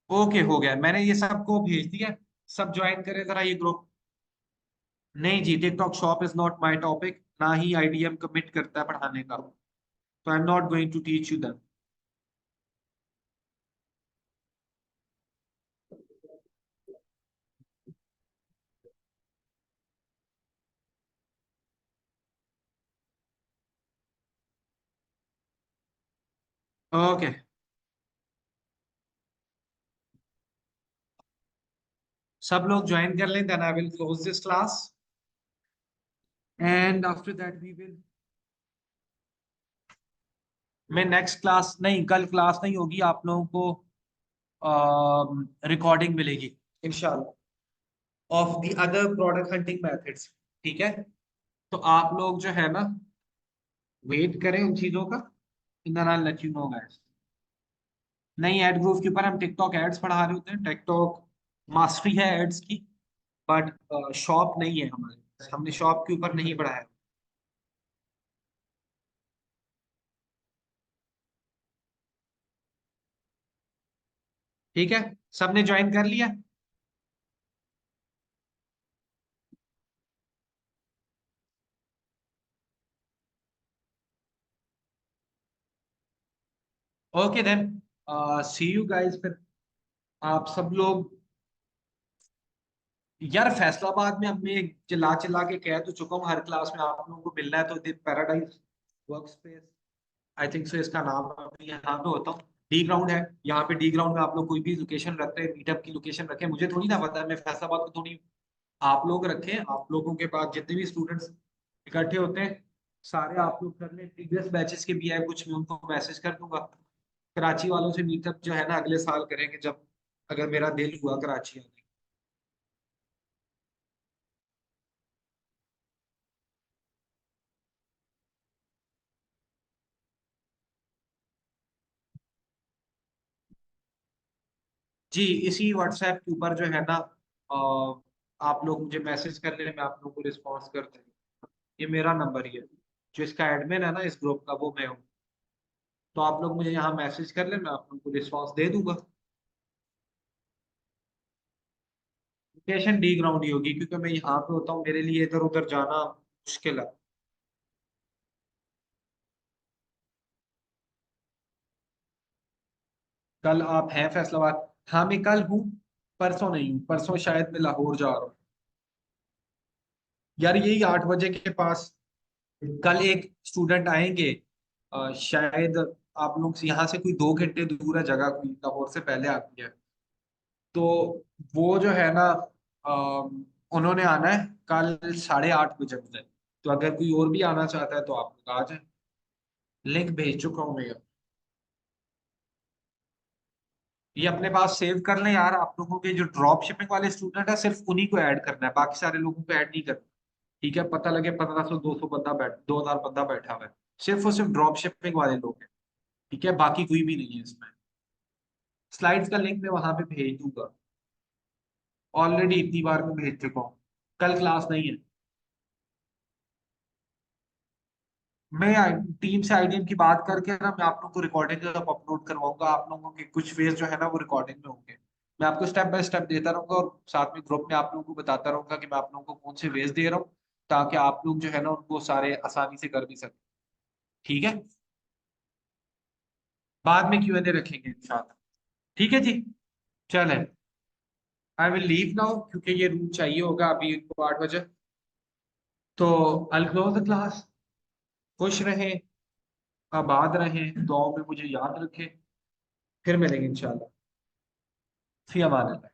ओके हो गया, मैंने ये सबको भेज दिया। सब ज्वाइन करें जरा ये ग्रुप। नहीं जी, TikTok shop is not my topic, ना ही आईडीएम कमिट करता है पढ़ाने का, तो I am not going to teach you that. Okay, सब लोग ज्वाइन कर लें, then I will close this class, and after that we will. मैं नेक्स्ट क्लास नहीं, कल क्लास नहीं होगी, आप लोगों को रिकॉर्डिंग मिलेगी इंशाल्लाह, of the other product hunting methods. ठीक है, तो आप लोग जो है ना, वेट करें उन चीजों का, and then I let you know guys. नहीं, एड ग्रुप के ऊपर हम टिकटॉक एड्स पढ़ा रहे होते हैं, टिकटॉक मास्टरी है एड्स की, बट शॉप नहीं है हमारे, हमने शॉप के ऊपर नहीं पढ़ाया। ठीक है, सबने ज्वाइन कर लिया? Okay then, see you guys फिर। आप सब लोग, यार फैसलाबाद में अब मैं चिल्ला चिल्ला के कह तो चुका हूँ, हर क्लास में आप लोगों को मिलना है, तो paradise work space, I think so इसका नाम, अभी यहाँ पे होता हूँ। डी ग्राउंड है, यहाँ पे डी ग्राउंड में आप लोग कोई भी लोकेशन रखते हैं, मीटअप की लोकेशन रखें, मुझे थोड़ी ना पता है, मैं फैसलाबाद को थोड़ी, आप लोग रखें, आप लोगों के पास जितने भी स्टूडेंट्स इकट्ठे होते हैं सारे आप लोग कर लें, प्रीवियस बैचेस के भी है कुछ, मैं उनको मैसेज कर दूंगा। कराची वालों से मीटअप जो है ना अगले साल करेंगे, जब अगर मेरा दिल हुआ कराची आने का। जी, इसी व्हाट्सएप के ऊपर जो है ना, आप लोग मुझे मैसेज कर लें, मैं आप लोगों को रिस्पॉन्स कर दूंगा। ये मेरा नंबर ही है, जो इसका एडमिन है ना इस ग्रुप का, वो मैं हूँ। तो आप लोग मुझे यहाँ मैसेज कर लें, मैं आप लोगों को रिस्पॉन्स दे दूंगा। लोकेशन डी ग्राउंड ही होगी, क्योंकि मैं यहाँ पे होता हूँ, मेरे लिए इधर उधर जाना मुश्किल है। कल आप हैं फैसलाबाद? हाँ मैं कल हूँ, परसों नहीं हूँ, परसों शायद मैं लाहौर जा रहा हूँ। यार यही 8 बजे के पास कल एक स्टूडेंट आएंगे, शायद आप लोग से, यहाँ से कोई 2 घंटे दूर है जगह, कोई लाहौर से पहले आती है, तो वो जो है ना, अ, उन्होंने आना है कल 8:30 बजे मुझे, तो अगर कोई और भी आना चाहता है तो आप लोग आ जाए। लिंक भेज चुका हूँ मैं। ये अपने पास सेव कर लें यार, आप लोगों के जो ड्रॉप शिपिंग वाले स्टूडेंट है सिर्फ उन्हीं को ऐड करना है, बाकी सारे लोगों को ऐड नहीं करना। ठीक है, पता लगे 1500 200 बंदा 2000 बंदा बैठा हुआ है, सिर्फ और सिर्फ ड्रॉप शिपिंग वाले लोग हैं। ठीक है, बाकी कोई भी नहीं है इसमें। स्लाइड्स का लिंक मैं वहां पे भेज दूंगा, ऑलरेडी इतनी बार मैं भेज चुका हूँ। कल क्लास नहीं है। मैं टीम से आईडीएम की बात करके ना, मैं आप लोगों को रिकॉर्डिंग अपलोड करवाऊंगा, आप लोगों के कुछ फेज जो है ना वो रिकॉर्डिंग में होंगे। मैं आपको स्टेप बाय स्टेप देता रहूंगा, और साथ में ग्रुप में आप लोगों को बताता रहूंगा कि मैं आप लोगों को कौन से वेज दे रहा हूँ, ताकि आप लोग जो है ना उनको सारे आसानी से कर भी सकें। ठीक है, बाद में क्यूएनए रखेंगे इंशाल्लाह। ठीक है जी, चले, आई विल लीव नाउ, क्योंकि ये रूम चाहिए होगा अभी इनको 8 बजे। तो आई क्लोज द क्लास। खुश रहें, आबाद रहें, दुआओं में मुझे याद रखें। फिर मिलेंगे इंशाल्लाह। फी अमान अल्लाह।